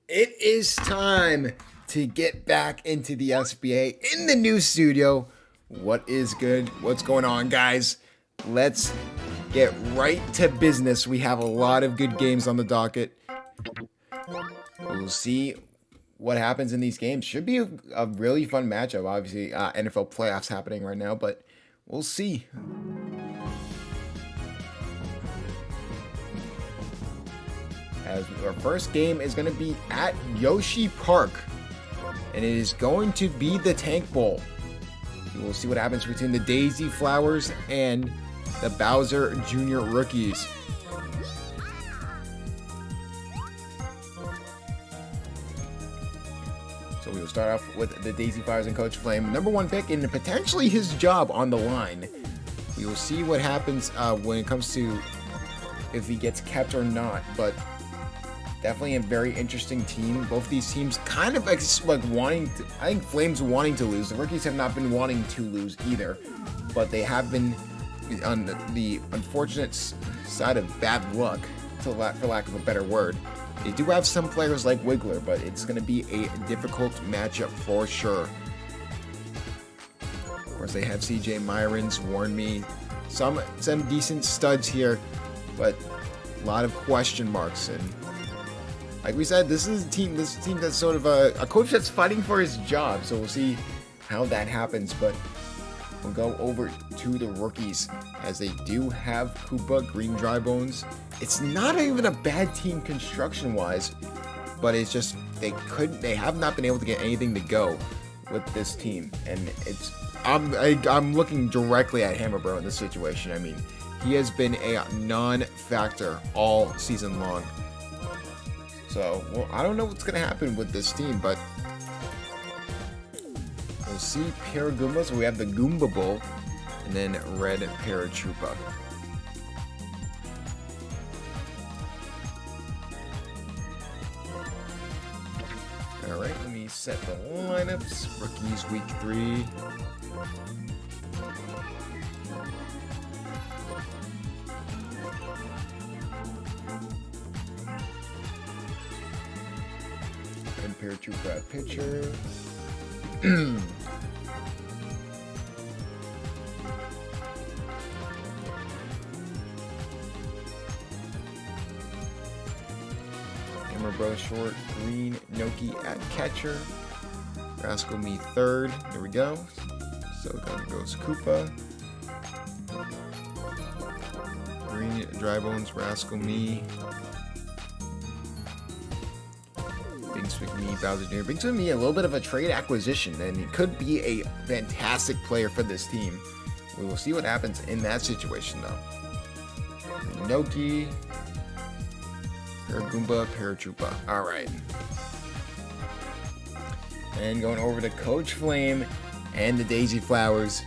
It is time to get back into the SBA in the new studio. What is good? What's going on, guys? Let's get right to business. We have a lot of good games on the docket. We'll see what happens in these games. Should be a really fun matchup. Obviously, NFL playoffs happening right now, but we'll see. As our first game is going to be at Yoshi Park, and it is going to be the Tank Bowl. We will see what happens between the Daisy Flowers and the Bowser Jr. rookies. So we will start off with the Daisy Flowers and Coach Flame, #1 pick, and potentially his job on the line. We will see what happens when it comes to if he gets kept or not, but definitely a very interesting team. Both these teams kind of like wanting to, I think Flames wanting to lose. The rookies have not been wanting to lose either, but they have been on the unfortunate side of bad luck, for lack of a better word. They do have some players like Wiggler, but it's going to be a difficult matchup for sure. Of course, they have CJ Myron's, Warn Me, some decent studs here, but a lot of question marks. And like we said, this is a team that's sort of a coach that's fighting for his job. So we'll see how that happens. But we'll go over to the rookies, as they do have Koopa, Green Dry Bones. It's not even a bad team construction-wise, but it's just they have not been able to get anything to go with this team. And I'm looking directly at Hammerbro in this situation. I mean, he has been a non-factor all season long. So, well, I don't know what's going to happen with this team, but we'll see. Paragoomba, so we have the Goomba Bowl, and then Red Paratroopa. Alright, let me set the lineups. Rookies week 3. Paratroopa at pitcher. Hammerbro short, Green Noki at catcher. Rascal Me third. There we go. So down goes Koopa. Green Dry Bones, Rascal Me. Me, Bowser Jr. brings with me a little bit of a trade acquisition, and he could be a fantastic player for this team. We will see what happens in that situation, though. Noki, Paragoomba, Paratroopa. All right. And going over to Coach Flame and the Daisy Flowers.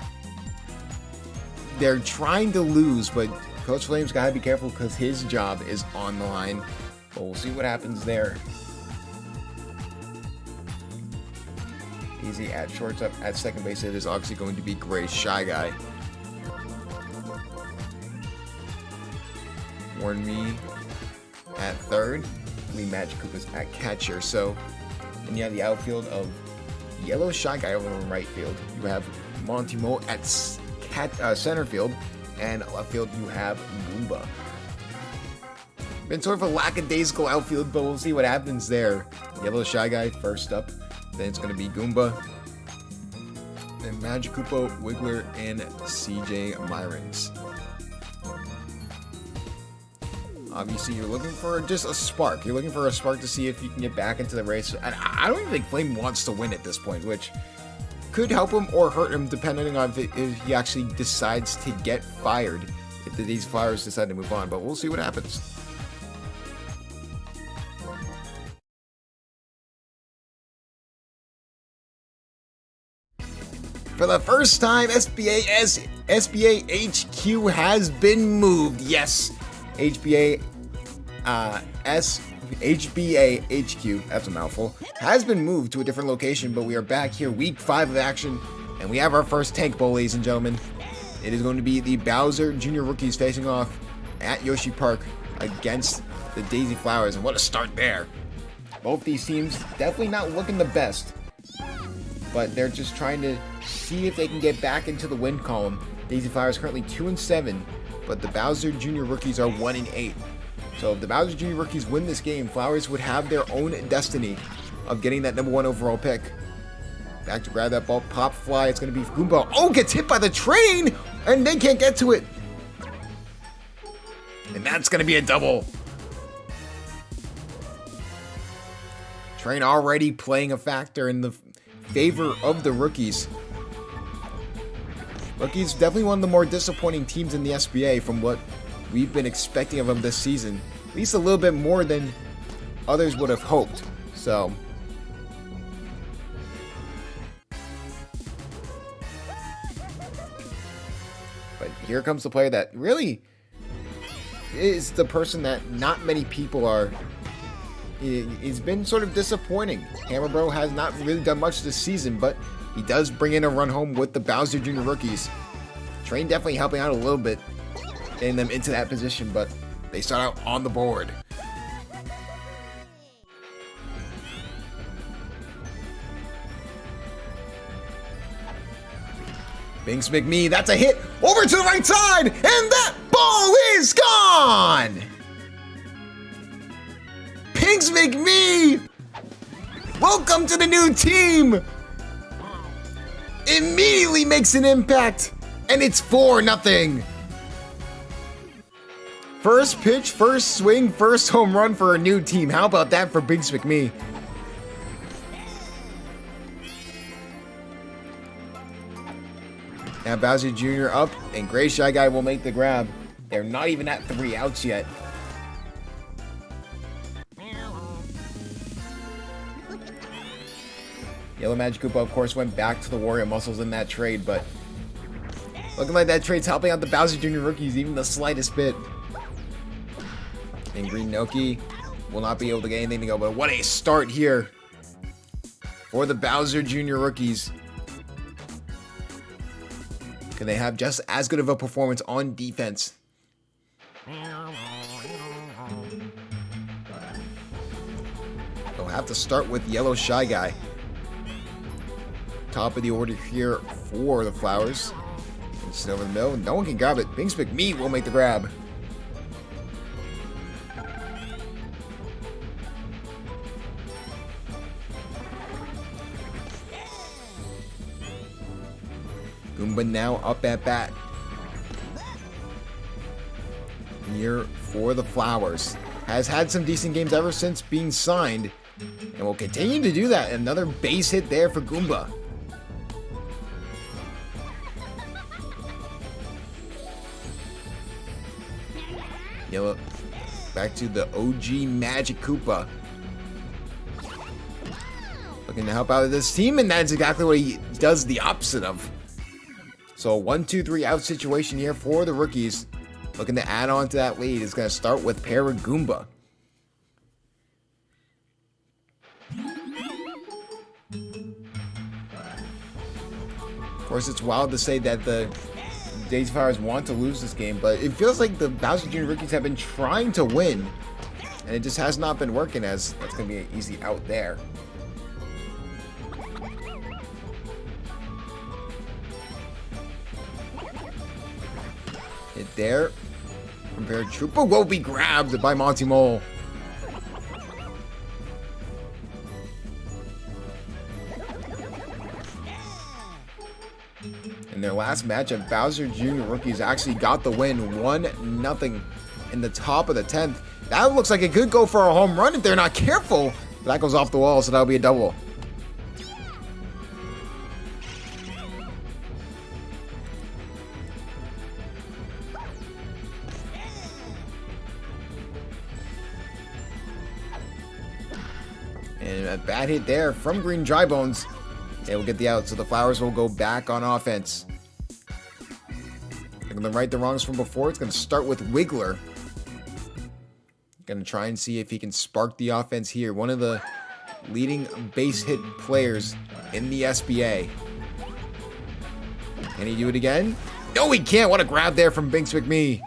They're trying to lose, but Coach Flame's got to be careful because his job is on the line. But we'll see what happens there. Easy at shortstop. At second base, it is obviously going to be Gray Shy Guy. Warn Me at third. Lee Magic Koopa's at catcher. So, and you have the outfield of Yellow Shy Guy over in right field. You have Monty Mo at center field, and left field you have Goomba. Been sort of a lackadaisical outfield, but we'll see what happens there. Yellow Shy Guy first up. Then it's going to be Goomba, then Magic Koopa, Wiggler, and CJ Myrons. Obviously, you're looking for just a spark. You're looking for a spark to see if you can get back into the race. And I don't even think Flame wants to win at this point, which could help him or hurt him depending on if he actually decides to get fired, if these Flyers decide to move on. But we'll see what happens. For the first time, SBA HQ has been moved. Yes, HBA HQ, that's a mouthful, has been moved to a different location, but we are back here, week 5 of action, and we have our first Tank Bowl, ladies and gentlemen. It is going to be the Bowser Jr. rookies facing off at Yoshi Park against the Daisy Flowers, and what a start there. Both these teams definitely not looking the best, but they're just trying to see if they can get back into the win column. Daisy Flowers currently 2-7, but the Bowser Jr. rookies are 1-8. So if the Bowser Jr. rookies win this game, Flowers would have their own destiny of getting that #1 overall pick. Back to grab that ball, pop fly. It's going to be Goomba. Oh, gets hit by the train, and they can't get to it. And that's going to be a double. Train already playing a factor in the favor of the rookies. Rookies definitely one of the more disappointing teams in the SBA from what we've been expecting of them this season. At least a little bit more than others would have hoped. So, but here comes the player that really is the person that not many people are. He's been sort of disappointing. Hammer Bro has not really done much this season, but he does bring in a run home with the Bowser Jr. rookies. Train definitely helping out a little bit, getting them into that position, but they start out on the board. Binks McMee, that's a hit over to the right side, and that ball is gone! Binks McMee, welcome to the new team! Immediately makes an impact, and it's 4-0. First pitch, first swing, first home run for a new team. How about that for Binks McMee? Now Bowser Jr. up, and Gray Shy Guy will make the grab. They're not even at 3 outs yet. Yellow Magic Koopa, of course, went back to the Warrior Muscles in that trade, but looking like that trade's helping out the Bowser Jr. rookies even the slightest bit. And Green Noki will not be able to get anything to go, but what a start here for the Bowser Jr. rookies. Can they have just as good of a performance on defense? They'll have to start with Yellow Shy Guy. Top of the order here for the Flowers. It's over the middle. No one can grab it. Binks McMee will make the grab. Goomba now up at bat. Here for the Flowers. Has had some decent games ever since being signed, and will continue to do that. Another base hit there for Goomba. Yellow, back to the OG Magic Koopa. Looking to help out this team, and that's exactly what he does the opposite of. So a 1-2-3 out situation here for the rookies. Looking to add on to that lead. Is going to start with Paragoomba. Of course, it's wild to say that the Daisy Flowers want to lose this game, but it feels like the Bowser Jr. rookies have been trying to win, and it just has not been working, as that's going to be an easy out there. Hit there. Compared Trooper will be grabbed by Monty Mole. In their last matchup, Bowser Jr. rookies actually got the win 1-0 in the top of the 10th. That looks like it could go for a home run if they're not careful. But that goes off the wall, so that'll be a double. And a bad hit there from Green Dry Bones. They will get the out, so the Flowers will go back on offense. They're going to right the wrongs from before. It's going to start with Wiggler. Going to try and see if he can spark the offense here. One of the leading base hit players in the SBA. Can he do it again? No, he can't. What a grab there from Binks McMee.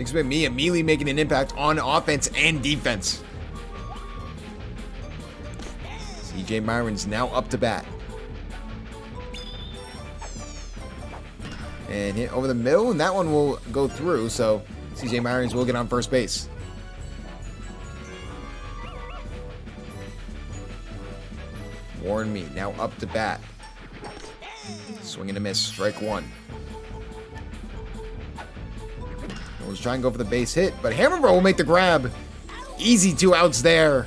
Expect me immediately making an impact on offense and defense. CJ Myron's now up to bat. And hit over the middle, and that one will go through, so CJ Myron's will get on first base. Warn me, now up to bat. Swing and a miss, strike one. Was trying to go for the base hit, but Hammerbro will make the grab. Easy 2 outs there.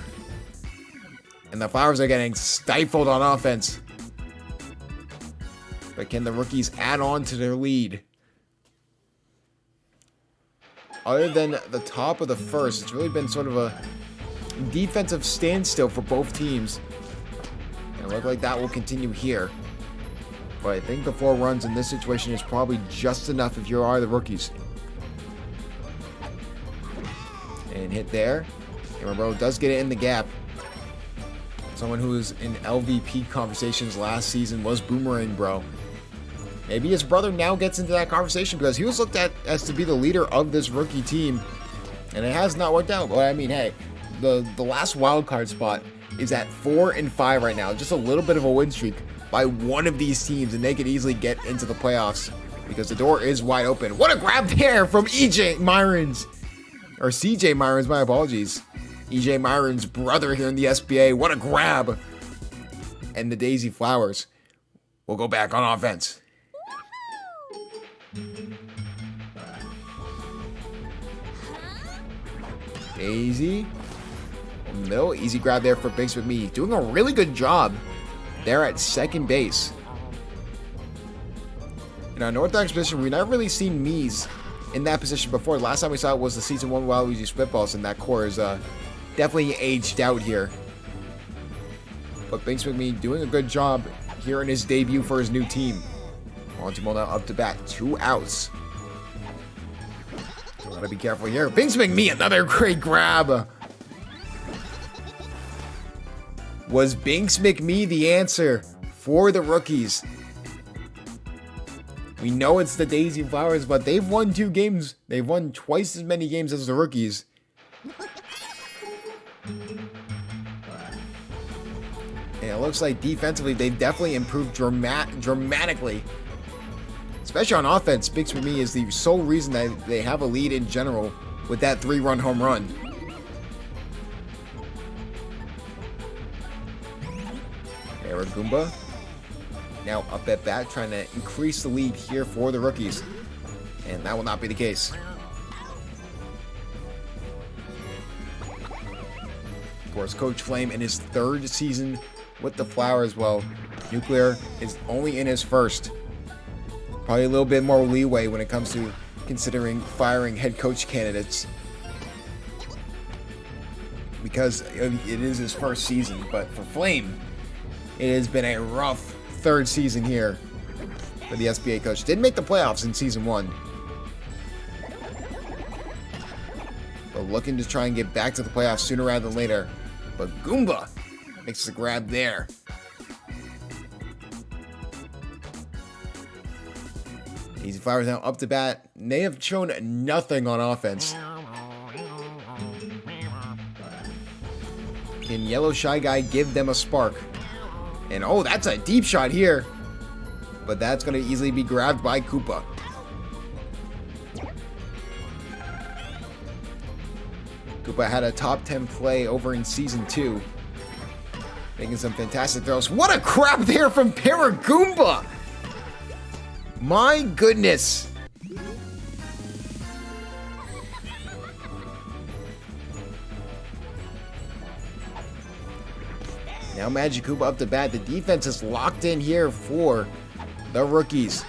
And the Flowers are getting stifled on offense. But can the rookies add on to their lead? Other than the top of the first, it's really been sort of a defensive standstill for both teams. And it looks like that will continue here. But I think the 4 runs in this situation is probably just enough if you are the rookies. And hit there. Hammerbro does get it in the gap. Someone who was in LVP conversations last season was Boomerang Bro. Maybe his brother now gets into that conversation because he was looked at as to be the leader of this rookie team. And it has not worked out. But I mean, hey, the last wild card spot is at 4 and 5 right now. Just a little bit of a win streak by one of these teams, and they could easily get into the playoffs because the door is wide open. What a grab there from EJ Myron's. Or CJ Myron's, my apologies. EJ Myron's brother here in the SBA. What a grab. And the Daisy Flowers will go back on offense. Daisy. No, easy grab there for Binks with me. Doing a really good job there at second base. In our Northox position, we've never really seen Mies in that position before. Last time we saw it was the season 1 Waluigi Spitballs, and that core is definitely aged out here. But Binks with me doing a good job here in his debut for his new team. Montemol now up to bat, 2 outs. So gotta be careful here. Binks with me, another great grab. Was Binks McMee the answer for the rookies? We know it's the Daisy Flowers, but they've won 2 games. They've won twice as many games as the rookies. And it looks like defensively, they've definitely improved dramatically. Especially on offense, Binks McMee is the sole reason that they have a lead in general with that 3-run home run. Goomba now up at bat, trying to increase the lead here for the rookies, and that will not be the case. Of course, Coach Flame in his 3rd season with the Flowers. Well, Nuclear is only in his 1st. Probably a little bit more leeway when it comes to considering firing head coach candidates, because it is his 1st season. But for Flame, it has been a rough 3rd season here for the SBA coach. Didn't make the playoffs in season 1. But looking to try and get back to the playoffs sooner rather than later. But Goomba makes the grab there. Easy Flowers now up to bat. They have shown nothing on offense. Can Yellow Shy Guy give them a spark? And oh, that's a deep shot here. But that's going to easily be grabbed by Koopa. Koopa had a top 10 play over in season 2. Making some fantastic throws. What a grab there from Paragoomba! My goodness. Now Magic Koopa up to bat. The defense is locked in here for the rookies.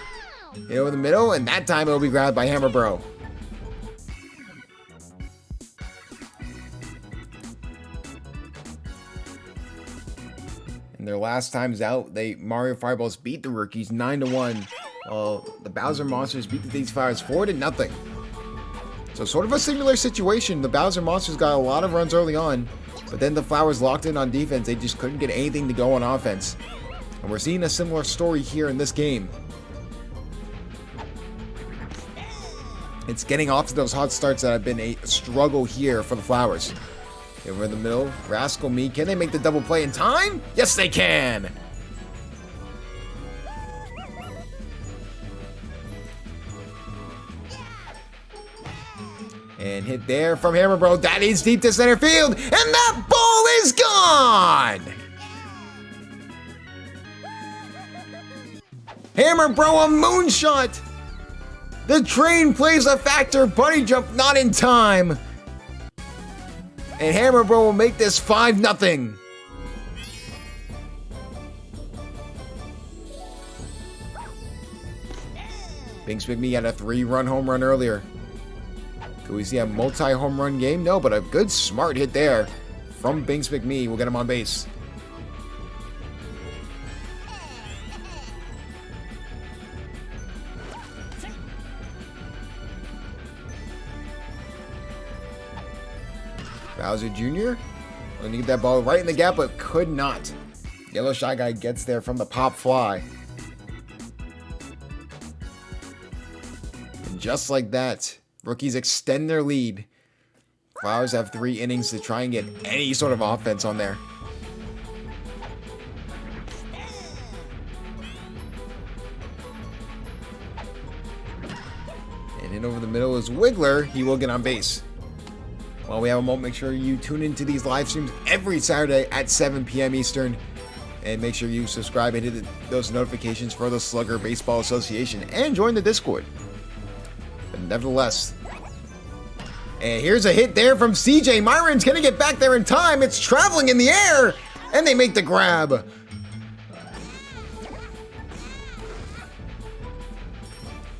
Hit over the middle, and that time it'll be grabbed by Hammerbro. And their last times out, Mario Fireballs beat the rookies 9-1. While the Bowser Monsters beat the Daisy Flowers 4-0. So sort of a similar situation. The Bowser Monsters got a lot of runs early on, but then the Flowers locked in on defense. They just couldn't get anything to go on offense. And we're seeing a similar story here in this game. It's getting off to those hot starts that have been a struggle here for the Flowers. Over in the middle, Rascal Me. Can they make the double play in time? Yes, they can! And hit there from Hammer Bro. That is deep to center field. And that ball is gone! Hammer Bro, a moonshot! The train plays a factor. Bunny jump not in time. And Hammer Bro will make this 5-0. Binks McMee had a 3-run home run earlier. Could we see a multi-home run game? No, but a good smart hit there from Binks McMee will get him on base. Bowser Jr. Going to get that ball right in the gap, but could not. Yellow Shy Guy gets there from the pop fly. And just like that, rookies extend their lead. Flowers have 3 innings to try and get any sort of offense on there. And in over the middle is Wiggler. He will get on base. While we have a moment, make sure you tune into these live streams every Saturday at 7 p.m. Eastern. And make sure you subscribe and hit those notifications for the Slugger Baseball Association and join the Discord. But nevertheless, and here's a hit there from CJ. Myron's going to get back there in time. It's traveling in the air, and they make the grab.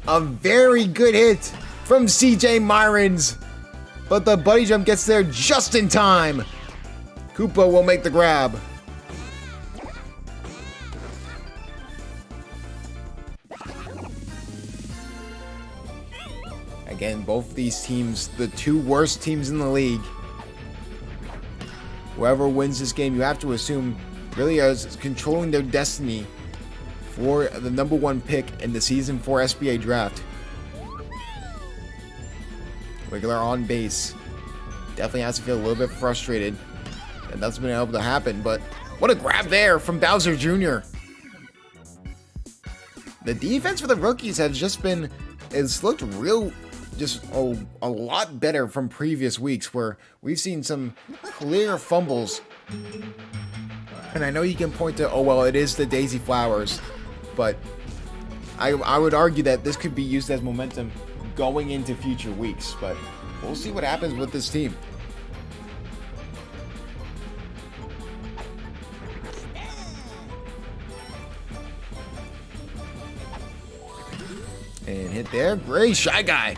A very good hit from CJ Myrons. But the buddy jump gets there just in time. Koopa will make the grab. Again, both these teams, the 2 worst teams in the league. Whoever wins this game, you have to assume, really is controlling their destiny for the #1 pick in the Season 4 SBA draft. Wiggler on base. Definitely has to feel a little bit frustrated. And that's been able to happen, but what a grab there from Bowser Jr. The defense for the rookies has just been, it's looked just a lot better from previous weeks where we've seen some clear fumbles. And I know you can point to, oh, well, it is the Daisy Flowers, but I would argue that this could be used as momentum going into future weeks, but we'll see what happens with this team. And hit there. Great. Shy Guy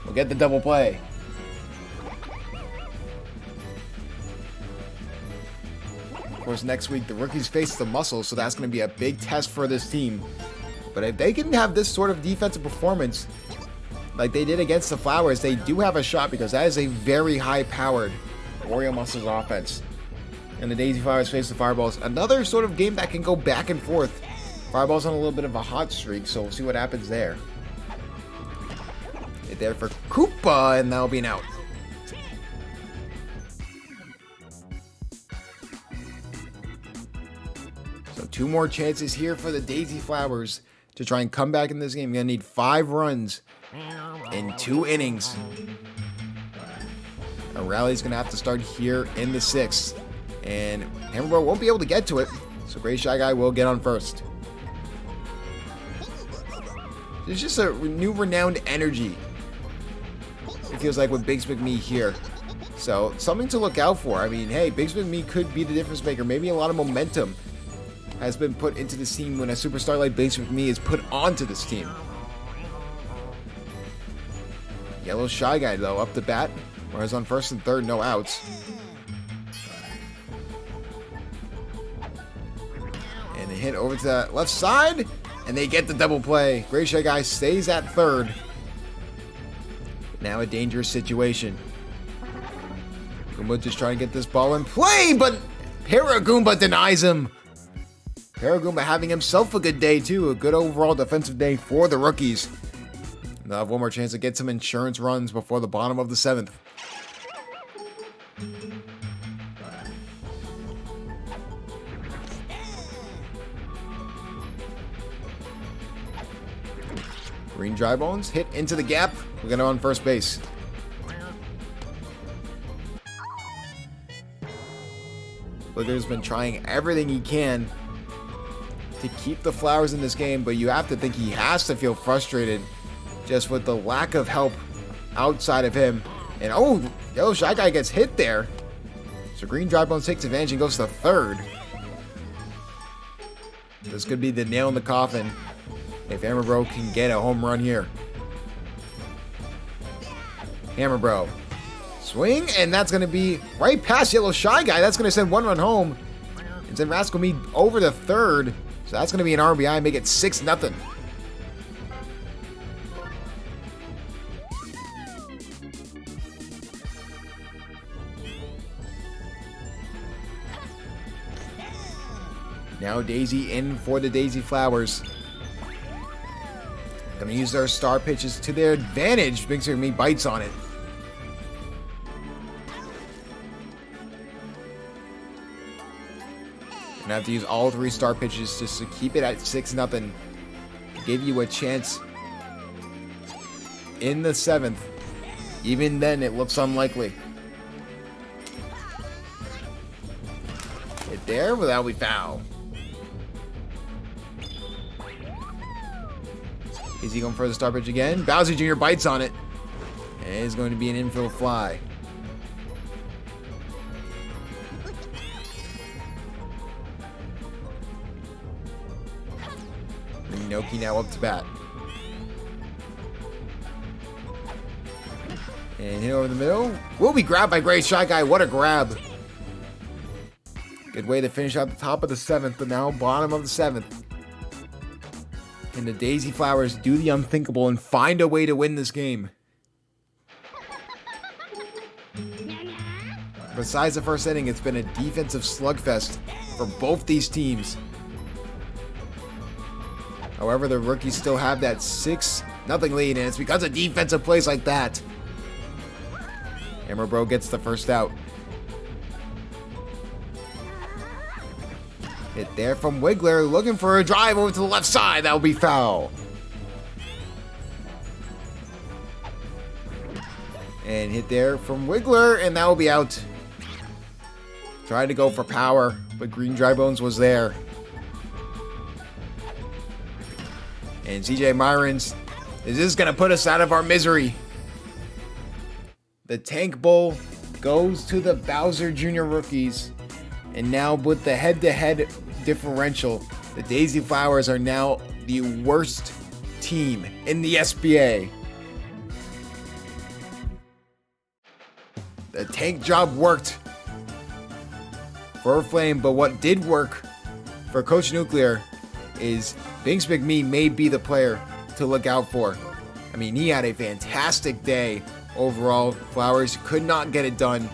will get the double play. Of course, next week the rookies face the Muscles, so that's going to be a big test for this team. But if they can have this sort of defensive performance like they did against the Flowers, they do have a shot because that is a very high-powered Oreo Muscles offense. And the Daisy Flowers face the Fireballs. Another sort of game that can go back and forth. Fireball's on a little bit of a hot streak, so we'll see what happens there. Hit there for Koopa, and that'll be an out. So 2 more chances here for the Daisy Flowers to try and come back in this game. You're going to need 5 runs in 2 innings. A rally's going to have to start here in the 6th. And Hammer won't be able to get to it, so Great Shy Guy will get on first. There's just a new renowned energy, it feels like, with Binks McMee here. So, something to look out for. I mean, hey, Binks McMee could be the difference maker. Maybe a lot of momentum has been put into this team when a superstar like Binks McMee is put onto this team. Yellow Shy Guy, though, up the bat. Whereas on first and third, no outs. And they hit over to the left side, and they get the double play. Great Shy Guy stays at third. Now a dangerous situation. Goomba just trying to get this ball in play, but Paragoomba denies him. Paragoomba having himself a good day, too. A good overall defensive day for the rookies. They'll have one more chance to get some insurance runs before the bottom of the 7th. Green Dry Bones hit into the gap. We're going to on first base. Booger's been trying everything he can to keep the Flowers in this game, but you have to think he has to feel frustrated just with the lack of help outside of him. And oh, Yellow Shy Guy gets hit there. So Green Dry Bones takes advantage and goes to third. This could be the nail in the coffin if Hammer Bro can get a home run here. Hammer Bro. Swing, and that's going to be right past Yellow Shy Guy. That's going to send one run home. And send Rascal Mead over to third. So that's going to be an RBI, make it 6-0. Now Daisy in for the Daisy Flowers. Gonna use their star pitches to their advantage. Big Swing Me bites on it. Gonna have to use all 3 star pitches just to keep it at 6-0. Give you a chance in the 7th. Even then, it looks unlikely. Hit there, but that'll be foul. Is he going for the star pitch again? Bowser Jr. bites on it. And it's going to be an infield fly. Inoki now up to bat. And hit over the middle. Will be grabbed by Gray Shy Guy. What a grab. Good way to finish out the top of the 7th, but now bottom of the 7th. And the Daisy Flowers do the unthinkable and find a way to win this game. Besides the first inning, it's been a defensive slugfest for both these teams. However, the rookies still have that 6-0 lead, and it's because of defensive plays like that. Hammer Bro gets the first out. Hit there from Wiggler, looking for a drive over to the left side. That will be foul. And hit there from Wiggler, and that will be out. Tried to go for power, but Green Dry Bones was there. And CJ Myrons, is this going to put us out of our misery? The Tank Bowl goes to the Bowser Jr. rookies. And now with the head-to-head differential, the Daisy Flowers are now the worst team in the SBA. The tank job worked for Flame, but what did work for Coach Nuclear is Binks McMee may be the player to look out for. I mean, he had a fantastic day overall. Flowers could not get it done,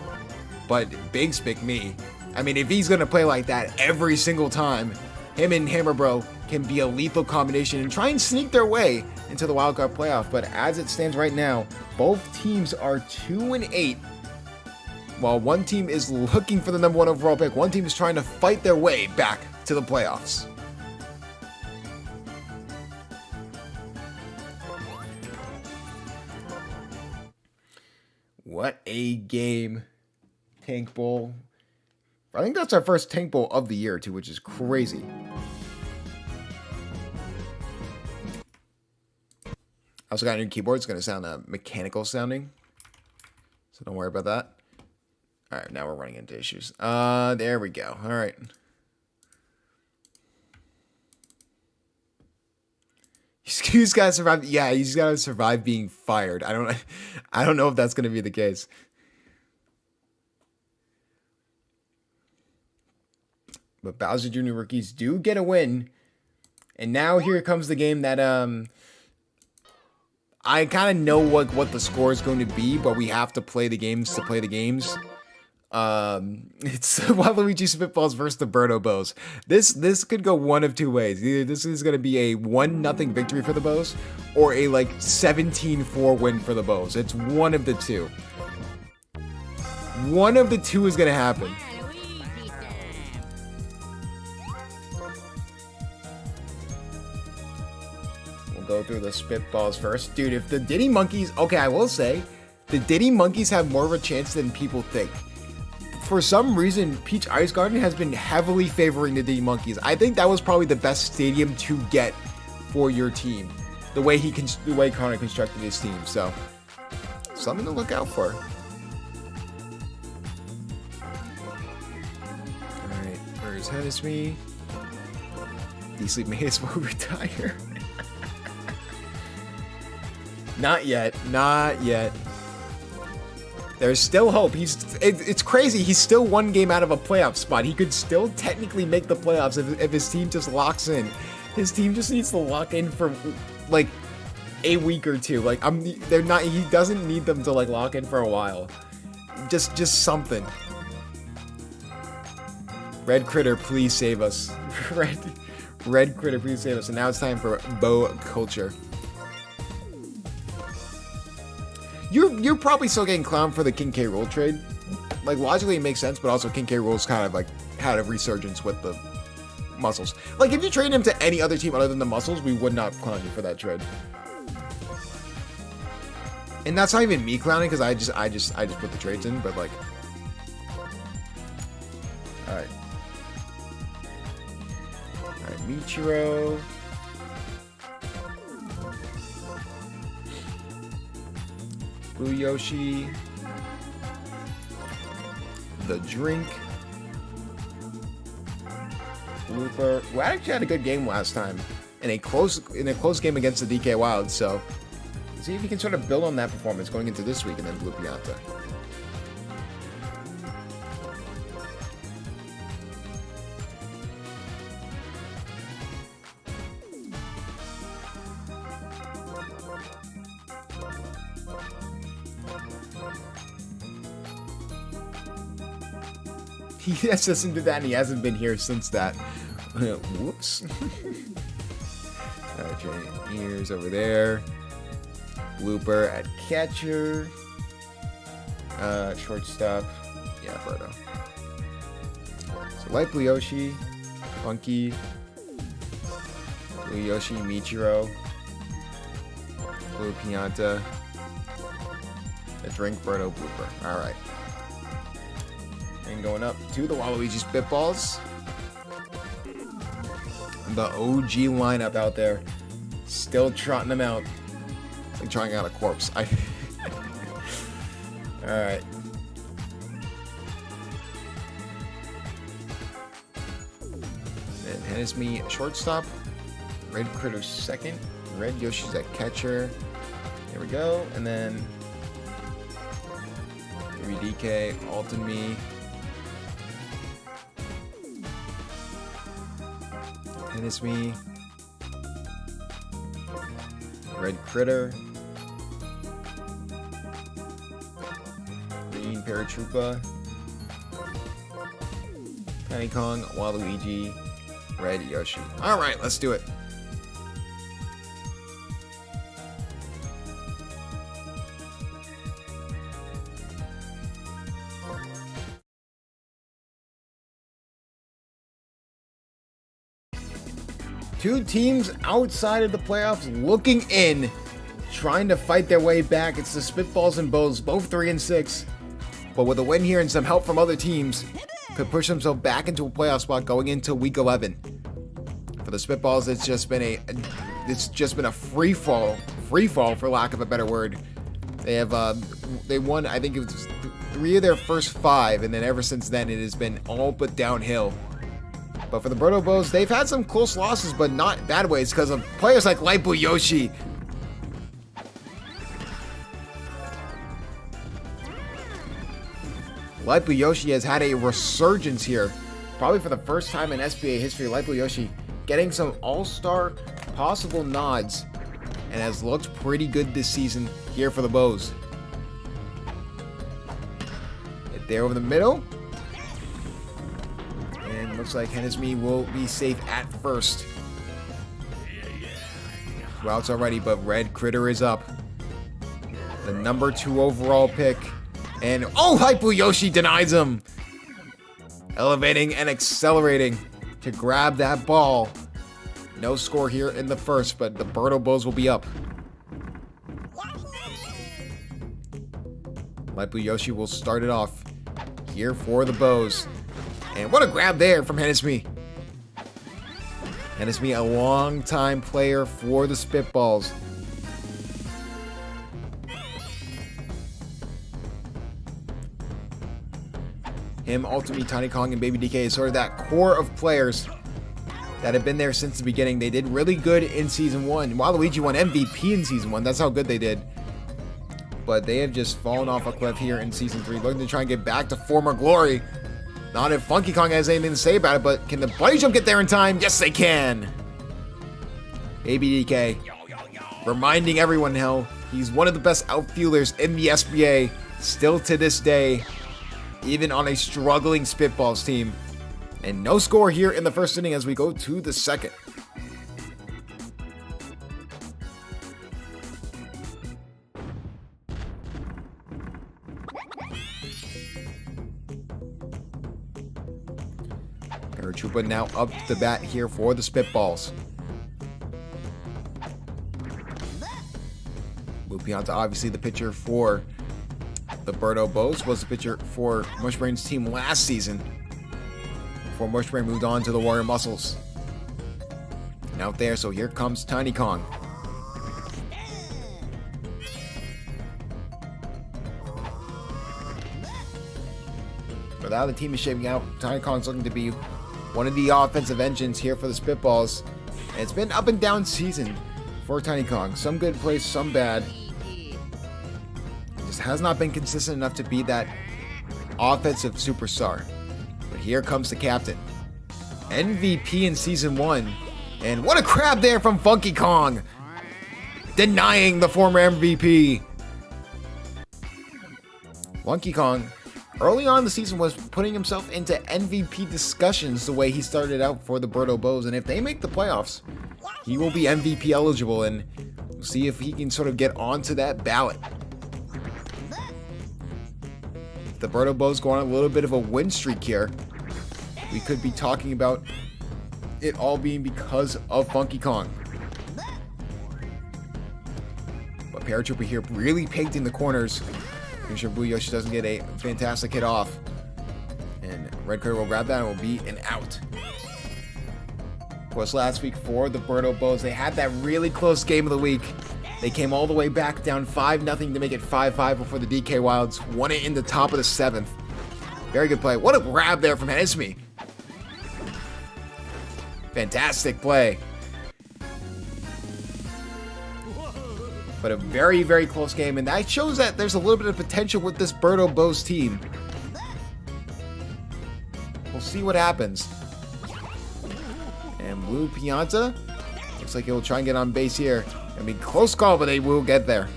but Binks McMee, I mean, if he's going to play like that every single time, him and Hammer Bro can be a lethal combination and try and sneak their way into the wildcard playoff. But as it stands right now, both teams are 2-8. While one team is looking for the number 1 overall pick, one team is trying to fight their way back to the playoffs. What a game. Tank Bowl. I think that's our first Tank Bowl of the year, too, which is crazy. I also got a new keyboard. It's going to sound mechanical sounding. So don't worry about that. All right, now we're running into issues. There we go. All right. He's got to survive. Yeah, he's got to survive being fired. I don't know if that's going to be the case. But Bowser Jr. rookies do get a win. And now here comes the game that I kind of know what the score is going to be, but we have to play the games to play the games. It's Waluigi Spitballs versus the Birdo Bows. This could go one of two ways. Either this is going to be a 1-0 victory for the Bows, or a like 17-4 win for the Bows. It's one of the two. One of the two is going to happen. We'll go through the Spitballs first. Dude, if the Diddy Monkeys... Okay, I will say, the Diddy Monkeys have more of a chance than people think. For some reason, Peach Ice Garden has been heavily favoring the Diddy Monkeys. I think that was probably the best stadium to get for your team. The way Connor constructed his team. So, something to look out for. Alright, where's Hennessy? D-Sleep may as well retire. Not yet. Not yet. There's still hope. It's crazy. He's still one game out of a playoff spot. He could still technically make the playoffs if his team just locks in. His team just needs to lock in for like a week or two. Like they're not. He doesn't need them to like lock in for a while. Just something. Red Critter, please save us. Red Critter, please save us. And now it's time for Bow Culture. You're probably still getting clowned for the King K. Rool trade. Like, logically it makes sense, but also King K. Rool's kind of like had a resurgence with the Muscles. Like, if you trade him to any other team other than the Muscles, we would not clown you for that trade. And that's not even me clowning, because I just put the trades in, but like... Alright. Alright, Michiro... Blue Yoshi, the drink, Blooper. We actually had a good game last time in a close game against the DK Wild. So see if you can sort of build on that performance going into this week, and then Blue Pianta. He has listened to that, and he hasn't been here since that. Whoops. Alright, Jay Ears over there. Blooper at catcher. Shortstop. Yeah, Birdo. So light Blue Yoshi. Funky. Blue Yoshi, Michiro. Blue Pianta. A drink, Birdo, Blooper. Alright. And going up to the Waluigi Spitballs. The OG lineup out there. Still trotting them out. It's like trying out a corpse. Alright. And Hennessy shortstop. Red Critter second. Red Yoshi's at catcher. There we go. And then 3DK, Alton Me. Hennessy, Red Critter, Green Paratroopa, Tiny Kong, Waluigi, Red Yoshi. Alright, let's do it. Two teams outside of the playoffs looking in, trying to fight their way back. It's the Spitballs and Bows, both 3-6. But with a win here and some help from other teams, could push themselves back into a playoff spot going into week 11. For the Spitballs, it's just been a free fall for lack of a better word. They won, I think it was 3 of their first 5, and then ever since then it has been all but downhill. But for the Birdo Bows, they've had some close losses, but not bad ways because of players like Light Blue Yoshi. Light Blue Yoshi has had a resurgence here, probably for the first time in SBA history. Light Blue Yoshi getting some all-star possible nods and has looked pretty good this season here for the Bows. Right there over the middle. And looks like Hennesme will be safe at first. 2 outs already, but Red Critter is up. The number 2 overall pick. And oh, Hypu Yoshi denies him. Elevating and accelerating to grab that ball. No score here in the first, but the Birdo Bows will be up. Hypu Yoshi will start it off here for the Bows. And what a grab there from Hennesme. Hennesme, a long-time player for the Spitballs. Him, Ultimate, Tiny Kong, and Baby DK is sort of that core of players that have been there since the beginning. They did really good in Season 1. Waluigi won MVP in Season 1. That's how good they did. But they have just fallen off a cliff here in Season 3, looking to try and get back to former glory. Not if Funky Kong has anything to say about it, but can the Bunny Jump get there in time? Yes, they can! Baby DK, reminding everyone how he's one of the best outfielders in the SBA, still to this day, even on a struggling Spitballs team. And no score here in the first inning as we go to the second. Paratroopa now up the bat here for the Spitballs. Lupianta, obviously the pitcher for the Birdo Bows, was the pitcher for Mushbrain's team last season, before Mushbrain moved on to the Warrior Muscles. And out there, so here comes Tiny Kong. But how the team is shaping out, Tiny Kong's looking to be one of the offensive engines here for the Spitballs. And it's been up and down season for Tiny Kong. Some good plays, some bad. Just has not been consistent enough to be that offensive superstar. But here comes the captain. MVP in Season 1. And what a grab there from Funky Kong! Denying the former MVP. Funky Kong, early on in the season, was putting himself into MVP discussions the way he started out for the Birdo Bows. And if they make the playoffs, he will be MVP eligible. And we'll see if he can sort of get onto that ballot. The Birdo Bows go on a little bit of a win streak here. We could be talking about it all being because of Funky Kong. But Paratroopa here really painting the corners. Making sure Blue Yoshi doesn't get a fantastic hit off. And Red Critter will grab that and will be an out. Of course, last week for the Birdo Bows, they had that really close game of the week. They came all the way back down 5-0 to make it 5-5 before the DK Wilds won it in the top of the 7th. Very good play. What a grab there from Hennesme. Fantastic play. But a very, very close game, and that shows that there's a little bit of potential with this Birdo Bows team. We'll see what happens. And Blue Pianta looks like he'll try and get on base here. I mean, close call, but they will get there.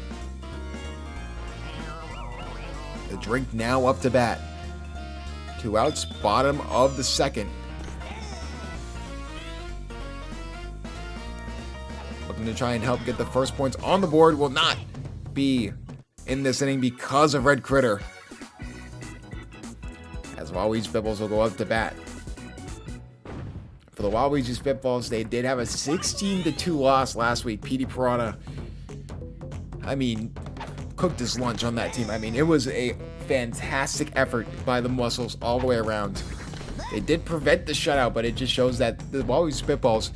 The Drink now up to bat. 2 outs, bottom of the second. Looking to try and help get the first points on the board. Will not be in this inning because of Red Critter. As Waluigi Spitballs will go up to bat. For the Waluigi Spitballs, they did have a 16-2 loss last week. Petey Piranha, I mean, cooked his lunch on that team. I mean, it was a fantastic effort by the Muscles all the way around. They did prevent the shutout, but it just shows that the Waluigi Spitballs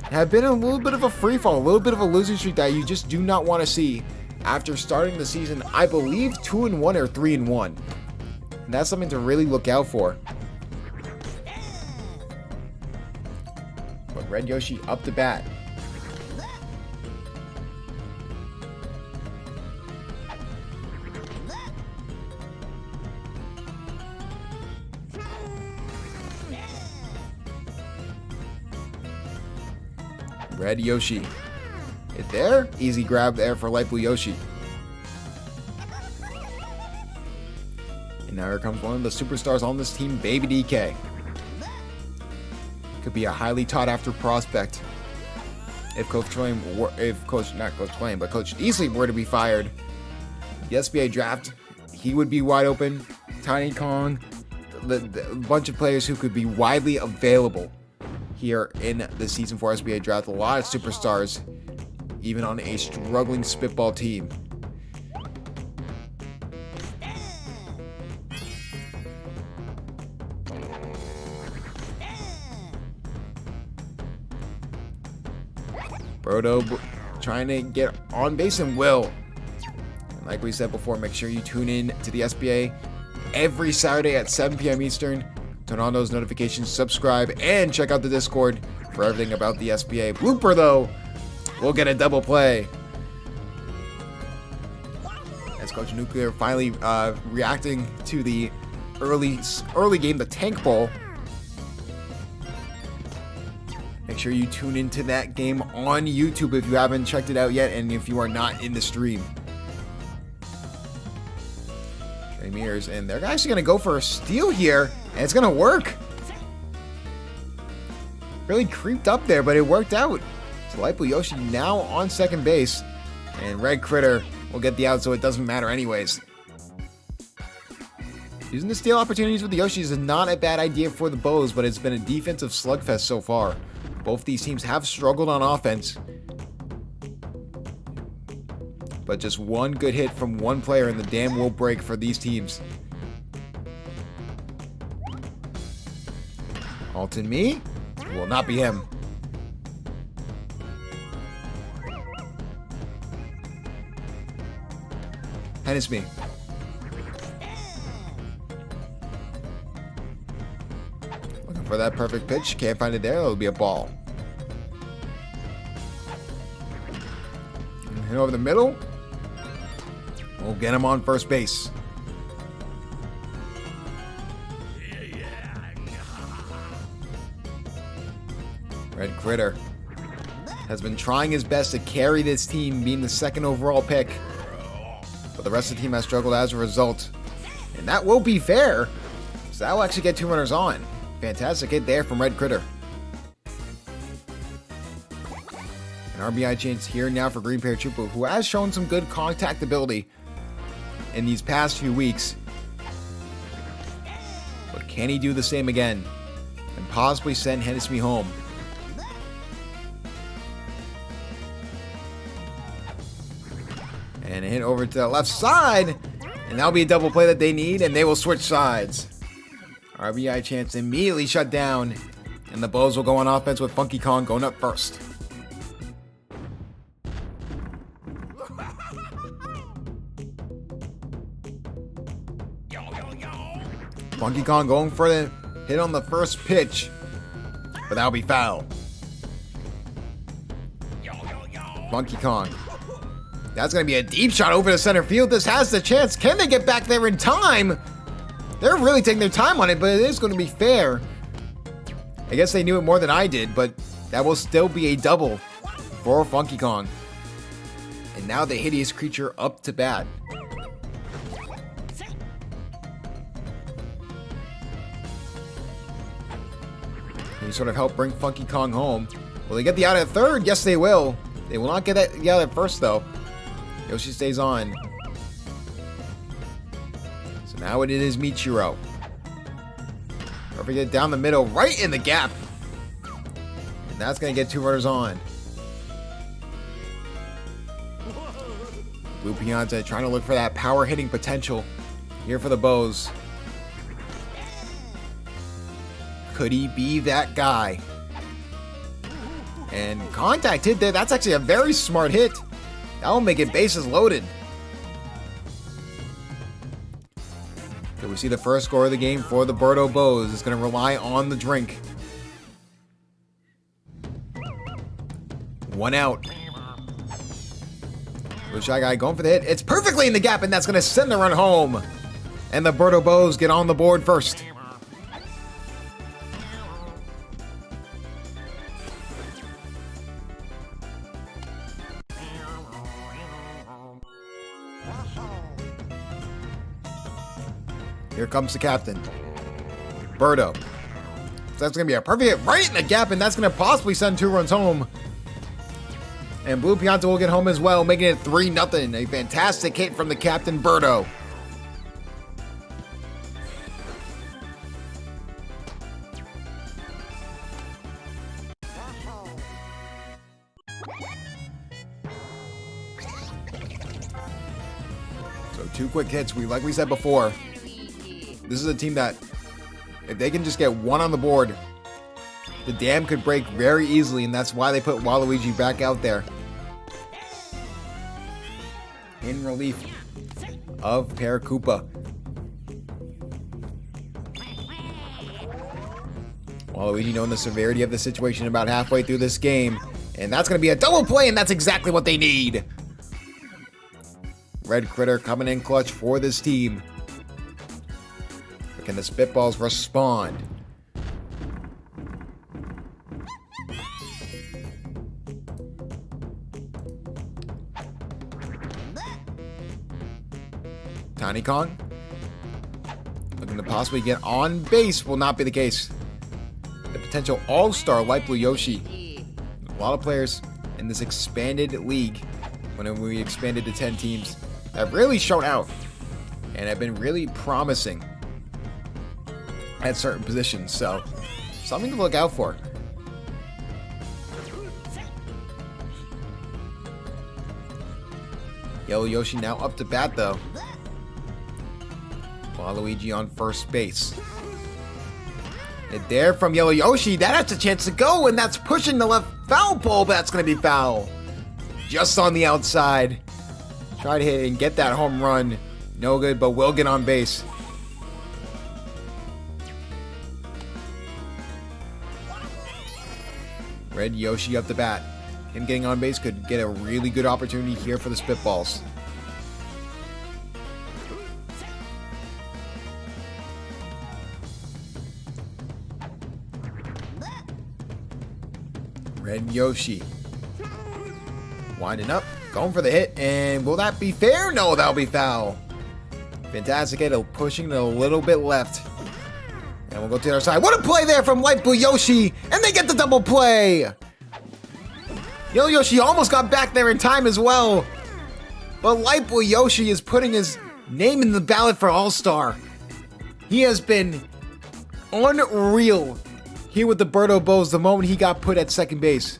have been a little bit of a free fall, a little bit of a losing streak that you just do not want to see after starting the season, I believe, 2-1 or 3-1. And that's something to really look out for. But Red Yoshi up the bat. Red Yoshi. Hit there. Easy grab there for Light Blue Yoshi. And Now here comes one of the superstars on this team, Baby DK. Could be a highly sought after prospect if Coach Easley were to be fired. The SBA draft, he would be wide open. Tiny Kong, a bunch of players who could be widely available here in the Season 4 SBA draft. A lot of superstars, even on a struggling spitball team. Brodo trying to get on base and will. And like we said before, make sure you tune in to the SBA every Saturday at 7 p.m. Eastern. Turn on those notifications, subscribe, and check out the Discord for everything about the SBA. Blooper, though, we'll get a double play. As Coach Nuclear finally reacting to the early game, the Tank Bowl. Make sure you tune into that game on YouTube if you haven't checked it out yet, and if you are not in the stream. Trey Mears, and they're actually going to go for a steal here, and it's going to work. Really creeped up there, but it worked out. So Lightblue Yoshi now on second base, and Red Critter will get the out, so it doesn't matter anyways. Using the steal opportunities with the Yoshis is not a bad idea for the Bows, but it's been a defensive slugfest so far. Both these teams have struggled on offense, but just one good hit from one player and the dam will break for these teams. Alton Me will not be him. Hennisme. Looking for that perfect pitch. Can't find it there. It'll be a ball. Hit over the middle. We'll get him on first base. Red Critter has been trying his best to carry this team, being the second overall pick. But the rest of the team has struggled as a result. And that will be fair. So that will actually get 2 runners on. Fantastic hit there from Red Critter. An RBI chance here now for Green Paratrooper, who has shown some good contact ability in these past few weeks. But can he do the same again and possibly send Hennisme home? And a hit over to the left side, and that'll be a double play that they need, and they will switch sides. RBI chance immediately shut down, and the Bows will go on offense with Funky Kong going up first. Funky Kong going for the hit on the first pitch, but that'll be foul. Funky Kong. That's going to be a deep shot over to center field. This has the chance. Can they get back there in time? They're really taking their time on it, but it is going to be fair. I guess they knew it more than I did, but that will still be a double for Funky Kong. And now the hideous creature up to bat. He sort of helped bring Funky Kong home. Will they get the out at third? Yes, they will. They will not get that out at first, though. Yoshi stays on. So now it is Michiro. Perfect hit down the middle, right in the gap. And that's going to get 2 runners on. Blue Pianta trying to look for that power hitting potential here for the Bows. Could he be that guy? And contact hit there. That's actually a very smart hit. That will make it bases loaded. Okay, we see the first score of the game for the Birdo Bows. It's going to rely on the drink. 1 out. Blue Shy Guy going for the hit. It's perfectly in the gap, and that's going to send the run home. And the Birdo Bows get on the board first. Here comes the captain. Birdo. So that's going to be a perfect hit right in the gap, and that's going to possibly send 2 runs home. And Blue Pianta will get home as well, making it 3-0. A fantastic hit from the captain, Birdo. So 2 quick hits. Like we said before, this is a team that, if they can just get 1 on the board, the dam could break very easily, and that's why they put Waluigi back out there in relief of Paracupa. Waluigi, knowing the severity of the situation about halfway through this game, and that's going to be a double play, and that's exactly what they need. Red Critter coming in clutch for this team. But can the Spitballs respond? Tiny Kong looking to possibly get on base. Will not be the case. The potential all-star Light Blue Yoshi. A lot of players in this expanded league, when we expanded to 10 teams, have really shown out and have been really promising at certain positions. So something to look out for. Yellow Yoshi now up to bat though. Waluigi on first base. And there from Yellow Yoshi, that has a chance to go, and that's pushing the left foul pole, but that's going to be foul. Just on the outside. Try to hit and get that home run. No good, but will get on base. Red Yoshi up the bat. Him getting on base could get a really good opportunity here for the Spitballs. Red Yoshi winding up, going for the hit, and will that be fair? No, that'll be foul. Fantastic hit, pushing it a little bit left. And we'll go to the other side. What a play there from Light Blue Yoshi, and they get the double play. Yellow Yoshi almost got back there in time as well. But Light Blue Yoshi is putting his name in the ballot for All-Star. He has been unreal here with the Birdo Bows the moment he got put at second base.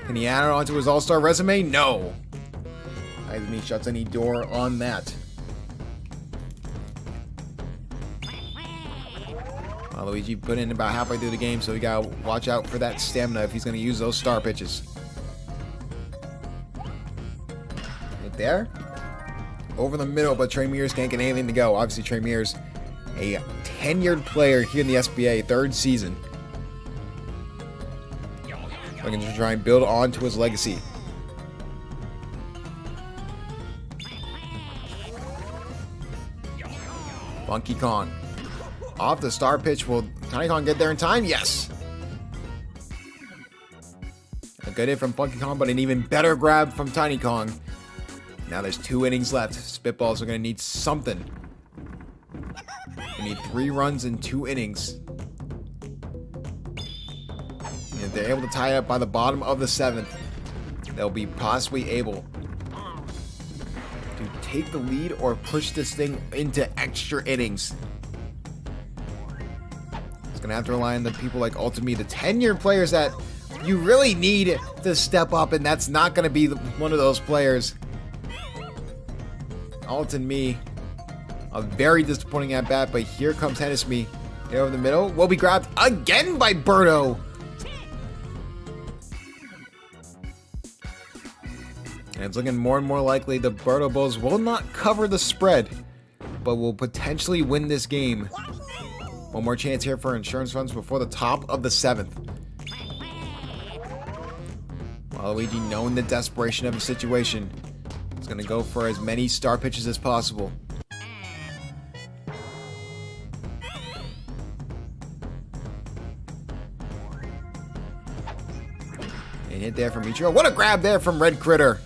Can he add it onto his All-Star resume? No. Izumi shuts any door on that. Luigi put in about halfway through the game, so we gotta watch out for that stamina if he's gonna use those star pitches. Right there. Over the middle, but Trey Mears can't get anything to go. Obviously, Trey Mears, a tenured player here in the SBA, 3rd season. Looking to try and build on to his legacy. Funky Kong. Off the star pitch. Will Tiny Kong get there in time? Yes. A good hit from Funky Kong, but an even better grab from Tiny Kong. Now there's 2 innings left. Spitballs are going to need something. They need 3 runs in 2 innings. And if they're able to tie it up by the bottom of the 7th, they'll be possibly able to take the lead or push this thing into extra innings. It's going to have to rely on the people like Ultimate, the tenured players that you really need to step up, and that's not going to be one of those players. Alt and me, a very disappointing at bat, but here comes Hennessy. Hit over the middle, will be grabbed again by Birdo. And it's looking more and more likely the Birdo Bulls will not cover the spread, but will potentially win this game. One more chance here for insurance funds before the top of the 7th. Waluigi, knowing the desperation of the situation, is going to go for as many star pitches as possible. And hit there from Ichiro. What a grab there from Red Critter.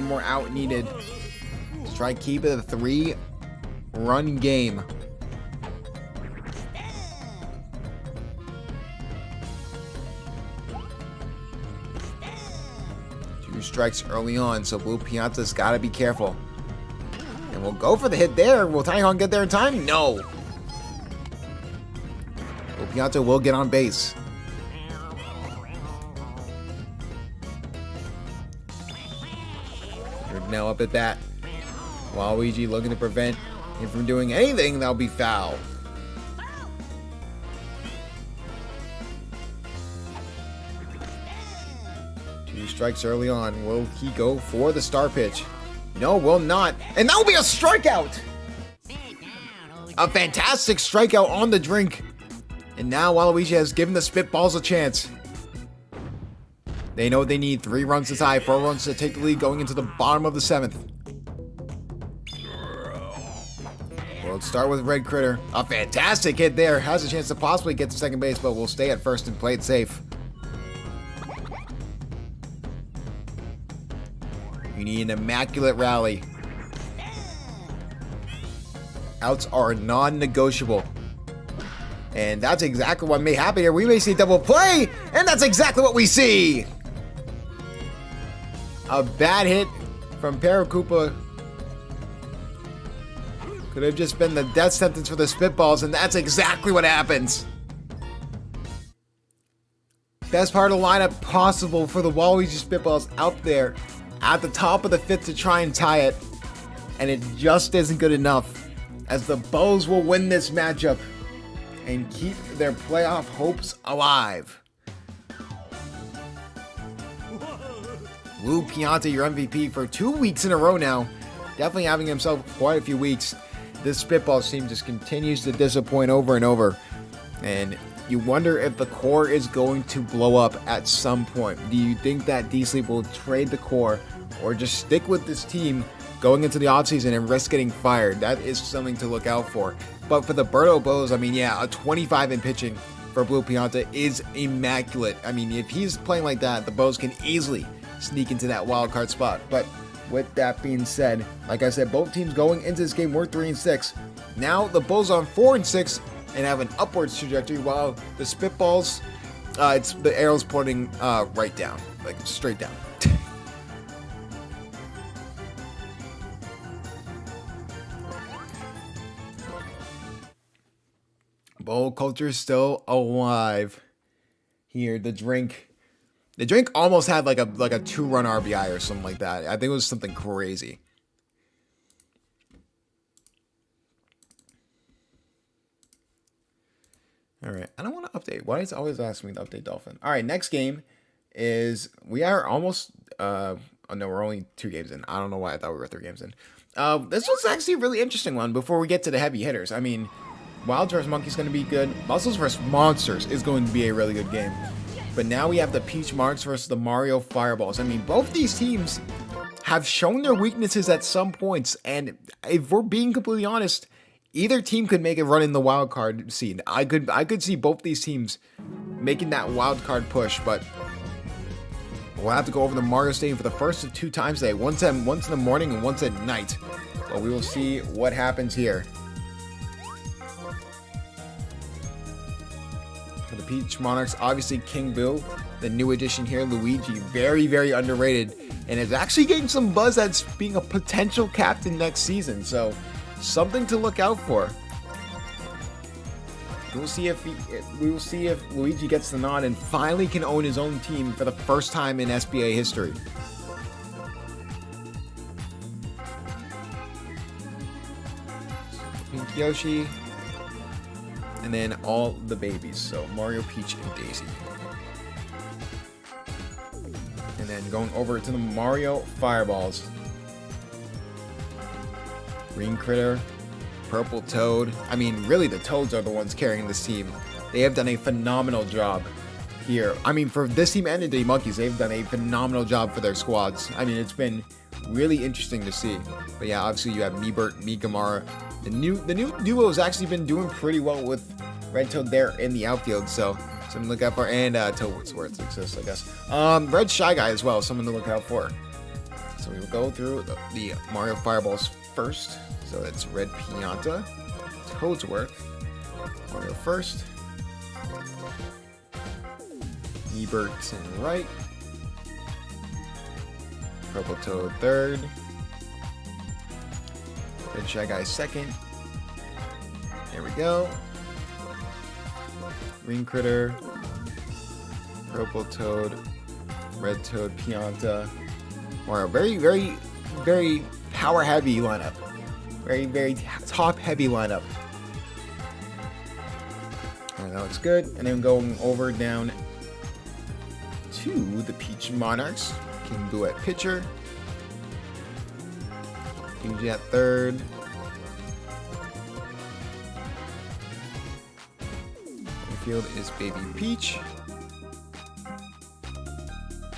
One more out needed. Let's try to keep it a 3-run game. Two strikes early on, so Blue Pianta's got to be careful. And we'll go for the hit there. Will Tiny Hawk get there in time? No. Blue Pianta will get on base. We're now up at bat. Waluigi looking to prevent him from doing anything that'll be foul. Two strikes early on. Will he go for the star pitch? No, will not. And that will be a strikeout! A fantastic strikeout on the drink. And now Waluigi has given the Spitballs a chance. They know they need 3 runs to tie, 4 runs to take the lead going into the bottom of the 7th. We'll start with Red Critter. A fantastic hit there. Has a chance to possibly get to second base, but will stay at first and play it safe. You need an immaculate rally. Outs are non-negotiable. And that's exactly what may happen here. We may see a double play, and that's exactly what we see. A bad hit from Paracupa could have just been the death sentence for the Spitballs, and that's exactly what happens. Best part of the lineup possible for the Waluigi Spitballs out there at the top of the 5th to try and tie it. And it just isn't good enough, as the Bows will win this matchup and keep their playoff hopes alive. Blue Pianta, your MVP for 2 weeks in a row now. Definitely having himself quite a few weeks. This Spitballs team just continues to disappoint over and over. And you wonder if the core is going to blow up at some point. Do you think that D-Sleep will trade the core or just stick with this team going into the offseason and risk getting fired? That is something to look out for. But for the Birdo Bows, I mean, yeah, a 25 in pitching for Blue Pianta is immaculate. I mean, if he's playing like that, the Bows can easily sneak into that wild card spot. But with that being said, like I said, both teams going into this game were 3-6. Now the Bows are on 4-6 and have an upwards trajectory, while the Spitballs, it's the arrow's pointing right down, like straight down. Bowl culture is still alive. Here, the drink almost had like a 2-run RBI or something like that. I think it was something crazy. All right, I don't want to update. Why is it always asking me to update Dolphin? All right, next game is, we are almost, oh no, we're only 2 games in. I don't know why I thought we were 3 games in. This was actually a really interesting one before we get to the heavy hitters. I mean, Wilds vs. Monkey is going to be good. Muscles vs. Monsters is going to be a really good game. But now we have the Peach Marks versus the Mario Fireballs. I mean, both these teams have shown their weaknesses at some points. And if we're being completely honest, either team could make a run in the wild card scene. I could see both these teams making that wild card push, but we'll have to go over to Mario Stadium for the first of 2 times today. Once in the morning and once at night. But we will see what happens here. For the Peach Monarchs, obviously King Boo, the new addition here. Luigi, very, very underrated, and is actually getting some buzz as being a potential captain next season. So something to look out for. We will see if Luigi gets the nod and finally can own his own team for the first time in SBA history. Pink Yoshi, and then all the babies. So Mario, Peach, and Daisy. And then going over to the Mario Fireballs. Green Critter, Purple Toad. I mean, really the Toads are the ones carrying this team. They have done a phenomenal job here. I mean, for this team and the Monkeys, they've done a phenomenal job for their squads. I mean, it's been really interesting to see. But yeah, obviously you have Meebert, Mikamara. The new duo has actually been doing pretty well with Red Toad there in the outfield, so something to look out for. And Toad's where it exists, I guess. Red Shy Guy as well, someone to look out for. So we will go through the Mario Fireballs first. So that's Red Pianta, Toadsworth, Mario first, Ebert in right, Purple Toad third, Red Shy Guy second. There we go. Green Critter, Purple Toad, Red Toad, Pianta. Mario, very power heavy lineup. Very top heavy lineup. And that looks good. And then going over down to the Peach Monarchs. King Boo at pitcher. Luigi at third. Field is Baby Peach.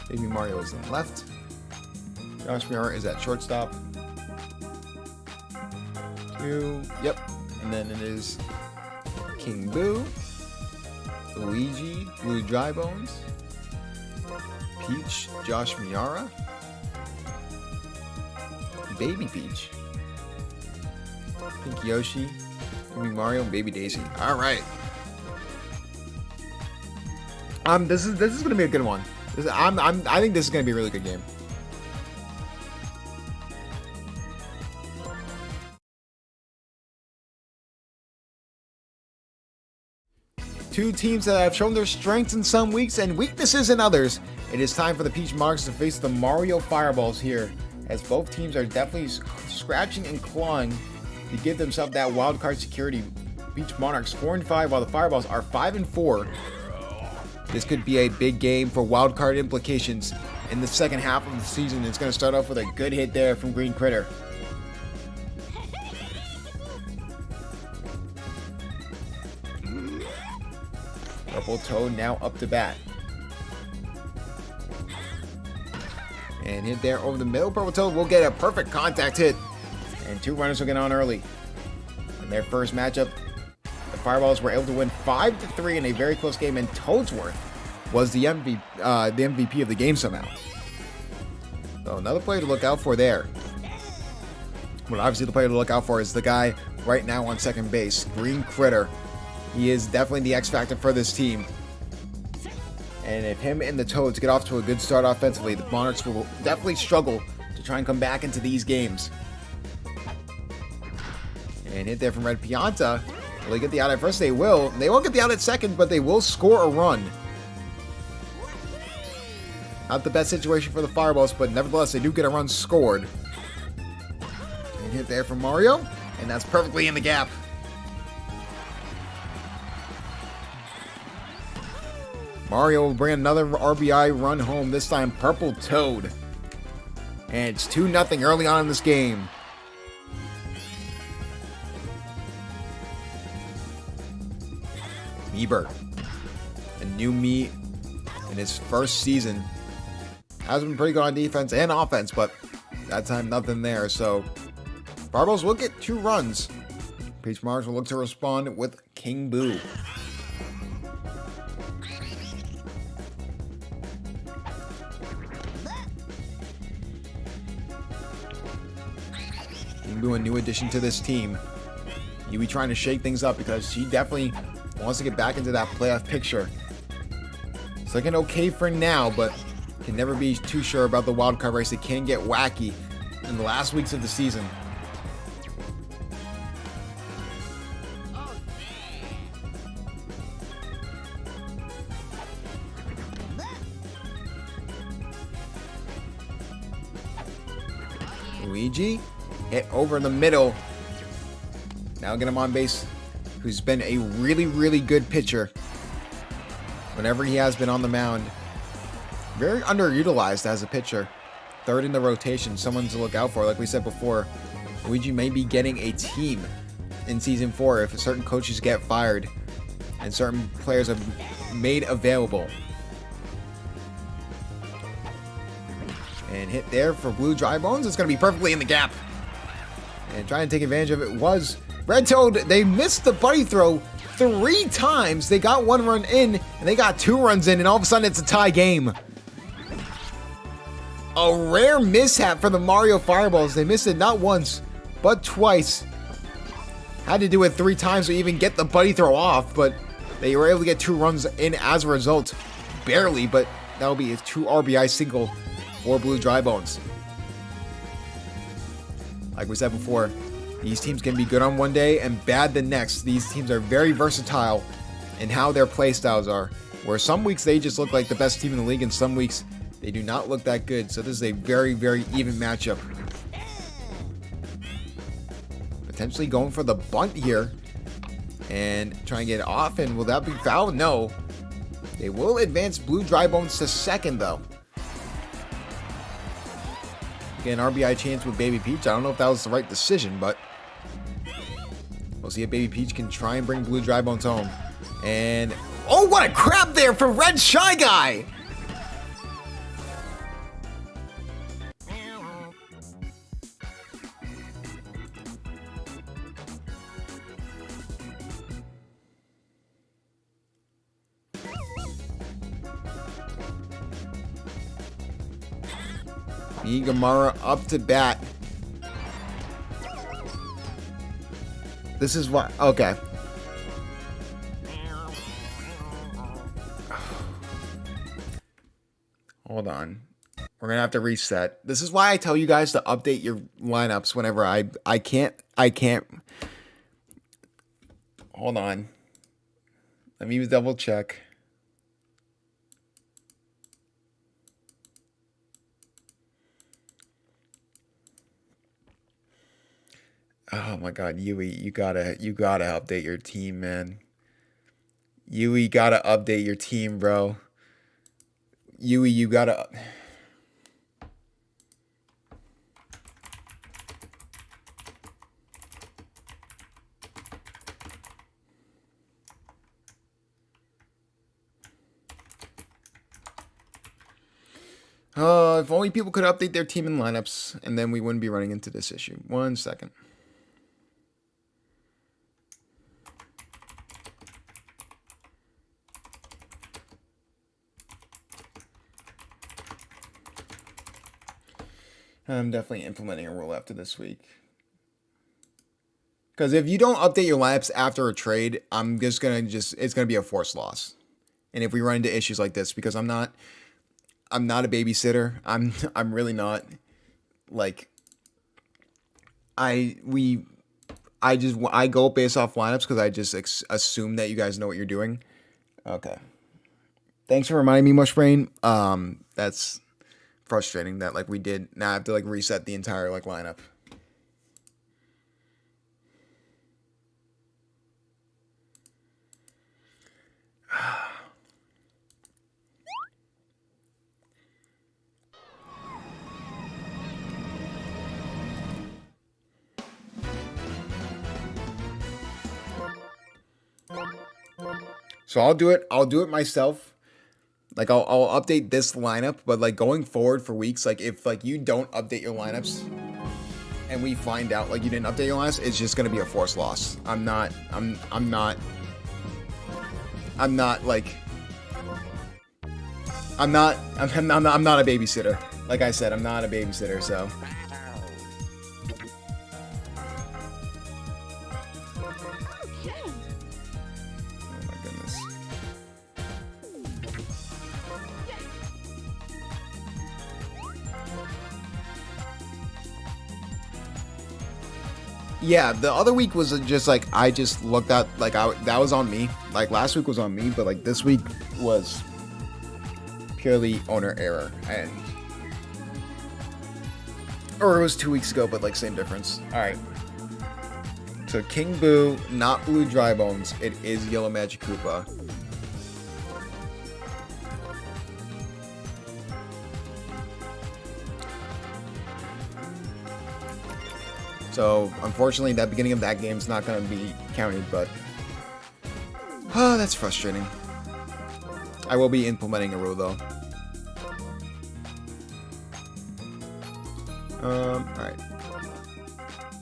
Baby Mario is in left. Josh Miara is at shortstop. Yep. And then it is King Boo, Luigi, Blue Dry Bones, Peach, Josh Miara, Baby Peach, Pink Yoshi, Baby Mario, and Baby Daisy. All right. This is gonna be a good one. I think this is gonna be a really good game. Two teams that have shown their strengths in some weeks and weaknesses in others. It is time for the Peach Monarchs to face the Mario Fireballs here, as both teams are definitely scratching and clawing to give themselves that wild card security. Peach Monarchs 4-5, while the Fireballs are 5-4. This could be a big game for wild card implications in the second half of the season. It's going to start off with a good hit there from Green Critter. Purple Toad now up to bat. And hit there over the middle. Purple Toad will get a perfect contact hit. And two runners will get on early. In their first matchup, the Fireballs were able to win 5-3 in a very close game, and Toadsworth was the MVP of the game somehow. So another player to look out for there. But obviously the player to look out for is the guy right now on second base, Green Critter. He is definitely the X factor for this team. And if him and the Toads get off to a good start offensively, the Monarchs will definitely struggle to try and come back into these games. And hit there from Red Pianta. Will they get the out at first? They will. They won't get the out at second, but they will score a run. Not the best situation for the Fireballs, but nevertheless, they do get a run scored. And hit there from Mario, and that's perfectly in the gap. Mario will bring another RBI run home, this time Purple Toad. And it's 2-0 early on in this game. Ebert, a new me in his first season, has been pretty good on defense and offense, but that time nothing there. So Fireballs will get 2 runs. Peach Monarchs will look to respond with King Boo. King Boo, a new addition to this team. You'll be trying to shake things up because she definitely wants to get back into that playoff picture. It's looking okay for now, but can never be too sure about the wild card race. It can get wacky in the last weeks of the season. Luigi hit over the middle. Now get him on base, who's been a really good pitcher whenever he has been on the mound. Very underutilized as a pitcher. Third in the rotation, someone to look out for. Like we said before, Luigi may be getting a team in Season 4 if certain coaches get fired and certain players are made available. And hit there for Blue Dry Bones. It's going to be perfectly in the gap. And trying to take advantage of it was Red Toad. They missed the buddy throw 3 times. They got 1 run in, and they got 2 runs in, and all of a sudden it's a tie game. A rare mishap for the Mario Fireballs. They missed it not once, but twice. Had to do it 3 times to even get the buddy throw off, but they were able to get 2 runs in as a result. Barely, but that'll be a 2 RBI single for Blue Dry Bones. Like we said before, these teams can be good on one day and bad the next. These teams are very versatile in how their play styles are, where some weeks they just look like the best team in the league and some weeks they do not look that good. So this is a very, very even matchup. Potentially going for the bunt here and trying to get it off. And will that be foul? No. They will advance Blue Dry Bones to second, though. Again, RBI chance with Baby Peach. I don't know if that was the right decision, but we'll see if Baby Peach can try and bring Blue Dry Bones home. And oh, what a grab there from Red Shy Guy! Gamara up to bat. This is why. Okay. Hold on. We're gonna have to reset. This is why I tell you guys to update your lineups whenever I can't. Hold on. Let me double check. Oh my God, Yui, you gotta update your team, man. Yui, gotta update your team, bro. Yui, you gotta. If only people could update their team and lineups, and then we wouldn't be running into this issue. 1 second. I'm definitely implementing a rule after this week. Because if you don't update your lineups after a trade, it's gonna be a forced loss. And if we run into issues like this, because I'm not a babysitter. I'm really not. Like, I go based off lineups because I just assume that you guys know what you're doing. Okay. Thanks for reminding me, Mushbrain. That's frustrating that we did. Now I have to reset the entire lineup. So I'll do it myself. I'll update this lineup, but going forward for weeks, if you don't update your lineups and we find out you didn't update your lineups, it's just gonna be a forced loss. I'm not a babysitter. Like I said, I'm not a babysitter, so. Yeah, the other week was just I just looked at that was on me. Last week was on me, but this week was purely owner error, or it was 2 weeks ago, but same difference. All right. So King Boo, not Blue Dry Bones. It is Yellow Magic Koopa. So, unfortunately, that beginning of that game is not going to be counted, but oh, that's frustrating. I will be implementing a rule, though. Alright.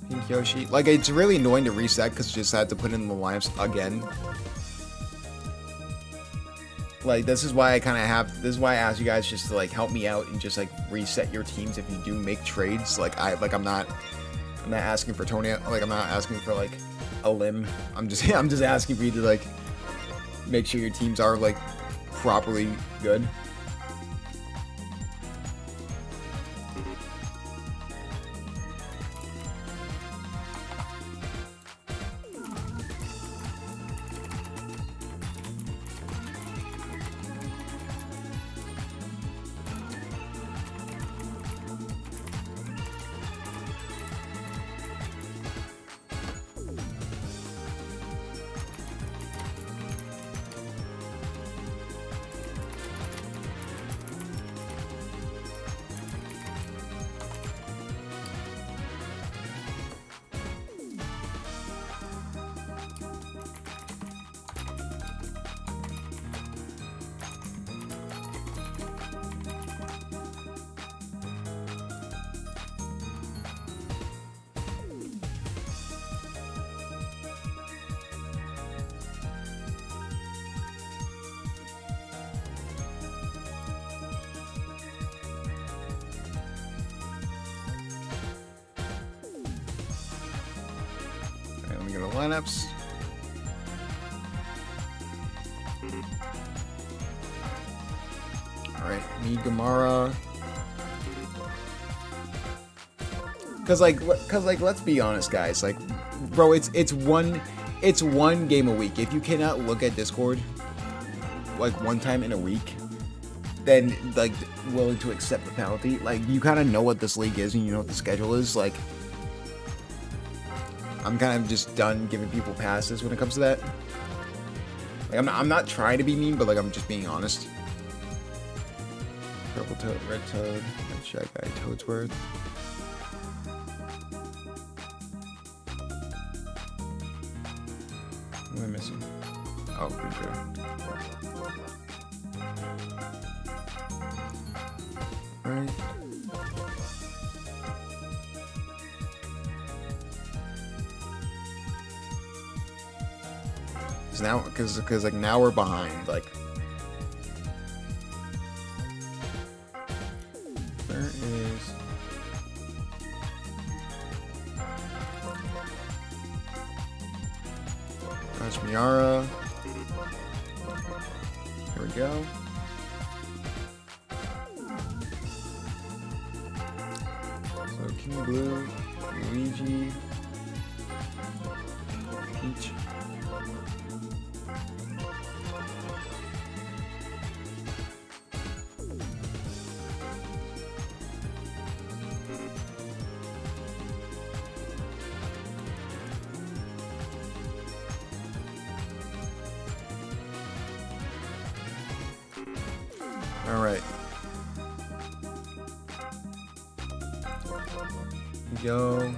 Pink Yoshi. It's really annoying to reset because you just had to put in the lineups again. Like, this is why I kind of have, this is why I ask you guys just to like help me out and just like reset your teams if you do make trades. Like I'm not asking for Tony, like I'm not asking for like a limb. I'm just asking for you to like make sure your teams are like properly good. Let me go to lineups. All right, me Gamara. Cause like, let's be honest, guys. Like, bro, it's one game a week. If you cannot look at Discord like one time in a week, then like willing to accept the penalty. Like, you kind of know what this league is and you know what the schedule is. Like, I'm kind of just done giving people passes when it comes to that. Like, I'm not trying to be mean, but like I'm just being honest. Purple Toad, Red Toad, Red Shy Guy, Toadsworth. What am I missing? Oh, pretty good. Alright. Now, because like now we're behind. Like, where is? That's Miara. Here we go. So King Blue, Luigi, Peach. All right. Go.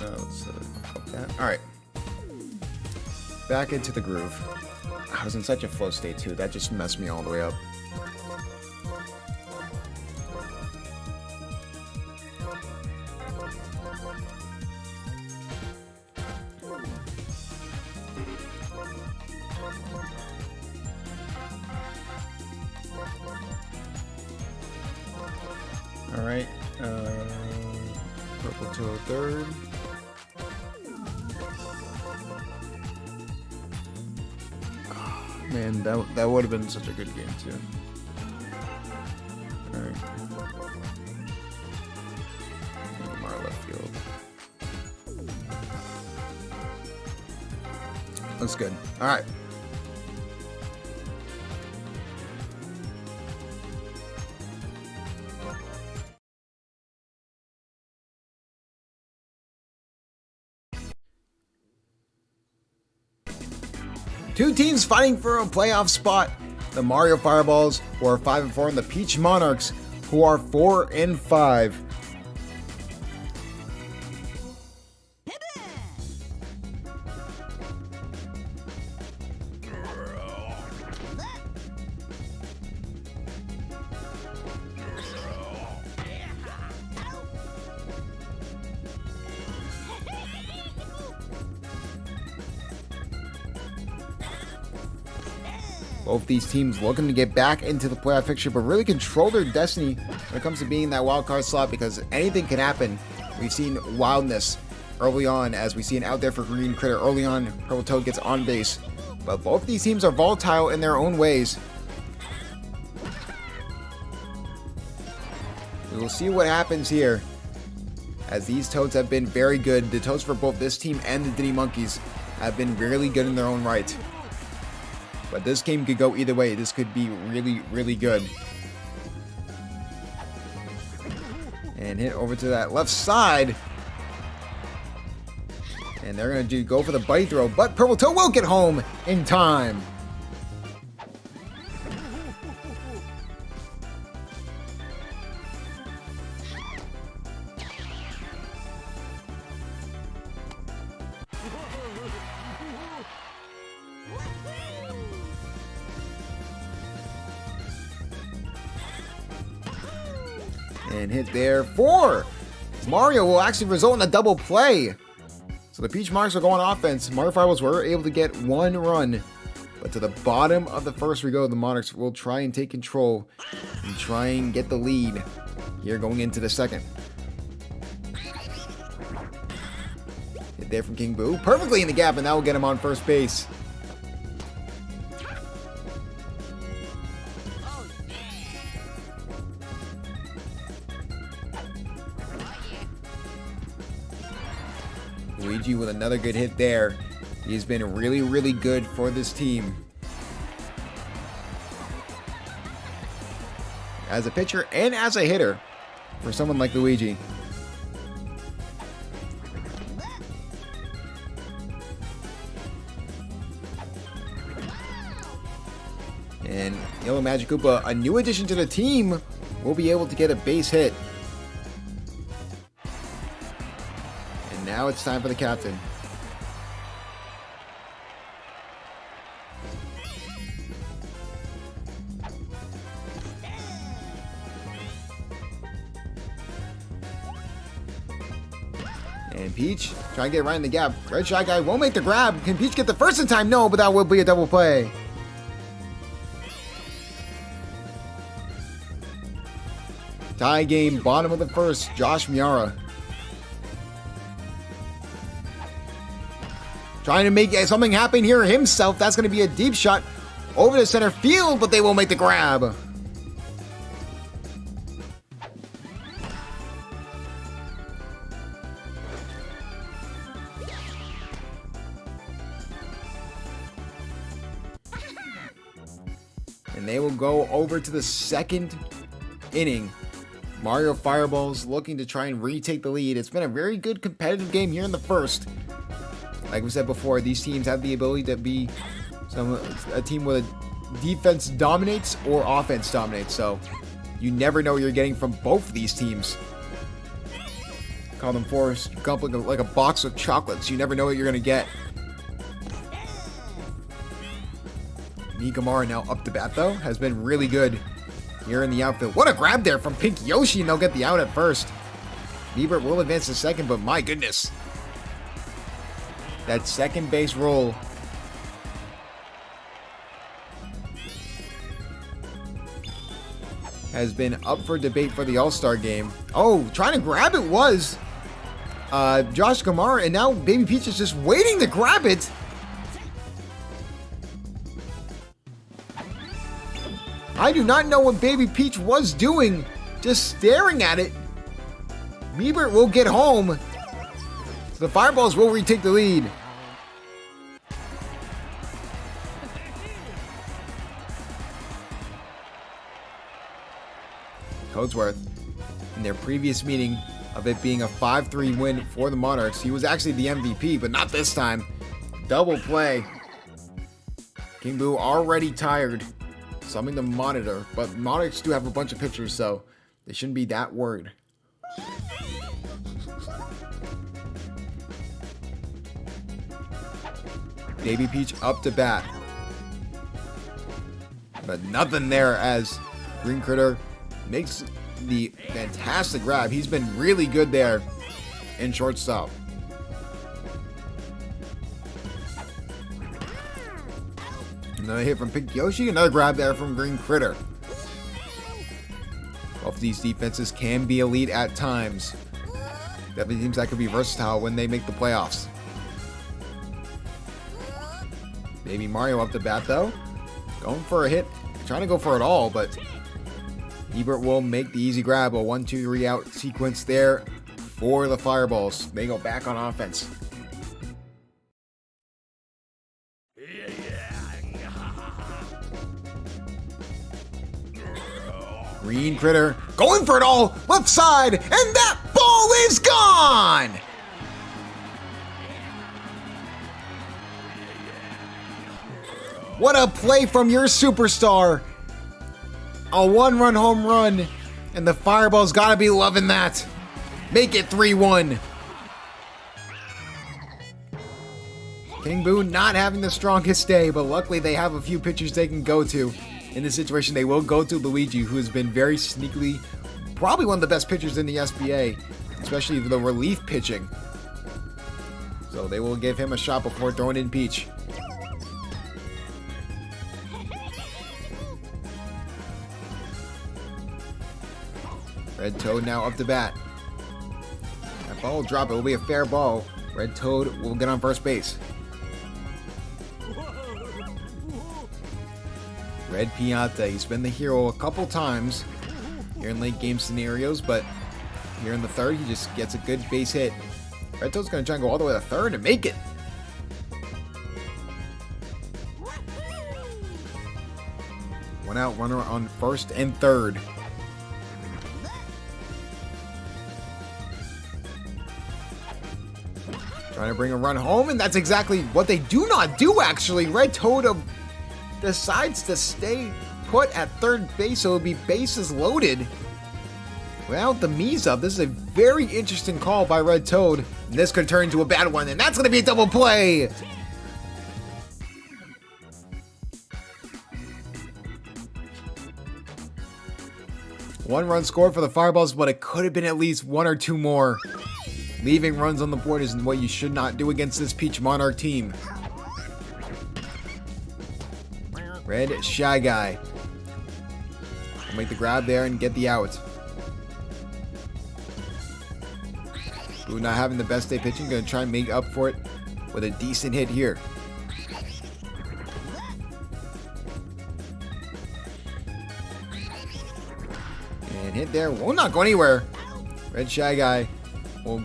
Let's up that. All right. Back into the groove. I was in such a flow state too. That just messed me all the way up. All right, purple to a third. Oh, man, that would have been such a good game too. All right, Lamar left field. Looks good. All right. Two teams fighting for a playoff spot. The Mario Fireballs, who are 5-4, and the Peach Monarchs, who are 4-5. Both these teams looking to get back into the playoff picture, but really control their destiny when it comes to being in that wild card slot, because anything can happen. We've seen wildness early on, as we see an out there for Green Critter early on. Purple Toad gets on base, but both these teams are volatile in their own ways. We will see what happens here, as these Toads have been very good. The Toads for both this team and the Diddy Monkeys have been really good in their own right. But this game could go either way. This could be really, really good. And hit over to that left side. And they're going to go for the bite throw, but Purple Toad will get home in time. And hit there for Mario will actually result in a double play. So the Peach Monarchs are going offense. Mario Fireballs were able to get one run. But to the bottom of the first we go, the Monarchs will try and take control and try and get the lead here going into the second. Hit there from King Boo. Perfectly in the gap, and that will get him on first base. Luigi with another good hit there. He's been really, really good for this team. As a pitcher and as a hitter for someone like Luigi. And Yellow Magic Koopa, a new addition to the team, will be able to get a base hit. Now it's time for the captain. And Peach trying to get right in the gap. Red Shy Guy won't make the grab. Can Peach get the first in time? No, but that will be a double play. Tie game, bottom of the first. Josh Miara trying to make something happen here himself. That's going to be a deep shot over to center field, but they will make the grab. And they will go over to the second inning. Mario Fireballs looking to try and retake the lead. It's been a very good competitive game here in the first. Like we said before, these teams have the ability to be a team where the defense dominates or offense dominates. So you never know what you're getting from both of these teams. Call them Forrest Gump like a box of chocolates. You never know what you're going to get. Mikamara now up to bat though. Has been really good here in the outfield. What a grab there from Pink Yoshi, and they'll get the out at first. Bieber will advance to second, but my goodness. That second base roll has been up for debate for the All-Star game. Oh, trying to grab it was Josh Gamar, and now Baby Peach is just waiting to grab it. I do not know what Baby Peach was doing, just staring at it. Bieber will get home. The Fireballs will retake the lead. Coatsworth, in their previous meeting of it being a 5-3 win for the Monarchs, he was actually the MVP, but not this time. Double play. King Boo already tired. Something to monitor, but Monarchs do have a bunch of pitchers, so they shouldn't be that worried. Baby Peach up to bat. But nothing there as Green Critter makes the fantastic grab. He's been really good there in shortstop. Another hit from Pink Yoshi. Another grab there from Green Critter. Both of these defenses can be elite at times. Definitely teams that could be versatile when they make the playoffs. Maybe Mario up the bat though. Going for a hit. Trying to go for it all, but Ebert will make the easy grab. A 1-2-3 out sequence there for the Fireballs. They go back on offense. Green Critter going for it all, left side, and that ball is gone! What a play from your superstar. A 1-run home run, and the Fireballs gotta be loving that. Make it 3-1. King Boo not having the strongest day, but luckily they have a few pitchers they can go to. In this situation, they will go to Luigi, who has been very sneakily, probably one of the best pitchers in the SBA, especially the relief pitching. So they will give him a shot before throwing in Peach. Red Toad now up to bat. That ball will drop. It will be a fair ball. Red Toad will get on first base. Red Piñata, he's been the hero a couple times here in late game scenarios, but here in the third, he just gets a good base hit. Red Toad's going to try and go all the way to third and make it. One out, runner on first and third. Trying to bring a run home, and that's exactly what they do not do, actually. Red Toad decides to stay put at third base, so it'll be bases loaded without the Mies up. This is a very interesting call by Red Toad, and this could turn into a bad one, and that's going to be a double play. One run score for the Fireballs, but it could have been at least one or two more. Leaving runs on the board is what you should not do against this Peach Monarch team. Red Shy Guy will make the grab there and get the out. Boo not having the best day pitching, going to try and make up for it with a decent hit here. And hit there, will not go anywhere. Red Shy Guy will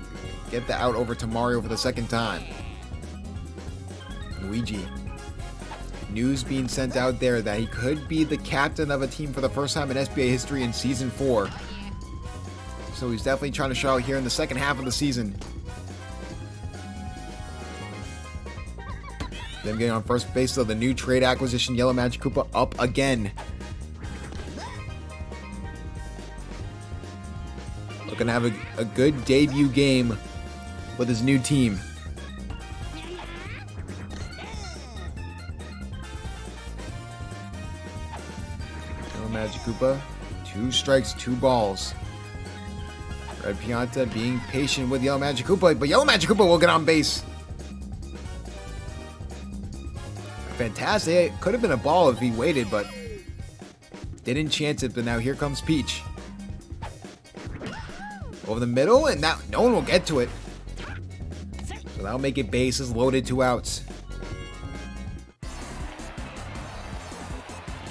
get the out over to Mario for the second time. Luigi. News being sent out there that he could be the captain of a team for the first time in SBA history in Season 4. So he's definitely trying to show out here in the second half of the season. Them getting on first base, though, the new trade acquisition, Yellow Magic Koopa, up again. Looking to have a good debut game with his new team. Yellow Magic Koopa, 2 strikes, 2 balls. Red Piñata being patient with Yellow Magic Koopa, but Yellow Magic Koopa will get on base. Fantastic. It could have been a ball if he waited, but didn't chance it. But now here comes Peach. Over the middle, and now no one will get to it. So that'll make it bases loaded, 2 outs.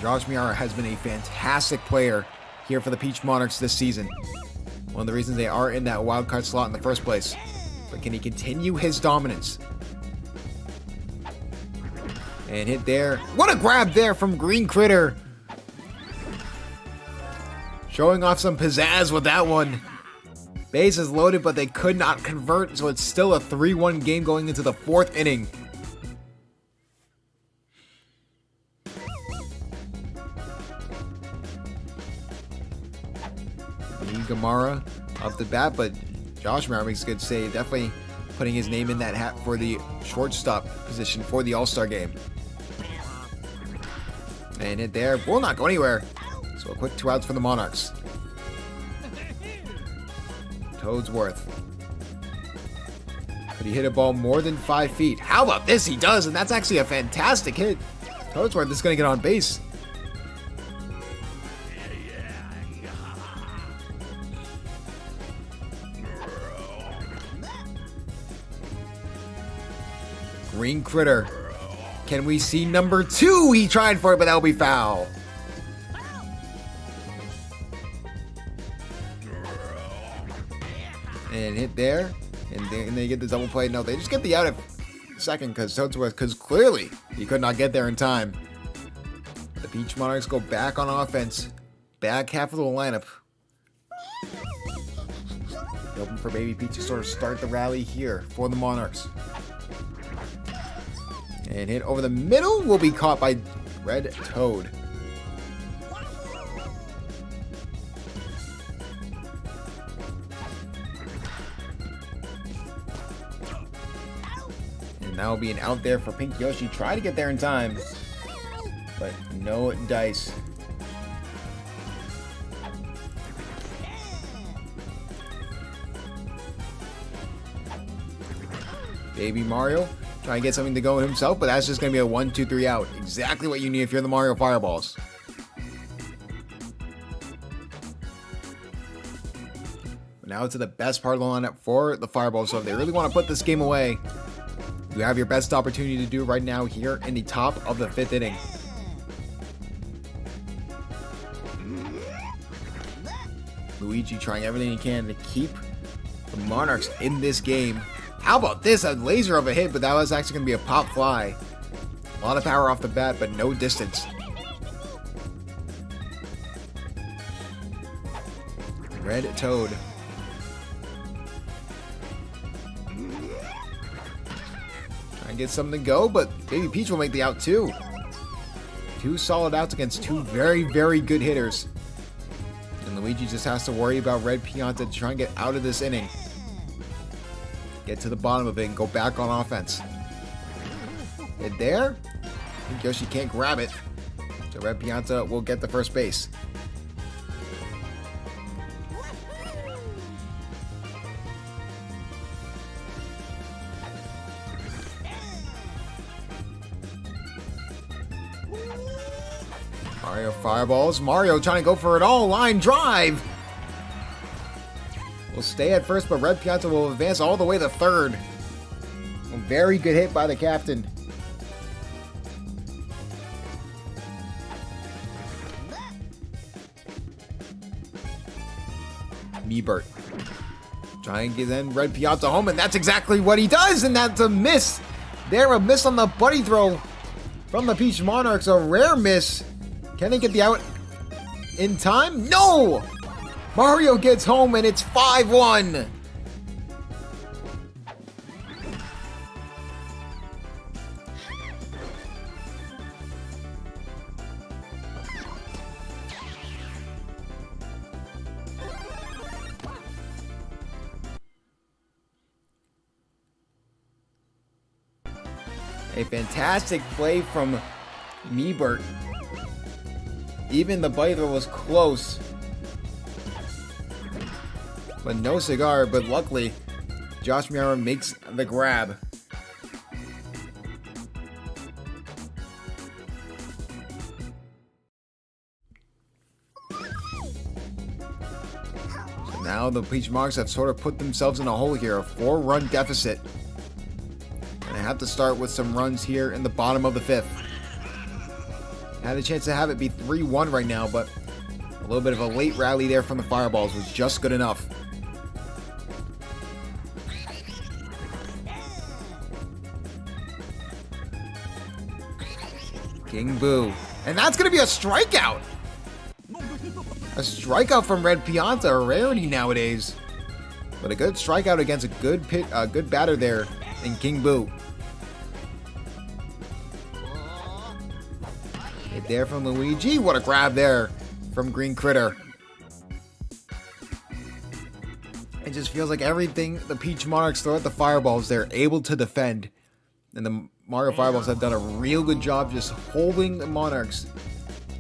Josh Miara has been a fantastic player here for the Peach Monarchs this season. One of the reasons they are in that wildcard slot in the first place. But can he continue his dominance? And hit there. What a grab there from Green Critter. Showing off some pizzazz with that one. Bases loaded, but they could not convert, so it's still a 3-1 game going into the 4th inning. Gamara off the bat, but Josh Maurer makes a good save. Definitely putting his name in that hat for the shortstop position for the All-Star game. And hit there. Will not go anywhere. So a quick 2 outs for the Monarchs. Toadsworth. Could he hit a ball more than 5 feet? How about this? He does, and that's actually a fantastic hit Toadsworth is going to get on base. Green Critter. Can we see number 2? He tried for it, but that'll be foul. And hit there. And they get the double play. No, they just get the out at second because Toadsworth, because clearly he could not get there in time. The Peach Monarchs go back on offense. Back half of the lineup. Open for Baby Peach to sort of start the rally here for the Monarchs. And hit over the middle will be caught by Red Toad. And that will be an out there for Pink Yoshi. Try to get there in time, but no dice. Baby Mario trying to get something to go himself, but that's just going to be a 1, 2, 3 out. Exactly what you need if you're the Mario Fireballs. But now to the best part of the lineup for the Fireballs. So if they really want to put this game away, you have your best opportunity to do right now here in the top of the 5th inning. Luigi trying everything he can to keep the Monarchs in this game. How about this? A laser of a hit, but that was actually going to be a pop fly. A lot of power off the bat, but no distance. Red Toad. Trying to get something to go, but Baby Peach will make the out too. 2 solid outs against 2 very, very good hitters. And Luigi just has to worry about Red Pianta to try and get out of this inning. Get to the bottom of it and go back on offense. Hit there. I think Yoshi can't grab it. So Red Pianta will get the first base. Mario Fireballs. Mario trying to go for it all. Line drive. Will stay at first, but Red Pianta will advance all the way to third. A very good hit by the captain. Meebert. Trying to get then Red Pianta home, and that's exactly what he does, and that's a miss. There, a miss on the buddy throw from the Peach Monarchs. A rare miss. Can they get the out in time? No! Mario gets home and it's 5-1. A fantastic play from Meebert. Even the biter was close. But no cigar, but luckily, Josh Miara makes the grab. So now the Peach Monarchs have sort of put themselves in a hole here, a 4-run deficit. And I have to start with some runs here in the bottom of the 5th. Had a chance to have it be 3-1 right now, but a little bit of a late rally there from the Fireballs was just good enough. King Boo. And that's going to be a strikeout. A strikeout from Red Pianta, a rarity nowadays. But a good strikeout against a good batter there in King Boo. Hit there from Luigi. What a grab there from Green Critter. It just feels like everything the Peach Monarchs throw at the Fireballs, they're able to defend. And the Mario Fireballs have done a real good job just holding the Monarchs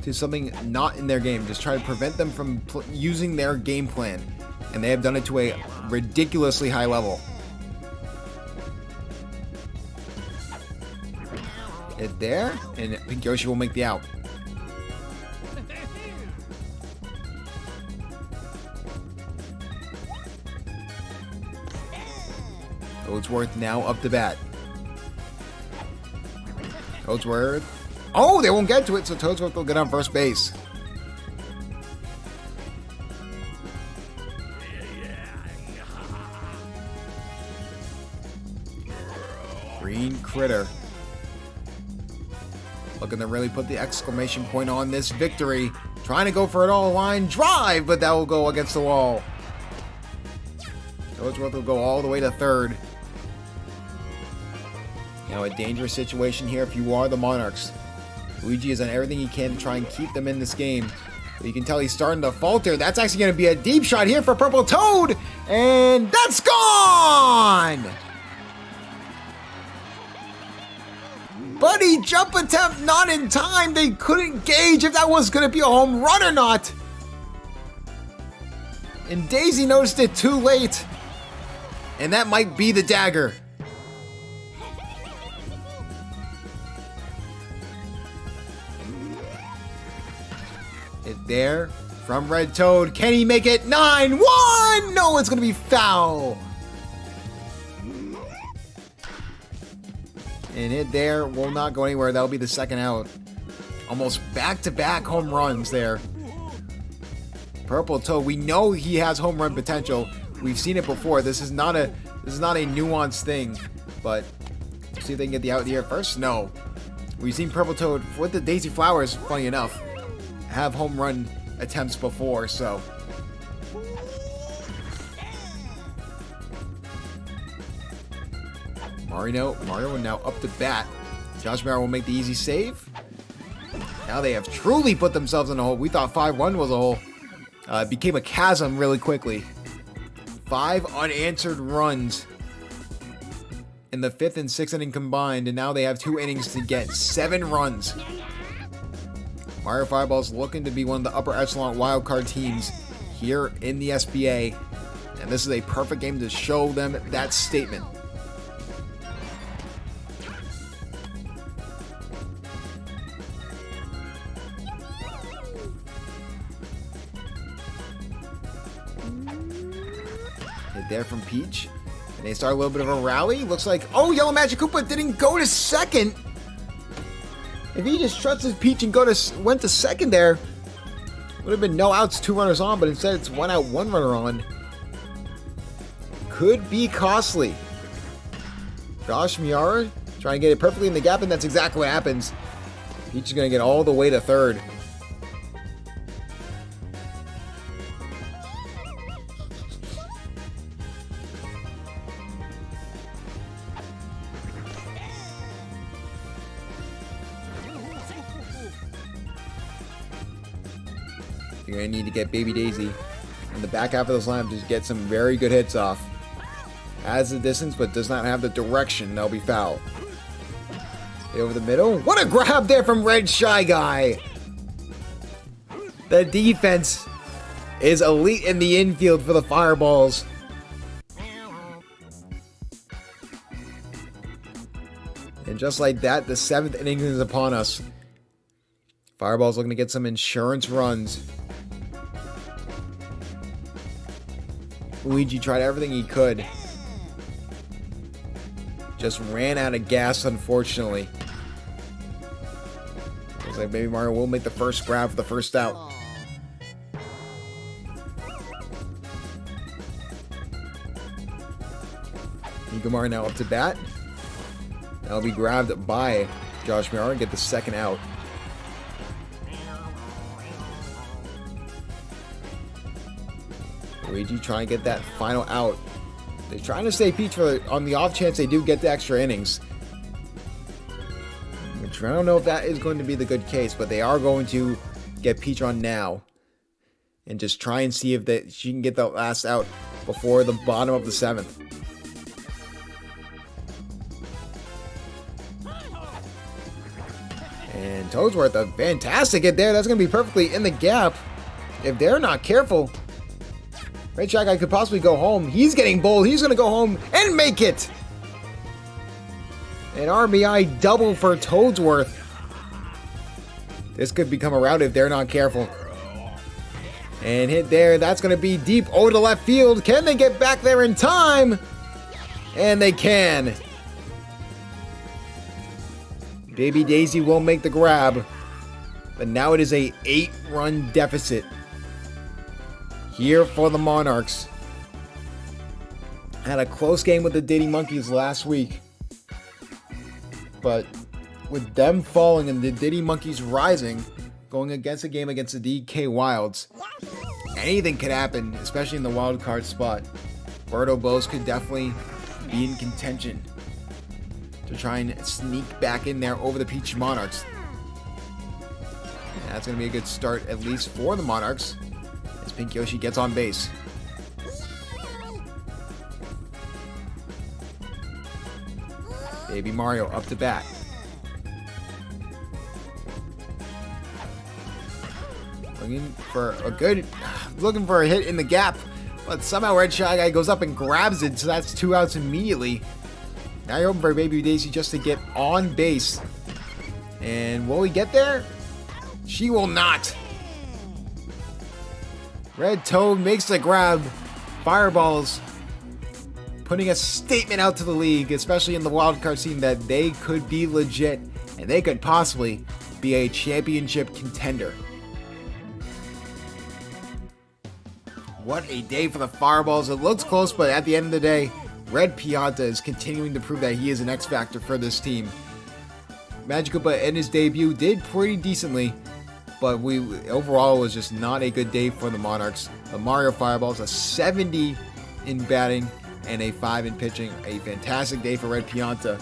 to something not in their game. Just try to prevent them from using their game plan. And they have done it to a ridiculously high level. Hit there, and Pink Yoshi will make the out. Toadsworth now up to bat. Toadsworth. Oh, they won't get to it, so Toadsworth will get on first base. Green Critter. Looking to really put the exclamation point on this victory. Trying to go for an all-line drive, but that will go against the wall. Toadsworth will go all the way to third. Now a dangerous situation here if you are the Monarchs. Luigi has done everything he can to try and keep them in this game. But you can tell he's starting to falter. That's actually going to be a deep shot here for Purple Toad. And that's gone! Buddy jump attempt not in time. They couldn't gauge if that was going to be a home run or not. And Daisy noticed it too late. And that might be the dagger. It there from Red Toad. Can he make it? 9-1! No, it's going to be foul. And hit there will not go anywhere. That'll be the second out. Almost back-to-back home runs there. Purple Toad, we know he has home run potential. We've seen it before. This is not a nuanced thing. But see if they can get the out here first. No. We've seen Purple Toad with the Daisy Flowers, funny enough, have home run attempts before, so. Mario now up to bat. Josh Mara will make the easy save. Now they have truly put themselves in a hole. We thought 5-1 was a hole. It became a chasm really quickly. 5 unanswered runs in the 5th and 6th inning combined, and now they have 2 innings to get 7 runs. Mario Fireball's looking to be one of the upper echelon wildcard teams here in the SBA, and this is a perfect game to show them that statement. Hit there from Peach, and they start a little bit of a rally. Looks like, oh, Yellow Magic Koopa didn't go to second. If he just trusted Peach and went to second there, would have been no outs, 2 runners on, but instead it's 1 out, 1 runner on. Could be costly. Josh Miara trying to get it perfectly in the gap, and that's exactly what happens. Peach is going to get all the way to third. You're going to need to get Baby Daisy in the back half of this lineup to get some very good hits off. Has the distance, but does not have the direction. That'll be foul. Over the middle. What a grab there from Red Shy Guy. The defense is elite in the infield for the Fireballs. And just like that, the 7th inning is upon us. Fireballs looking to get some insurance runs. Luigi tried everything he could. Just ran out of gas, unfortunately. Looks like Baby Mario will make the first grab for the first out. Mario now up to bat. That'll be grabbed by Josh Miara and get the second out. Luigi trying to get that final out. They're trying to stay Peach on the off chance they do get the extra innings. Which I don't know if that is going to be the good case, but they are going to get Peach on now. And just try and see if she can get the last out before the bottom of the 7th. And Toadsworth, a fantastic hit there. That's going to be perfectly in the gap if they're not careful. Red Shy Guy could possibly go home. He's getting bold. He's going to go home and make it. An RBI double for Toadsworth. This could become a rout if they're not careful. And hit there. That's going to be deep over to left field. Can they get back there in time? And they can. Baby Daisy won't make the grab. But now it is a 8-run deficit here for the Monarchs. Had a close game with the Diddy Monkeys last week. But with them falling and the Diddy Monkeys rising, going against a game against the DK Wilds, anything could happen, especially in the wild card spot. Birdo Bows could definitely be in contention to try and sneak back in there over the Peach Monarchs. That's going to be a good start, at least for the Monarchs, as Pink Yoshi gets on base. Baby Mario up to bat. Looking for a hit in the gap, but somehow Red Shy Guy goes up and grabs it, so that's 2 outs immediately. Now you're hoping for Baby Daisy just to get on base. And will he get there? She will not. Red Toad makes the grab. Fireballs putting a statement out to the league, especially in the wildcard scene, that they could be legit and they could possibly be a championship contender. What a day for the Fireballs. It looks close, but at the end of the day, Red Pianta is continuing to prove that he is an X factor for this team. Magicopa in his debut did pretty decently, but overall was just not a good day for the Monarchs. The Mario Fireballs, a 70 in batting and a 5 in pitching. A fantastic day for Red Pianta,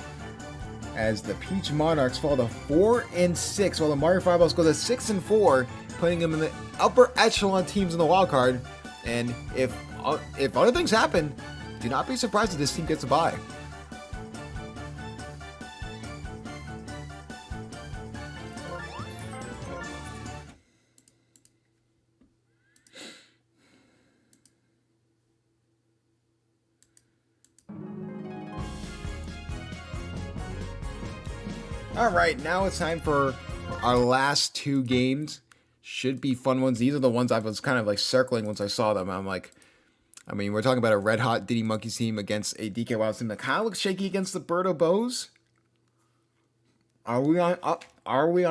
as the Peach Monarchs fall to 4-6, while the Mario Fireballs go to 6-4, putting them in the upper echelon teams in the wild card. And if other things happen, do not be surprised if this team gets a bye. All right, now it's time for our last 2 games. Should be fun ones. These are the ones I was kind of like circling once I saw them. I'm like, I mean, we're talking about a red hot Diddy Monkeys team against a DK Wilds team that kind of looks shaky against the Birdo Bows. Are we on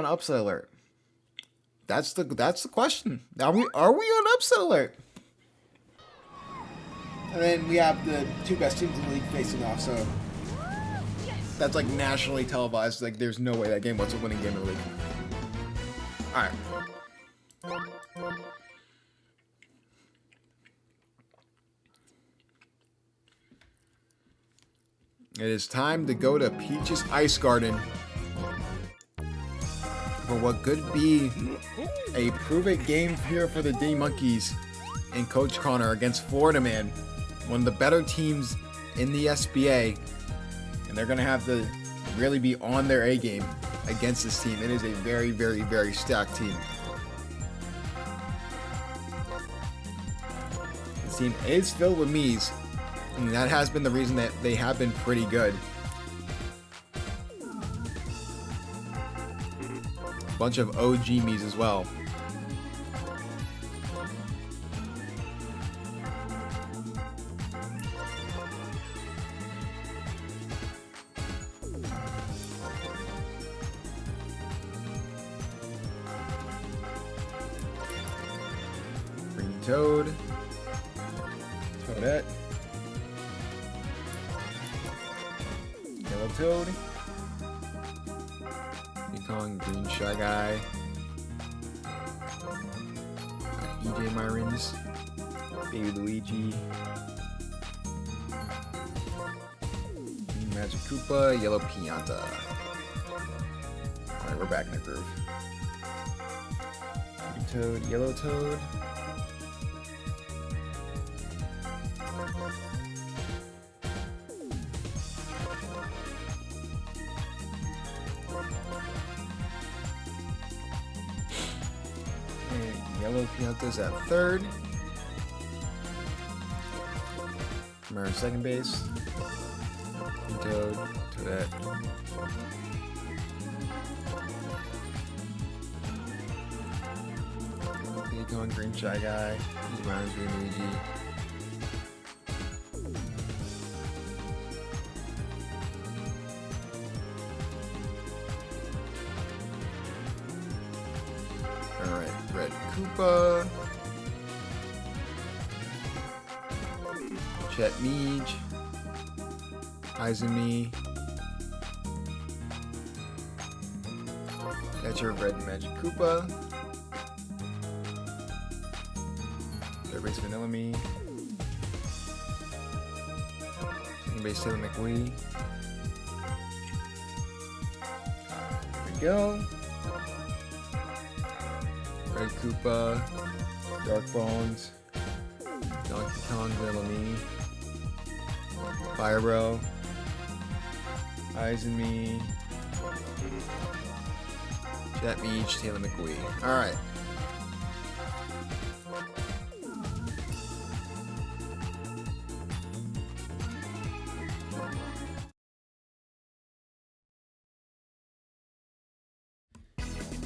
upset alert? That's the question. Are we on upset alert? And then we have the 2 best teams in the league facing off, so that's like nationally televised. Like, there's no way that game was a winning game in the league. All right. It is time to go to Peach's Ice Garden for what could be a prove-it game here for the Diddy Monkeys and Coach Connor against Florida Man, one of the better teams in the SBA, and they're going to have to really be on their A game against this team. It is a very, very, very stacked team. This team is filled with Miis, and that has been the reason that they have been pretty good. A bunch of OG Miis as well. Green Toad. Toadette. Yellow Toad. Kong, Green Shy Guy. EJ Myrons. Baby Luigi. Green Magic Koopa. Yellow Pianta. Alright, we're back in the groove. Green Toad. Yellow Toad. Yellow Pianta's at third. Mara second base. Toad that. Going green shy guy. He's reminds me of Luigi. Alright, red Koopa. Chet Meej. Izumi. That's your red Magic Koopa. Everybody's Vanilla Me. Anybody's Taylor McWee. There we go. Red Koopa. Dark Bones. Donkey Kong, Vanilla Me. Pyro. Izumi. Chet Meej, Taylor McWee. Alright.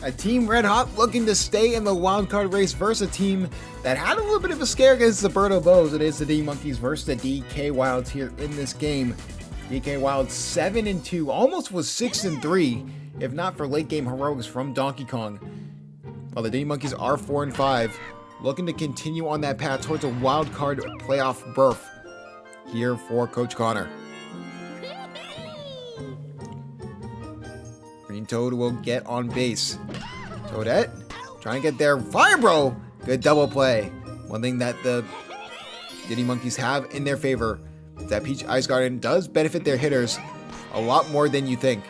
A team red hot looking to stay in the wild card race versus a team that had a little bit of a scare against the Birdo Bows. It is the D Monkeys versus the DK Wilds here in this game. DK Wilds 7-2, almost was 6-3, if not for late game heroics from Donkey Kong. While the D Monkeys are 4-5, looking to continue on that path towards a wild card playoff berth here for Coach Connor. Green Toad will get on base. Toadette trying to get there. Fire Bro! Good double play. One thing that the Diddy Monkeys have in their favor is that Peach Ice Garden does benefit their hitters a lot more than you think.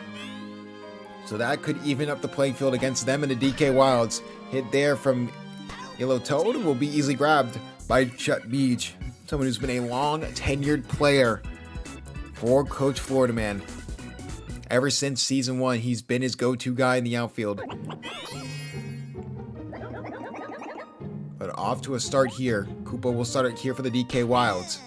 So that could even up the playing field against them and the DK Wilds. Hit there from Yellow Toad will be easily grabbed by Chet Meej, someone who's been a long tenured player for Coach Florida Man. Ever since Season 1, he's been his go-to guy in the outfield. But off to a start here. Koopa will start it here for the DK Wilds.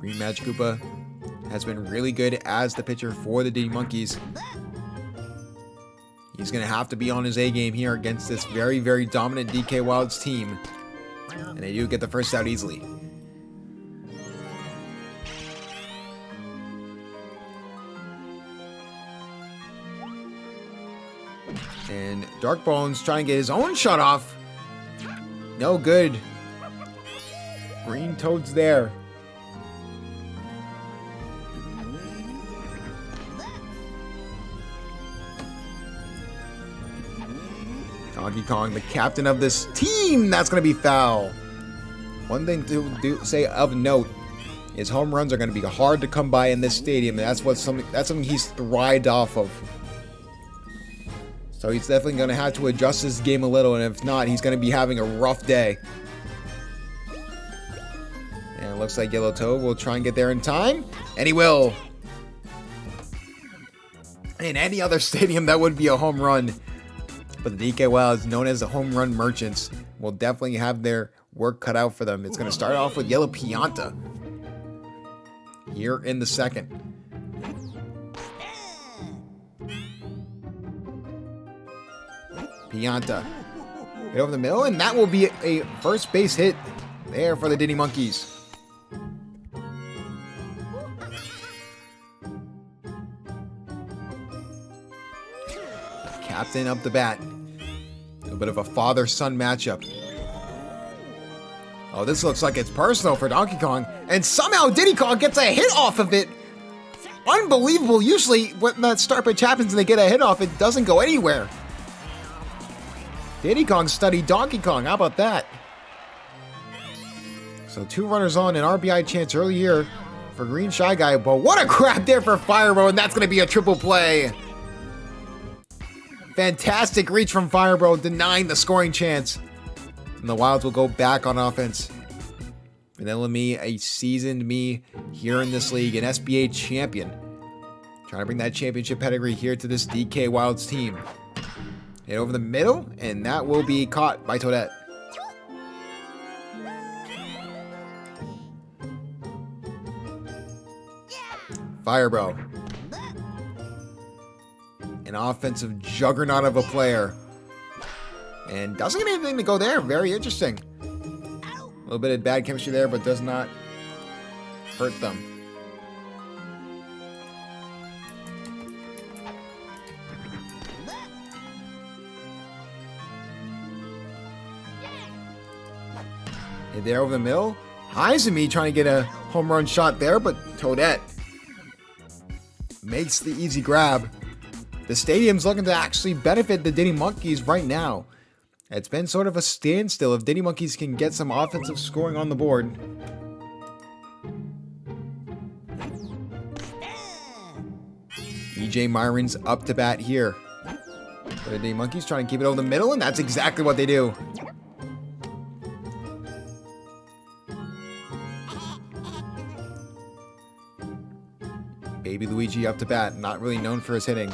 Green Magic Koopa has been really good as the pitcher for the D Monkeys. He's going to have to be on his A game here against this very, very dominant DK Wilds team. And they do get the first out easily. And Dark Bones trying to get his own shot off. No good. Green Toad's there. Donkey Kong, the captain of this team, that's going to be foul. One thing to say of note is home runs are going to be hard to come by in this stadium, and that's something he's thrived off of. So he's definitely going to have to adjust his game a little, and if not, he's going to be having a rough day. And it looks like Yellow Toad will try and get there in time, and he will. In any other stadium, that would be a home run. But the DK Wilds, known as the home run merchants, will definitely have their work cut out for them. It's going to start off with Yellow Pianta here in the second. Pianta get over the middle, and that will be a first base hit there for the Diddy Monkeys. Captain up the bat. A bit of a father-son matchup. Oh, this looks like it's personal for Donkey Kong, and somehow Diddy Kong gets a hit off of it. Unbelievable. Usually when that start pitch happens and they get a hit off, it doesn't go anywhere. Diddy Kong studied Donkey Kong. How about that? So 2 runners on, an RBI chance earlier for Green Shy Guy, but what a grab there for Firebro, and that's going to be a triple play. Fantastic reach from Firebro, denying the scoring chance. And the Wilds will go back on offense. Vanilla Me, a seasoned me here in this league, an SBA champion. Trying to bring that championship pedigree here to this DK Wilds team. Hit over the middle, and that will be caught by Toadette. Fire Bro. An offensive juggernaut of a player. And doesn't get anything to go there. Very interesting. A little bit of bad chemistry there, but does not hurt them. Hey, there over the middle. Izumi trying to get a home run shot there, but Toadette makes the easy grab. The stadium's looking to actually benefit the Diddy Monkeys right now. It's been sort of a standstill if Diddy Monkeys can get some offensive scoring on the board. EJ Myron's up to bat here. The Diddy Monkeys trying to keep it over the middle, and that's exactly what they do. Baby Luigi up to bat, not really known for his hitting.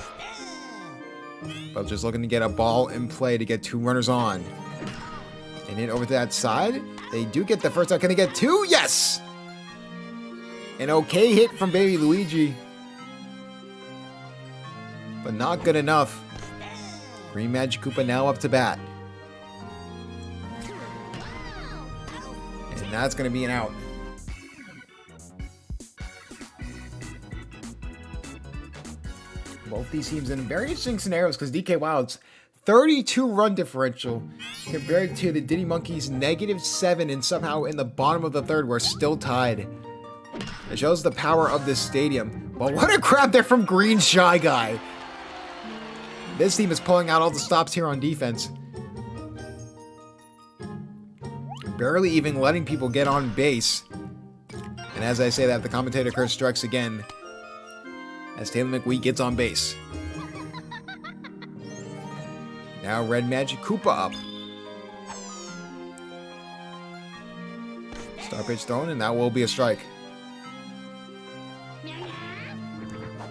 But just looking to get a ball in play to get 2 runners on. And hit over to that side. They do get the first out. Can they get 2? Yes! An okay hit from Baby Luigi. But not good enough. Green Magic Koopa now up to bat. And that's going to be an out. Both these teams in very interesting scenarios because DK Wild's 32 run differential compared to the Diddy Monkeys -7, and somehow in the bottom of the third we're still tied. It shows the power of this stadium. But what a grab there from Green Shy Guy. This team is pulling out all the stops here on defense. Barely even letting people get on base. And as I say that, the commentator curse strikes again as Taylor McWee gets on base. Now Red Magic Koopa up. Star pitch thrown, and that will be a strike.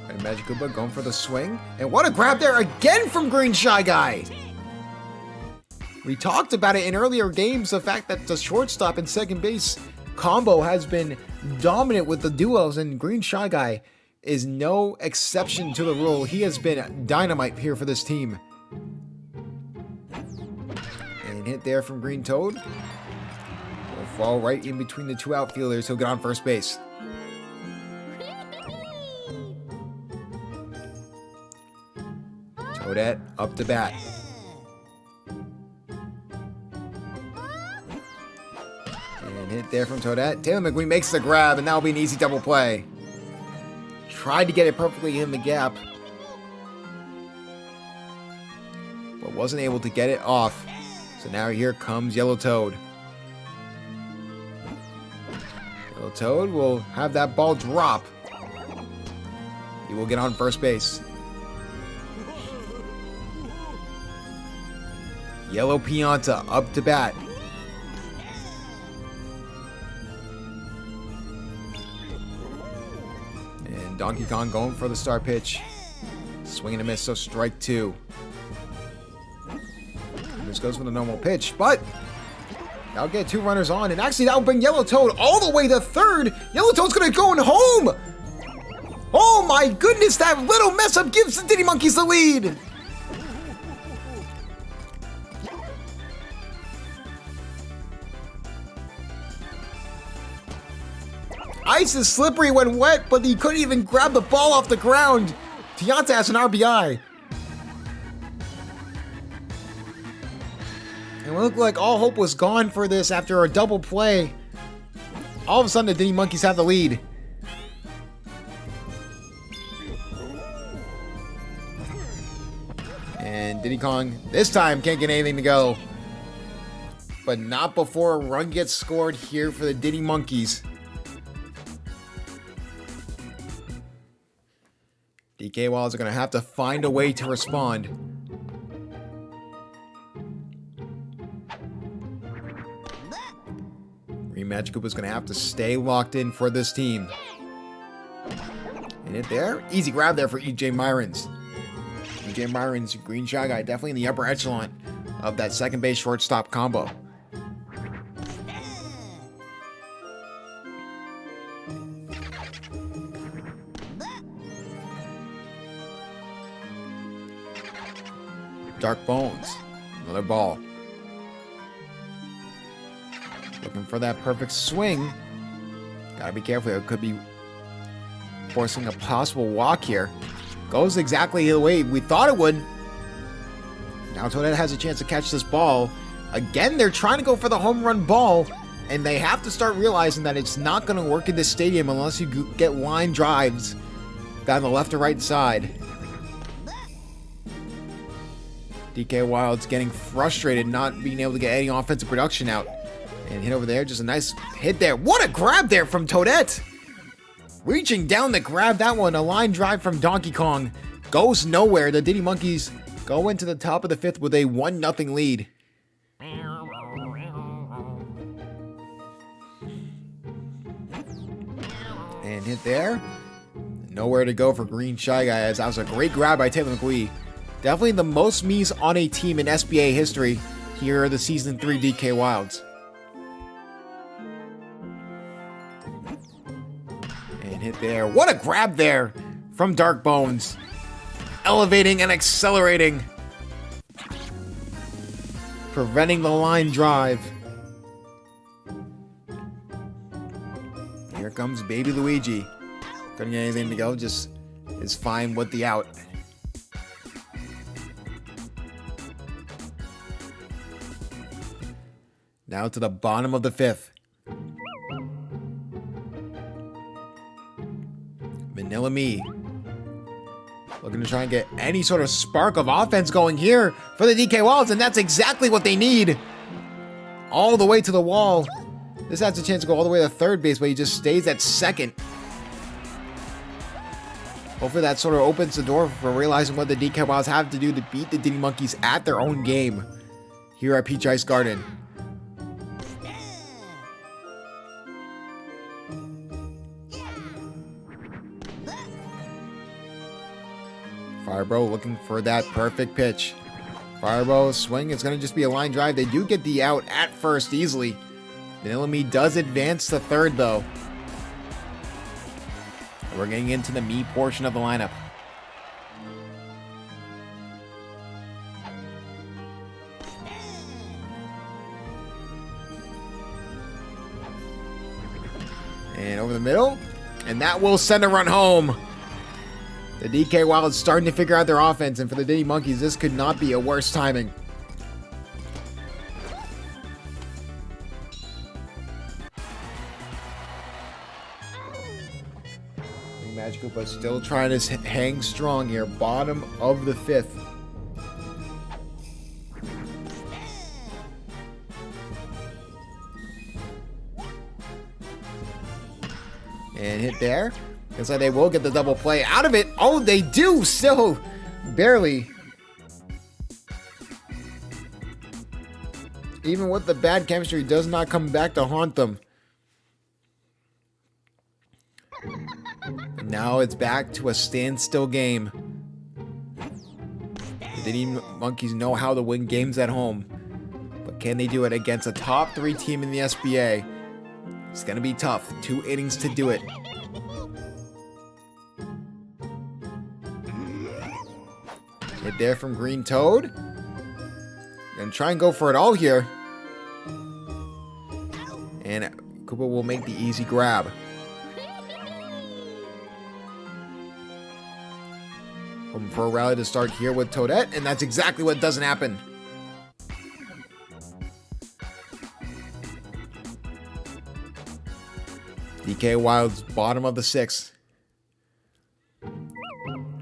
Red Magic Koopa going for the swing. And what a grab there again from Green Shy Guy! We talked about it in earlier games, the fact that the shortstop and second base combo has been dominant with the duos, and Green Shy Guy is no exception to the rule. He has been dynamite here for this team. And hit there from Green Toad. Will fall right in between the 2 outfielders. He'll get on first base. Toadette up to bat. And hit there from Toadette. Taylor McWee makes the grab, and that'll be an easy double play. Tried to get it perfectly in the gap, but wasn't able to get it off. So now here comes Yellow Toad. Yellow Toad will have that ball drop. He will get on first base. Yellow Pianta up to bat. Donkey Kong going for the star pitch. Swing and a miss, so strike 2. This goes for the normal pitch, but that'll get 2 runners on, and actually that'll bring Yellow Toad all the way to third. Yellow Toad's gonna go home! Oh my goodness, that little mess up gives the Diddy Monkeys the lead! Ice is slippery when wet, but he couldn't even grab the ball off the ground. Pianta has an RBI. And it looked like all hope was gone for this after a double play. All of a sudden, the Diddy Monkeys have the lead. And Diddy Kong, this time, can't get anything to go. But not before a run gets scored here for the Diddy Monkeys. DK Wilds are going to have to find a way to respond. Green Magic Koopa is going to have to stay locked in for this team. And it there. Easy grab there for EJ Myron's. EJ Myron's Green Shy Guy definitely in the upper echelon of that second base shortstop combo. Dark Bones. Another ball. Looking for that perfect swing. Gotta be careful. It could be forcing a possible walk here. Goes exactly the way we thought it would. Now Toadette has a chance to catch this ball. Again, they're trying to go for the home run ball, and they have to start realizing that it's not going to work in this stadium unless you get line drives down the left or right side. DK Wild's getting frustrated not being able to get any offensive production out. And hit over there, just a nice hit there. What a grab there from Toadette! Reaching down to grab that one. A line drive from Donkey Kong. Goes nowhere. The Diddy Monkeys go into the top of the fifth with a 1-0 lead. And hit there. Nowhere to go for Green Shy Guy. That was a great grab by Taylor McQuee. Definitely the most Miis on a team in SBA history. Here are the Season 3 DK Wilds. And hit there. What a grab there from Dark Bones. Elevating and accelerating. Preventing the line drive. Here comes Baby Luigi. Couldn't get anything to go, just is fine with the out. Now to the bottom of the fifth. Vanilla Me. Looking to try and get any sort of spark of offense going here for the DK Wilds, and that's exactly what they need. All the way to the wall. This has a chance to go all the way to third base, but he just stays at second. Hopefully that sort of opens the door for realizing what the DK Wilds have to do to beat the Diddy Monkeys at their own game here at Peach Ice Garden. Firebro looking for that perfect pitch. Firebro swing. It's going to just be a line drive. They do get the out at first easily. Vanilla Me does advance to third, though. We're getting into the me portion of the lineup. And over the middle. And that will send a run home. The DK Wild is starting to figure out their offense, and for the Diddy Monkeys, this could not be a worse timing. Magic Koopa still trying to hang strong here, bottom of the fifth. And hit there. Looks like they will get the double play out of it. Oh, they do still. Barely. Even with the bad chemistry, does not come back to haunt them. Now it's back to a standstill game. The Diddy Monkeys know how to win games at home. But can they do it against a top 3 team in the SBA? It's going to be tough. 2 innings to do it. Hit there from Green Toad. Gonna try and go for it all here. And Koopa will make the easy grab. Hoping for a rally to start here with Toadette, and that's exactly what doesn't happen. DK Wild's bottom of the 6th.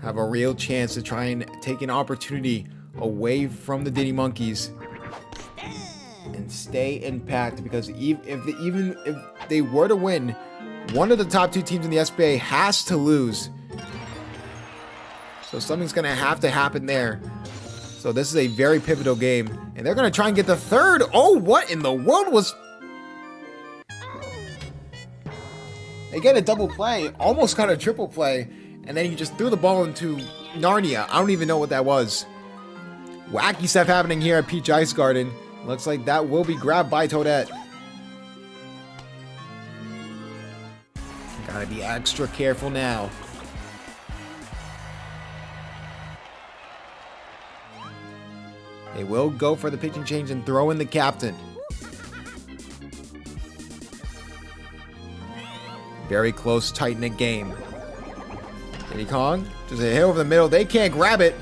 Have a real chance to try and take an opportunity away from the Diddy Monkeys and stay impact, because even if they were to win, one of the top 2 teams in the SBA has to lose. So something's going to have to happen there. So this is a very pivotal game, and they're going to try and get the third. Oh, what in the world was... They get a double play, almost got a triple play, and then he just threw the ball into Narnia. I don't even know what that was. Wacky stuff happening here at Peach Ice Garden. Looks like that will be grabbed by Toadette. Gotta be extra careful now. They will go for the pitching change and throw in the captain. Very close, tight-knit game. Diddy Kong, just a hit over the middle. They can't grab it.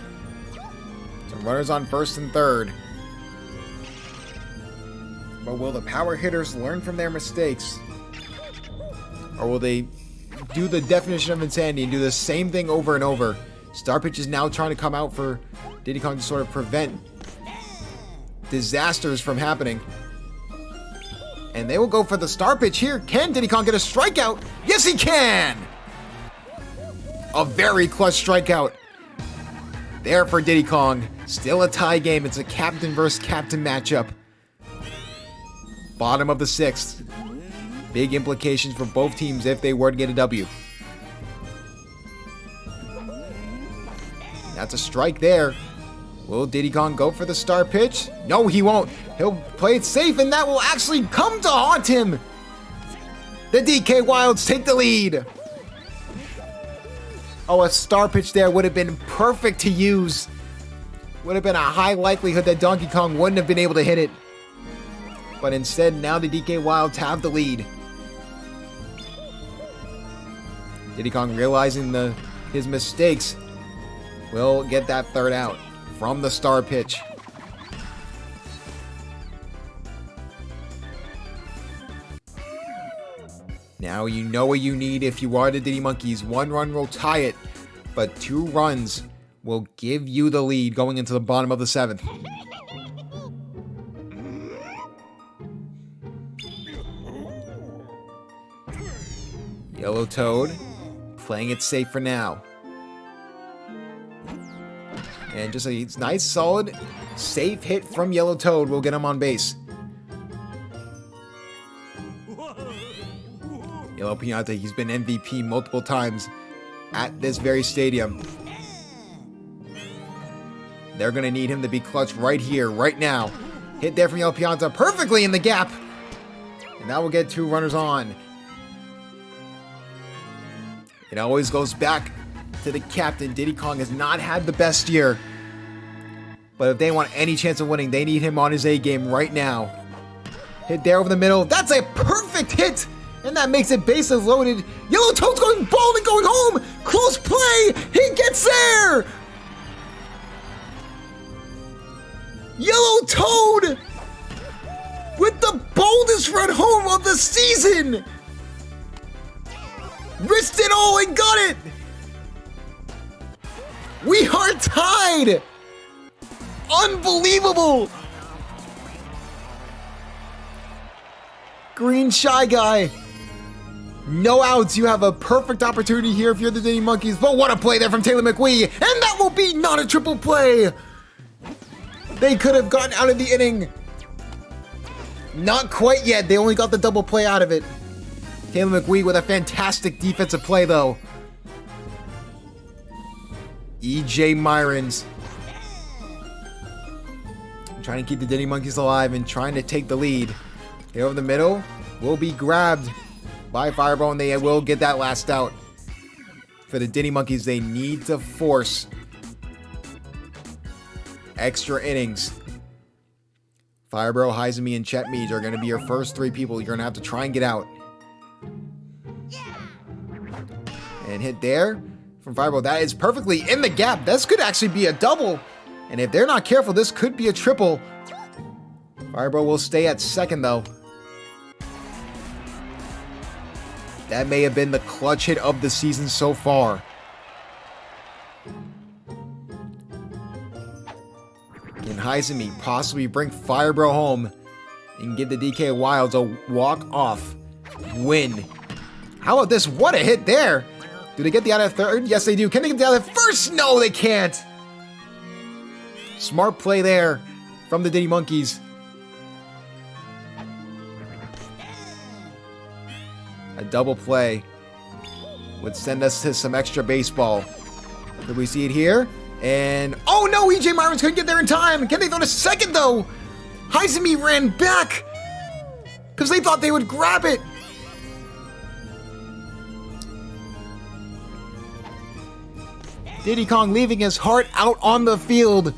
Some runners on first and third. But will the power hitters learn from their mistakes? Or will they do the definition of insanity and do the same thing over and over? Star pitch is now trying to come out for Diddy Kong to sort of prevent disasters from happening. And they will go for the star pitch here. Can Diddy Kong get a strikeout? Yes, he can! A very clutch strikeout there for Diddy Kong. Still a tie game. It's a captain versus captain matchup. Bottom of the sixth. Big implications for both teams if they were to get a W. That's a strike there. Will Diddy Kong go for the star pitch? No, he won't. He'll play it safe, and that will actually come to haunt him. The DK Wilds take the lead. Oh, a star pitch there would have been perfect to use. Would have been a high likelihood that Donkey Kong wouldn't have been able to hit it. But instead, now the DK Wilds have the lead. Diddy Kong, realizing his mistakes, will get that third out from the star pitch. Now you know what you need if you are the Diddy Monkeys. 1 run will tie it, but 2 runs will give you the lead going into the bottom of the 7th. Yellow Toad playing it safe for now. And just a nice, solid, safe hit from Yellow Toad will get him on base. Yellow Piñata, he's been MVP multiple times at this very stadium. They're going to need him to be clutch right here, right now. Hit there from Yellow Piñata, perfectly in the gap. And that will get 2 runners on. It always goes back to the captain. Diddy Kong has not had the best year. But if they want any chance of winning, they need him on his A game right now. Hit there over the middle. That's a perfect hit! And that makes it bases loaded. Yellow Toad's going bald and going home! Close play! He gets there! Yellow Toad! With the boldest run home of the season! Risked it all and got it! We are tied! Unbelievable! Green Shy Guy. No outs. You have a perfect opportunity here if you're the Diddy Monkeys. But what a play there from Taylor McWee. And that will be not a triple play. They could have gotten out of the inning. Not quite yet. They only got the double play out of it. Taylor McWee with a fantastic defensive play, though. E.J. Myrons trying to keep the Diddy Monkeys alive and trying to take the lead. Here over the middle will be grabbed by Fireball, and they will get that last out. For the Diddy Monkeys, they need to force extra innings. Fireball, Heizemi, and Chet Meads are going to be your first 3 people you're going to have to try and get out. And hit there from Fireball. That is perfectly in the gap. This could actually be a double. And if they're not careful, this could be a triple. Fireball will stay at second, though. That may have been the clutch hit of the season so far. Can Heizemi possibly bring Fireball home and give the DK Wilds a walk-off win? How about this? What a hit there! Do they get the out of third? Yes, they do. Can they get the out of first? No, they can't! Smart play there from the Diddy Monkeys. A double play would send us to some extra baseball. Did we see it here? And, oh no, E.J. Myrons couldn't get there in time. Can they throw to second, though? Heizemi ran back because they thought they would grab it. Diddy Kong leaving his heart out on the field.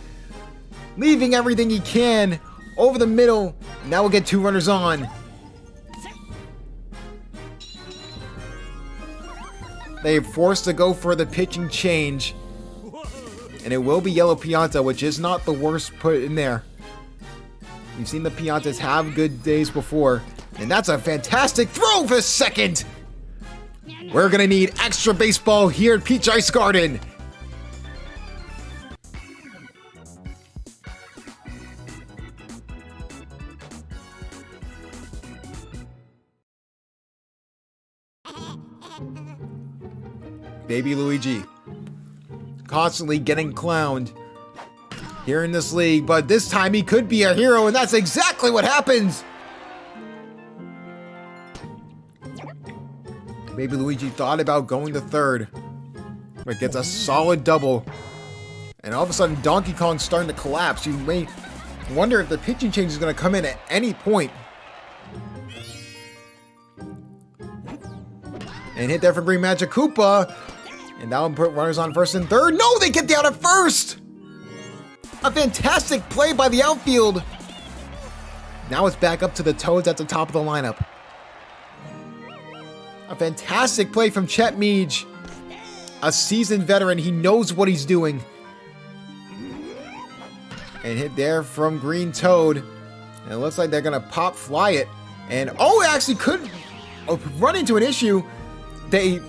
leaving everything he can over the middle. Now we'll get 2 runners on. They're forced to go for the pitching change. And it will be Yellow Pianta, which is not the worst put in there. We've seen the Piantas have good days before. And that's a fantastic throw for second. We're going to need extra baseball here at Peach Ice Garden. Baby Luigi. Constantly getting clowned here in this league, but this time he could be a hero, and that's exactly what happens. Baby Luigi thought about going to third, but gets a solid double. And all of a sudden, Donkey Kong's starting to collapse. You may wonder if the pitching change is going to come in at any point. And hit there for Green Magic Koopa. And that one put runners on first and third. No, they get the out at first! A fantastic play by the outfield. Now it's back up to the Toads at the top of the lineup. A fantastic play from Chet Meej. A seasoned veteran. He knows what he's doing. And hit there from Green Toad. And it looks like they're going to pop fly it. And oh, it actually could run into an issue. They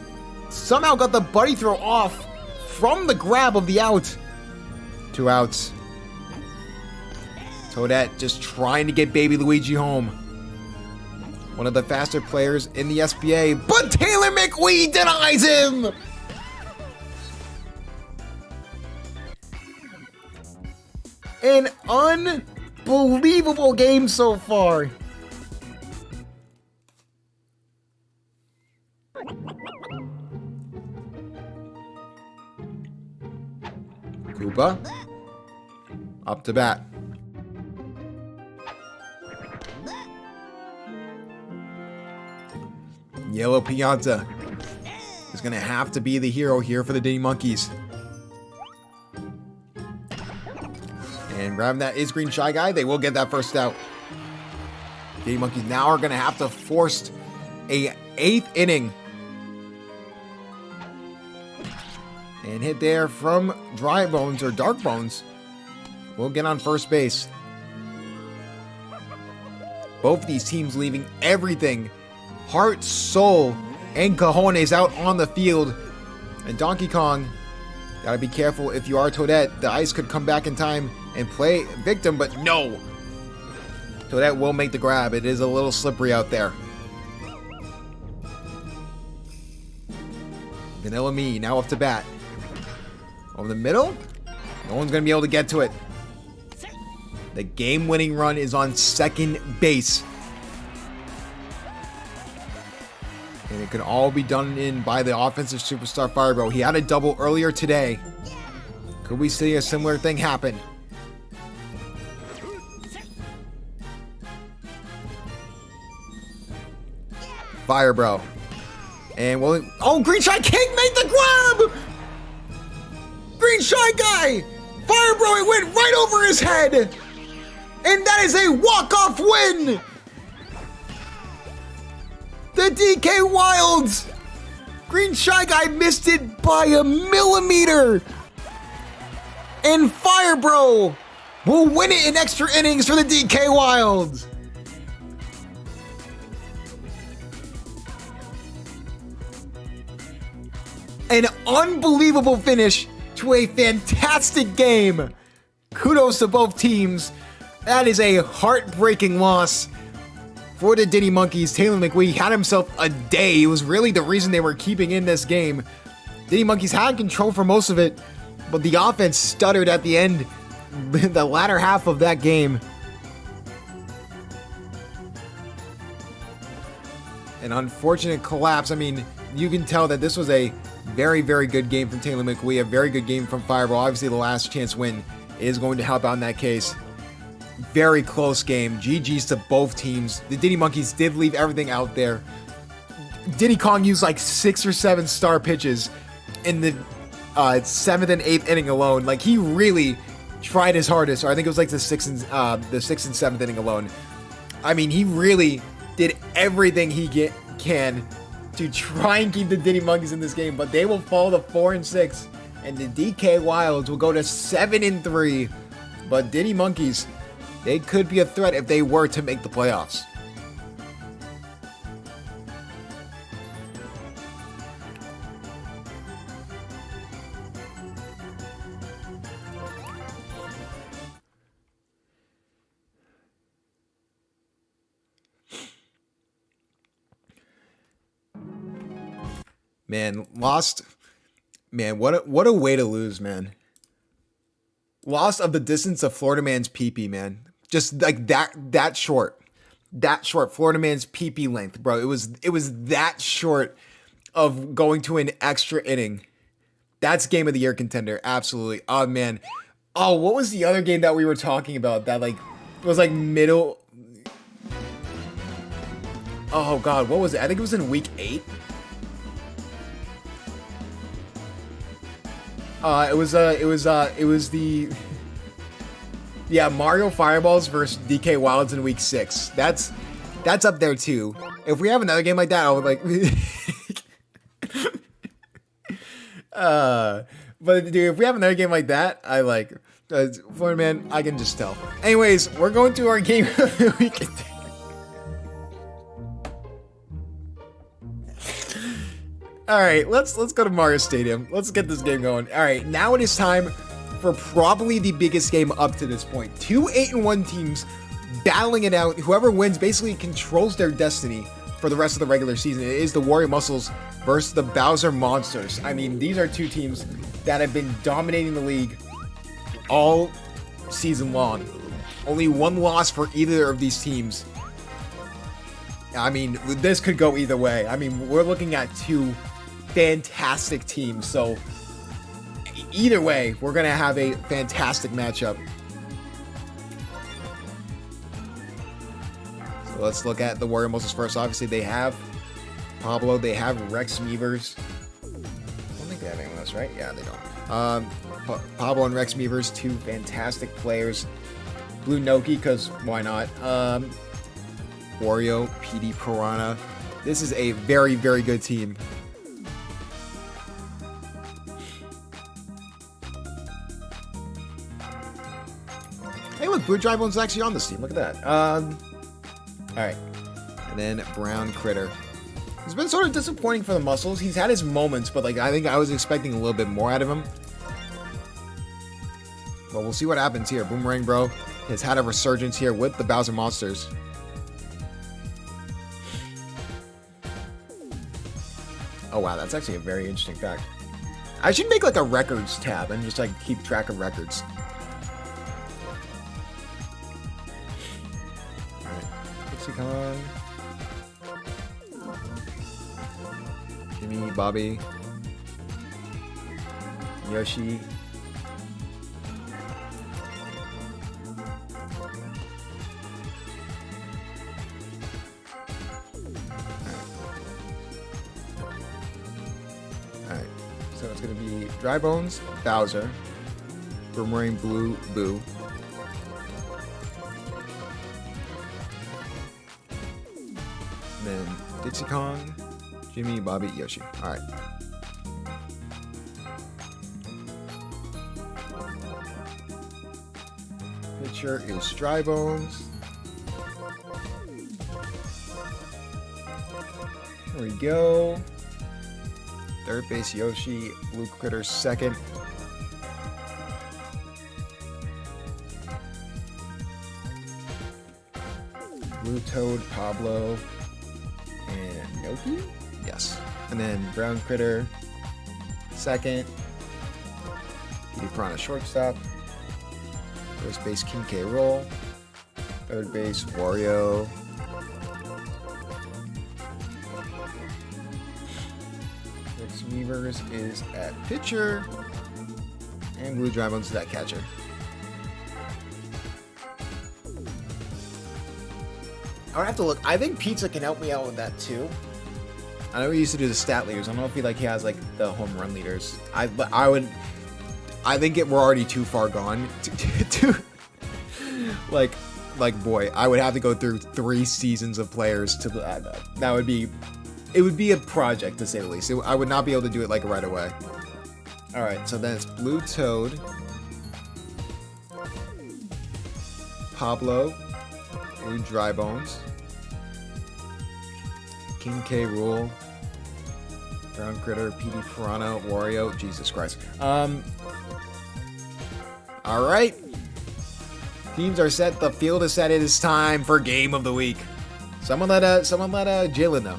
somehow got the buddy throw off from the grab of the out. 2 outs. Toadette just trying to get Baby Luigi home. One of the faster players in the SBA, but Taylor McWee denies him! An unbelievable game so far. Koopa, up to bat. Yellow Pianta is going to have to be the hero here for the Diddy Monkeys. And grabbing that is Green Shy Guy. They will get that first out. Diddy Monkeys now are going to have to force a 8th inning. And hit there from Dry Bones or Dark Bones. We'll get on first base. Both of these teams leaving everything. Heart, soul, and cojones out on the field. And Donkey Kong, gotta be careful if you are Toadette. The ice could come back in time and play victim, but no. Toadette will make the grab. It is a little slippery out there. Vanilla Me now up to bat. Over the middle, no one's gonna be able to get to it. The game-winning run is on second base. And it can all be done in by the offensive superstar Firebro. He had a double earlier today. Could we see a similar thing happen? Firebro. And well, oh, Green Shy King made the grab! Green Shy Guy! Firebro, it went right over his head! And that is a walk-off win! The DK Wilds! Green Shy Guy missed it by a millimeter! And Firebro will win it in extra innings for the DK Wilds! An unbelievable finish to a fantastic game. Kudos to both teams. That is a heartbreaking loss for the Diddy Monkeys. Taylor McWee had himself a day. It was really the reason they were keeping in this game. Diddy Monkeys had control for most of it, but the offense stuttered at the end, the latter half of that game. An unfortunate collapse. I mean, you can tell that this was a very, very good game from Taylor McWee, a very good game from Fireball. Obviously, the last chance win is going to help out in that case. Very close game. GG's to both teams. The Diddy Monkeys did leave everything out there. Diddy Kong used like 6 or 7 star pitches in the 7th and 8th inning alone. Like, he really tried his hardest. Or I think it was like the sixth and seventh inning alone. I mean, he really did everything he can to try and keep the Diddy Monkeys in this game, but they will fall to 4-6, and the DK Wilds will go to 7-3. But Diddy Monkeys, they could be a threat if they were to make the playoffs. Man, lost. Man, what a way to lose, man. Lost of the distance of Florida Man's PP, man. Just like that short. That short. Florida Man's PP length, bro. It was that short of going to an extra inning. That's game of the year contender. Absolutely. Oh man. Oh, what was the other game that we were talking about that like was like middle? Oh god, what was it? I think it was in week 8. It was the Mario Fireballs versus DK Wilds in week 6. That's up there too. If we have another game like that, I would like. But dude, if we have another game like that, I like. Florida Man, I can just tell. Anyways, we're going to our game of the week. All right, let's go to Mario Stadium. Let's get this game going. All right, now it is time for probably the biggest game up to this point. 2 8-1 teams battling it out. Whoever wins basically controls their destiny for the rest of the regular season. It is the Warrior Muscles versus the Bowser Monsters. I mean, these are two teams that have been dominating the league all season long. Only one loss for either of these teams. I mean, this could go either way. I mean, we're looking at two fantastic teams, so either way, we're gonna have a fantastic matchup. So let's look at the Warrior Muscles first. Obviously, they have Pablo, they have Rex Meavers. I don't think they have anyone else, right? Yeah, they don't. Pablo and Rex Meavers, two fantastic players. Blue Noki, because why not? Wario, PD Piranha. This is a very, very good team. Hey, look, Blue Dry Bones is actually on this team. Look at that. Alright. And then Brown Critter. It's been sort of disappointing for the Muscles. He's had his moments, but like I think I was expecting a little bit more out of him. But we'll see what happens here. Boomerang Bro has had a resurgence here with the Bowser Monsters. Oh wow, that's actually a very interesting fact. I should make like a records tab and just like keep track of records. Alright, Pixie Kong. Jimmy, Bobby. Yoshi. So it's going to be Dry Bones, Bowser, Boomerang, Blue, Boo. And then Dixie Kong, Jimmy, Bobby, Yoshi. Alright. Pitcher is Dry Bones. There we go. Third base Yoshi, Blue Critter second. Blue Toad, Pablo, and Noki? Yes. And then Brown Critter second. Petey Piranha shortstop. First base King K. Roll. Third base Wario. Weavers is at pitcher, and Blue Dry Bones is at catcher. I would have to look. I think Pizza can help me out with that too. I know we used to do the stat leaders. I don't know if he has like the home run leaders. I I think we're already too far gone. Like, boy, I would have to go through 3 seasons of players to that would be, it would be a project to say the least. I would not be able to do it like right away. All right, so then it's Blue Toad, Pablo, Blue Dry Bones, King K. Rool, Brown Critter, PD Piranha, Wario. Jesus Christ. All right. Teams are set. The field is set. It is time for Game of the Week. Someone let Jalen know.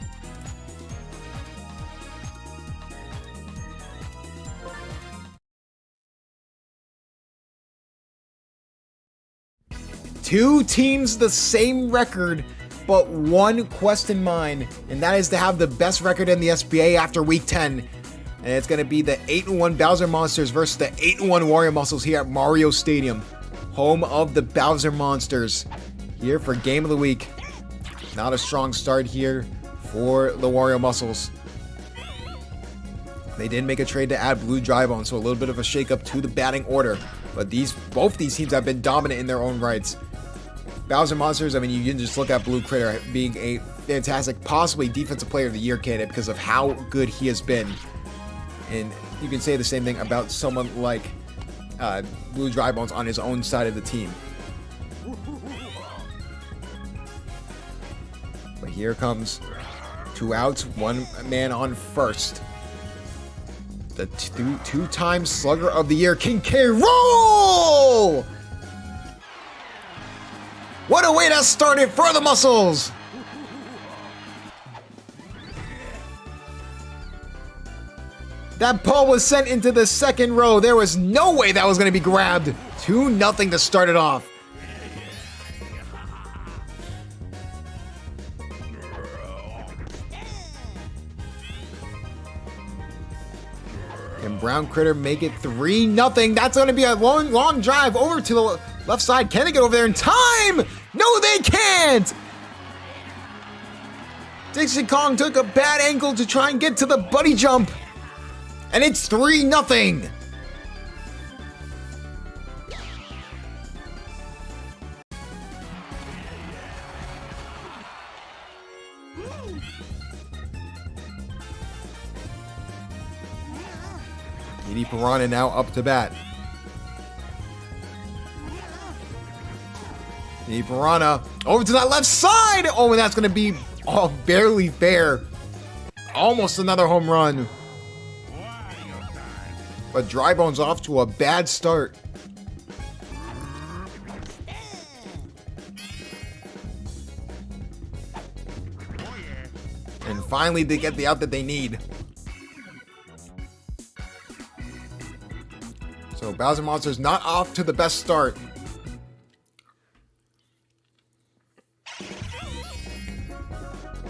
Two teams the same record, but one quest in mind, and that is to have the best record in the SBA after Week 10. And it's going to be the 8-1 Bowser Monsters versus the 8-1 Wario Muscles here at Mario Stadium, home of the Bowser Monsters, here for Game of the Week. Not a strong start here for the Wario Muscles. They did make a trade to add Blue Dry Bones, so a little bit of a shakeup to the batting order. But both these teams have been dominant in their own rights. Bowser Monsters, I mean, you can just look at Blue Critter being a fantastic, possibly Defensive Player of the Year candidate because of how good he has been. And you can say the same thing about someone like Blue Dry Bones on his own side of the team. But here comes 2 outs, 1 man on first. The two-time Slugger of the Year, King K. Rool! What a way to start it for the Muscles! That ball was sent into the second row. There was no way that was going to be grabbed. 2-0 to start it off. Can Brown Critter make it 3-0? That's going to be a long drive over to the left side. Can they get over there in time? No, they can't! Dixie Kong took a bad angle to try and get to the buddy jump. And it's 3-0. PD Piranha now up to bat. PD Piranha over to that left side. Oh, and that's going to be barely fair. Almost another home run. But Dry Bones off to a bad start. And finally they get the out that they need. So Bowser Monsters not off to the best start.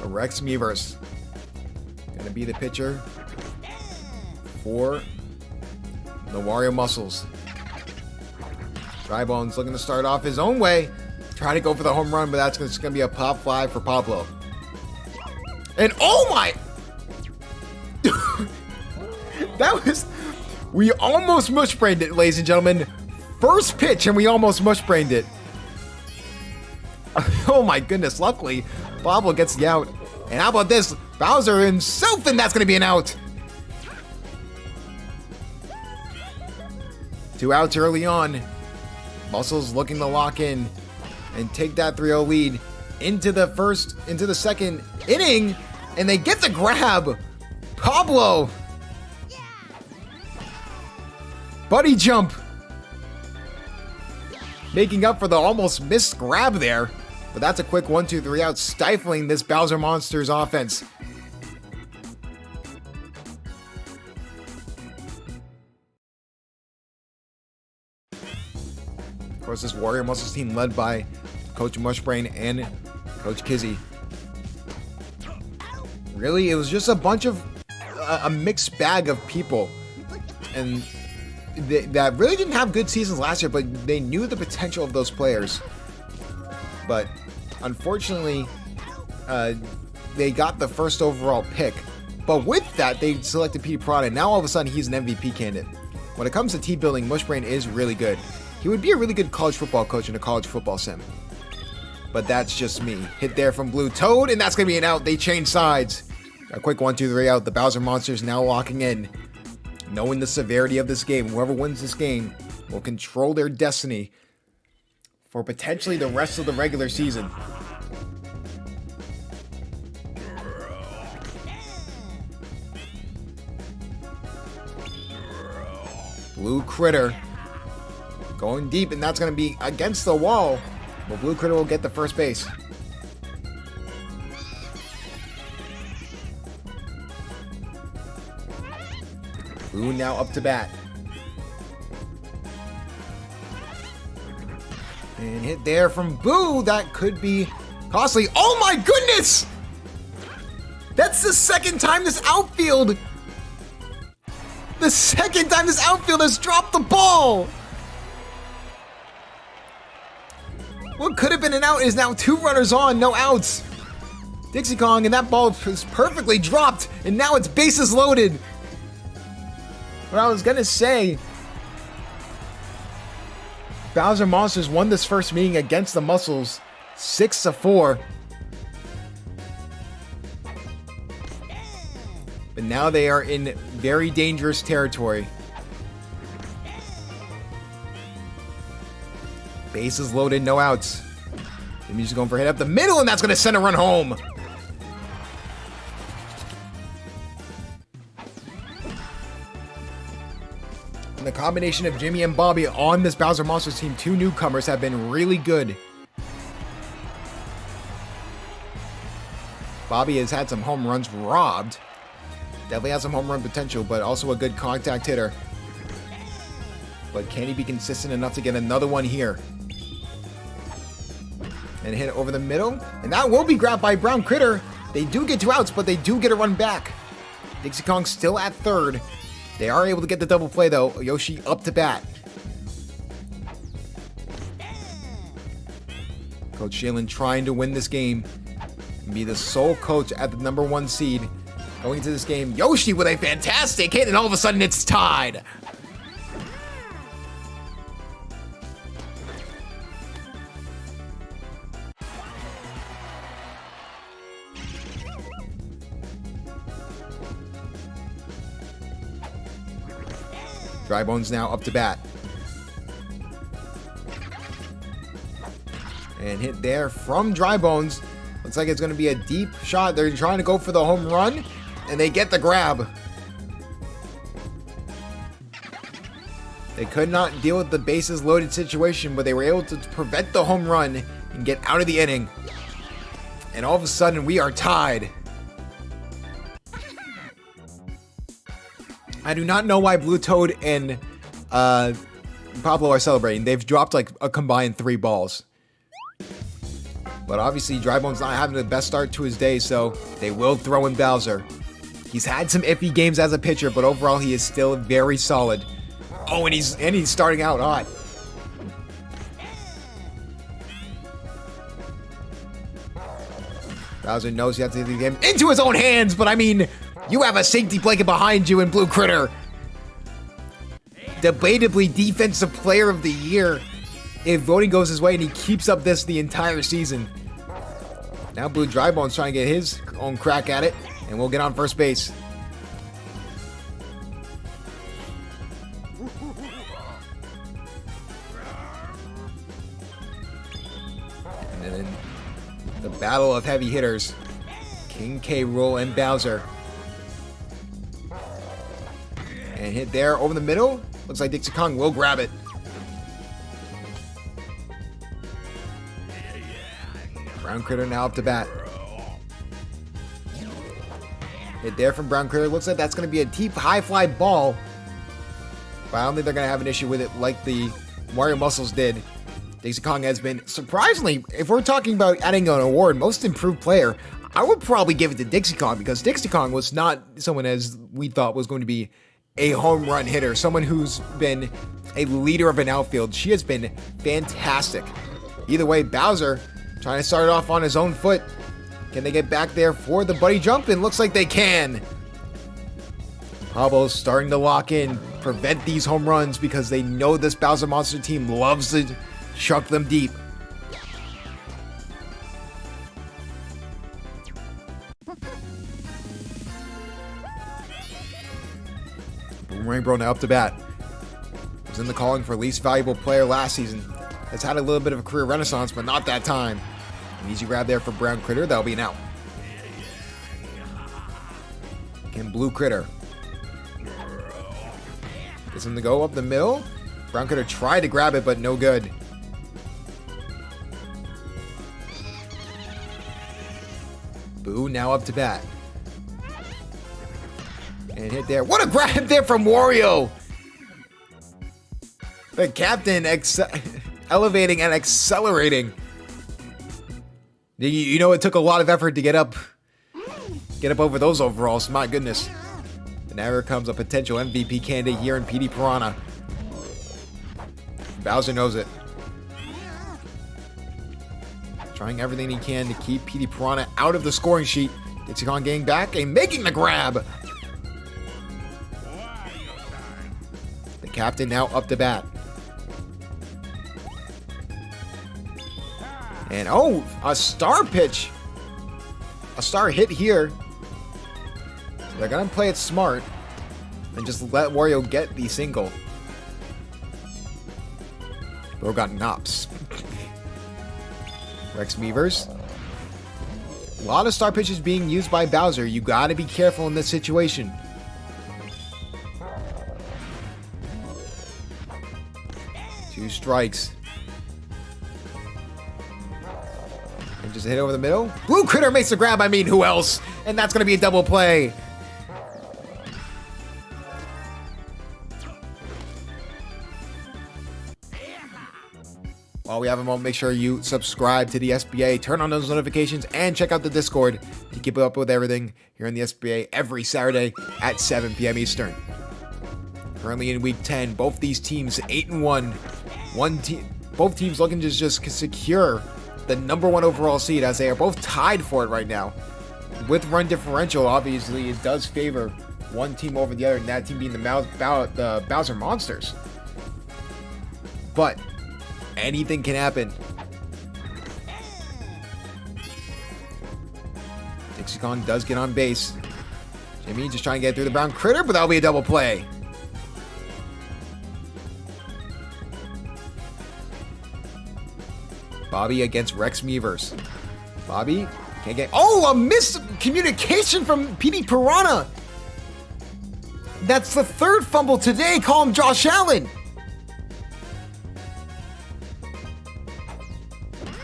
Rex Meverse gonna be the pitcher for the Wario Muscles. Dry Bones looking to start off his own way. Trying to go for the home run, but that's just gonna be a pop fly for Pablo. And oh my! That was... We almost mush-brained it, ladies and gentlemen. First pitch, and we almost mush-brained it. Oh my goodness, luckily, Pablo gets the out. And how about this? Bowser himself, and that's going to be an out. 2 outs early on. Muscles looking to lock in and take that 3-0 lead into the second inning, and they get the grab. Pablo. Buddy jump. Making up for the almost missed grab there. But that's a quick 1-2-3 out, stifling this Bowser Monsters offense. Of course, this Wario Muscles team led by Coach Mushbrain and Coach Kizzy. Really, it was just a bunch of a mixed bag of people, and that really didn't have good seasons last year, but they knew the potential of those players. But unfortunately, they got the first overall pick. But with that, they selected PD Piranha. Now all of a sudden, he's an MVP candidate. When it comes to team building, Mushbrain is really good. He would be a really good college football coach in a college football sim. But that's just me. Hit there from Blue Toad, and that's going to be an out. They change sides. A quick 1-2-3 out. The Bowser Monsters now locking in. Knowing the severity of this game, whoever wins this game will control their destiny for potentially the rest of the regular season. Blue Critter going deep, and that's going to be against the wall. But Blue Critter will get the first base. Blue now up to bat. And hit there from Boo. That could be costly. Oh my goodness! That's the second time this outfield... The second time this outfield has dropped the ball! What could have been an out is now 2 runners on, no outs. Dixie Kong, and that ball is perfectly dropped, and now it's bases loaded. What I was gonna say, Bowser Monsters won this first meeting against the Muscles 6-4. But now they are in very dangerous territory. Bases loaded, no outs. Jimmy's just going for a hit up the middle, and that's going to send a run home. And the combination of Jimmy and Bobby on this Bowser Monsters team, 2 newcomers, have been really good. Bobby has had some home runs robbed. Definitely has some home run potential, but also a good contact hitter. But can he be consistent enough to get another one here? And hit it over the middle. And that will be grabbed by Brown Critter. They do get 2 outs, but they do get a run back. Dixie Kong still at third. They are able to get the double play, though. Yoshi up to bat. Coach Shailen trying to win this game. Be the sole coach at the #1 seed. Going into this game, Yoshi with a fantastic hit, and all of a sudden it's tied. Dry Bones now up to bat. And hit there from Dry Bones. Looks like it's going to be a deep shot. They're trying to go for the home run, and they get the grab. They could not deal with the bases loaded situation, but they were able to prevent the home run and get out of the inning. And all of a sudden, we are tied. I do not know why Blue Toad and Pablo are celebrating. They've dropped like a combined 3 balls. But obviously, Drybone's not having the best start to his day, so they will throw in Bowser. He's had some iffy games as a pitcher, but overall, he is still very solid. Oh, and he's starting out hot. Bowser knows he has to get the game into his own hands, but I mean, you have a safety blanket behind you in Blue Critter. Debatably Defensive Player of the Year if voting goes his way and he keeps up this the entire season. Now Blue Drybone's trying to get his own crack at it, and we'll get on first base. And then the battle of heavy hitters, King K. Rool and Bowser. And hit there over the middle. Looks like Dixie Kong will grab it. Brown Critter now up to bat. Hit there from Brown Critter. Looks like that's going to be a deep high fly ball. But I don't think they're going to have an issue with it like the Mario Muscles did. Dixie Kong has been, surprisingly, if we're talking about adding an award, most improved player, I would probably give it to Dixie Kong, because Dixie Kong was not someone as we thought was going to be a home run hitter, someone who's been a leader of an outfield. She has been fantastic. Either way, Bowser trying to start it off on his own foot. Can they get back there for the buddy jump? And looks like they can. Pablo's starting to lock in. prevent these home runs because they know this Bowser Monster team loves to chuck them deep. Boomerang Bro now up to bat. Was in the calling for least valuable player last season. Has had a little bit of a career renaissance, but not that time. An easy grab there for Brown Critter. That'll be an out. And Blue Critter gets him to go up the middle. Brown Critter tried to grab it, but no good. Boo now up to bat. And hit there. What a grab there from Wario! The captain elevating and accelerating. You know it took a lot of effort to get up over those overalls. My goodness. And now here comes a potential MVP candidate here in PD Piranha. Bowser knows it. Trying everything he can to keep PD Piranha out of the scoring sheet. Gets on getting back and making the grab. The captain now up to bat. And oh, a star pitch. A star hit here. So they're going to play it smart and just let Wario get the single. Bro got Nops. Rex Meavers. A lot of star pitches being used by Bowser. You got to be careful in this situation. Two strikes. And just hit over the middle. Blue Critter makes the grab. I mean, who else? And that's going to be a double play. While we have a moment, make sure you subscribe to the SBA, turn on those notifications, and check out the Discord to keep up with everything here in the SBA every Saturday at 7 p.m. Eastern. Currently in Week 10, both these teams 8-1. Both teams looking to just secure the #1 overall seed, as they are both tied for it right now. With run differential, obviously, it does favor one team over the other, and that team being the Bowser Monsters. But anything can happen. Dixie Kong does get on base. Jimmy just trying to get through the Brown Critter, but that'll be a double play. Bobby against Rex Meavers. Bobby can't get... Oh, a miscommunication from PD Piranha. That's the third fumble today. Call him Josh Allen.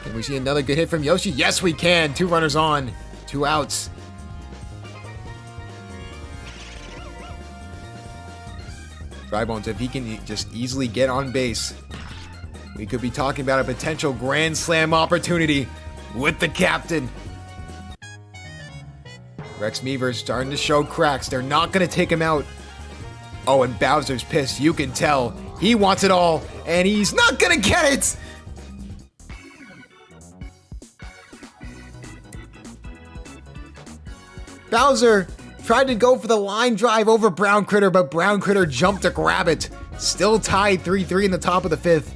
Can we see another good hit from Yoshi? Yes, we can. 2 runners on, 2 outs. Drybones, if he can just easily get on base, we could be talking about a potential Grand Slam opportunity with the captain. Rex Meavers starting to show cracks. They're not going to take him out. Oh, and Bowser's pissed. You can tell. He wants it all, and he's not going to get it. Bowser tried to go for the line drive over Brown Critter, but Brown Critter jumped to grab it. Still tied 3-3 in the top of the 5th.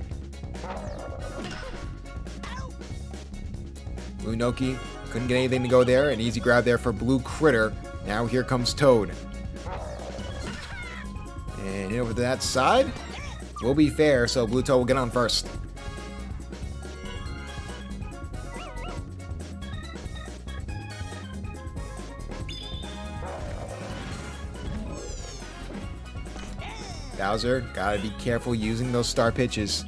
Blue Noki couldn't get anything to go there. An easy grab there for Blue Critter. Now here comes Toad. And over to that side. Will be fair, so Blue Toad will get on first. Bowser, gotta be careful using those star pitches.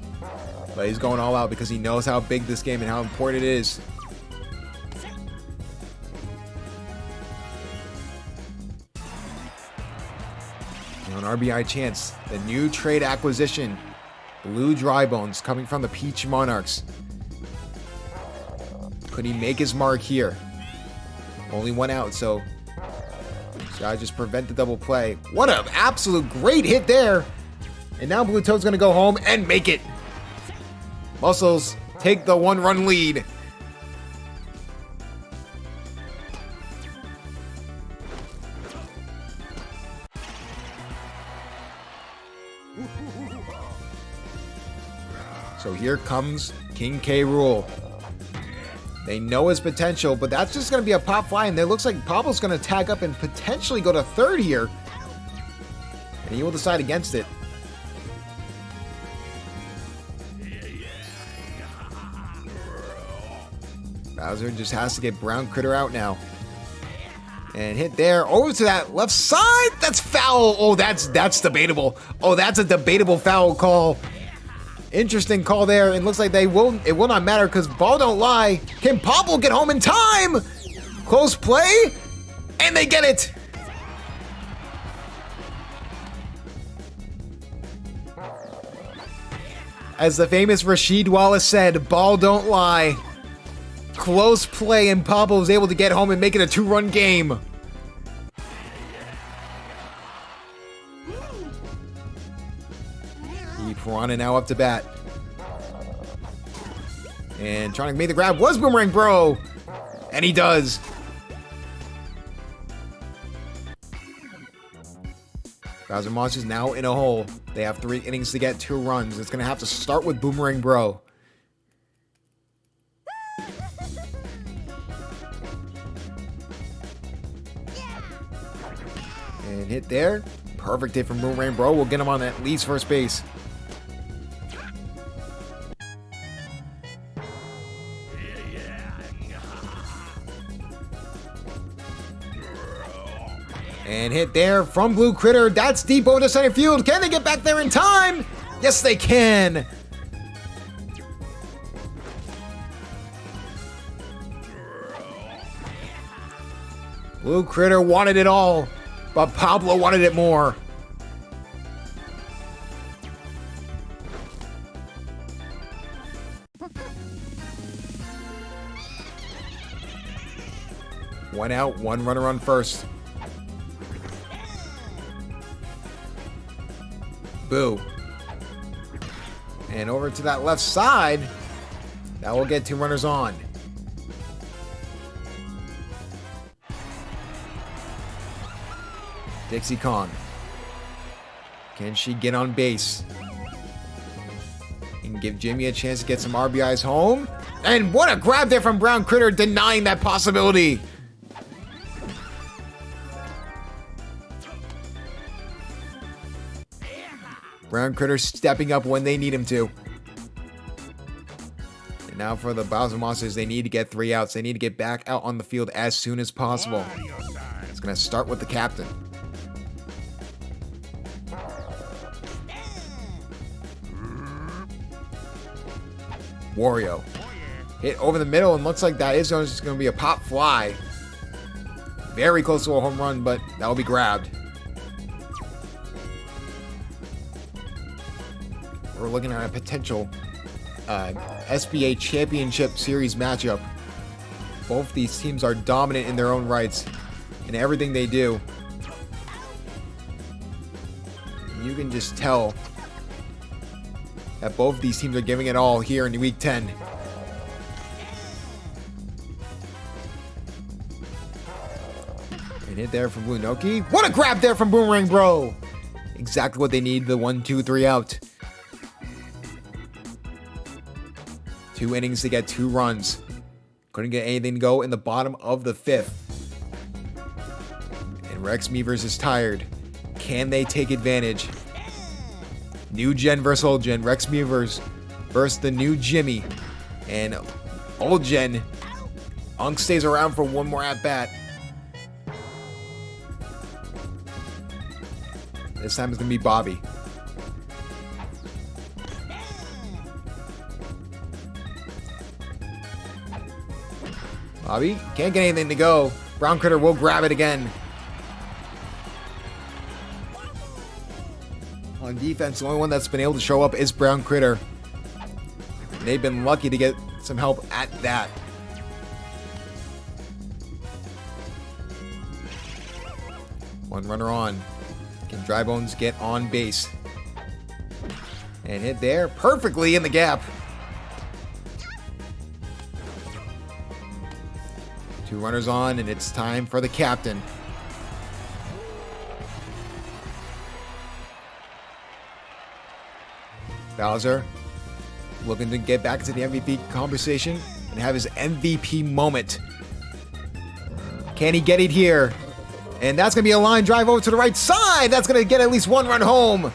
But he's going all out because he knows how big this game and how important it is. An RBI chance. The new trade acquisition. Blue Drybones coming from the Peach Monarchs. Could he make his mark here? Only 1 out, so gotta just prevent the double play. What an absolute great hit there. And now Blue Toad's gonna go home and make it. Muscles take the 1-run lead. So here comes King K. Rool. They know his potential, but that's just going to be a pop fly, and it looks like Pablo's going to tag up and potentially go to third here. And he will decide against it. Bowser just has to get Brown Critter out now. And hit there. Over to that left side. That's foul. Oh, that's debatable. Oh, that's a debatable foul call. Interesting call there. It looks like it will not matter because ball don't lie. Can Pablo get home in time? Close play. And they get it. As the famous Rasheed Wallace said, ball don't lie. Close play, and Pablo was able to get home and make it a 2-run game. Piranha now up to bat. And trying to make the grab was Boomerang Bro. And he does. Bowser Monsters now in a hole. They have 3 innings to get 2 runs. It's going to have to start with Boomerang Bro. And hit there. Perfect hit from Boomerang Bro. We'll get him on at least first base. And hit there from Blue Critter. That's deep over to center field. Can they get back there in time? Yes, they can. Blue Critter wanted it all, but Pablo wanted it more. One out, 1 runner on first. Boo. And over to that left side. That will get 2 runners on. Dixie Kong. Can she get on base? And give Jimmy a chance to get some RBIs home. And what a grab there from Brown Critter, denying that possibility. Brown Critter stepping up when they need him to. And now for the Bowser Monsters, they need to get 3 outs. They need to get back out on the field as soon as possible. It's going to start with the captain. Wario. Hit over the middle, and looks like that is just going to be a pop fly. Very close to a home run, but that will be grabbed. We're looking at a potential SBA Championship Series matchup. Both these teams are dominant in their own rights in everything they do. You can just tell that both these teams are giving it all here in Week 10. And hit there from Blue Noki. What a grab there from Boomerang Bro! Exactly what they need, the 1, 2, 3 out. 2 innings to get 2 runs. Couldn't get anything to go in the bottom of the 5th. And Rex Meavers is tired. Can they take advantage? New gen versus old gen. Rex Meavers versus the new Jimmy. And old gen. Unk stays around for 1 more at bat. This time it's going to be Bobby. Bobby can't get anything to go. Brown Critter will grab it again. On defense, the only one that's been able to show up is Brown Critter. And they've been lucky to get some help at that. One runner on. Can Dry Bones get on base? And hit there perfectly in the gap. 2 runners on, and it's time for the captain. Bowser looking to get back into the MVP conversation and have his MVP moment. Can he get it here? And that's going to be a line drive over to the right side. That's going to get at least one run home.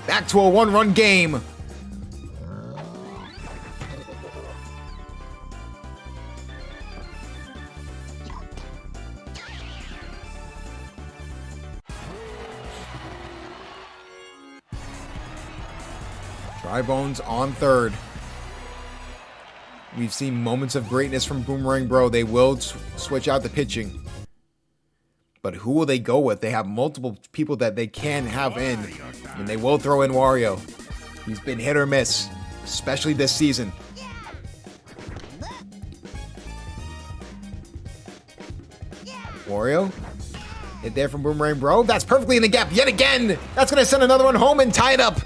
Back to a one-run game. Dry Bones on third. We've seen moments of greatness from Boomerang Bro. They will switch out the pitching. But who will they go with? They have multiple people that they can have in. And they will throw in Wario. He's been hit or miss, especially this season. Wario. Hit there from Boomerang Bro. That's perfectly in the gap yet again. That's going to send another one home and tie it up.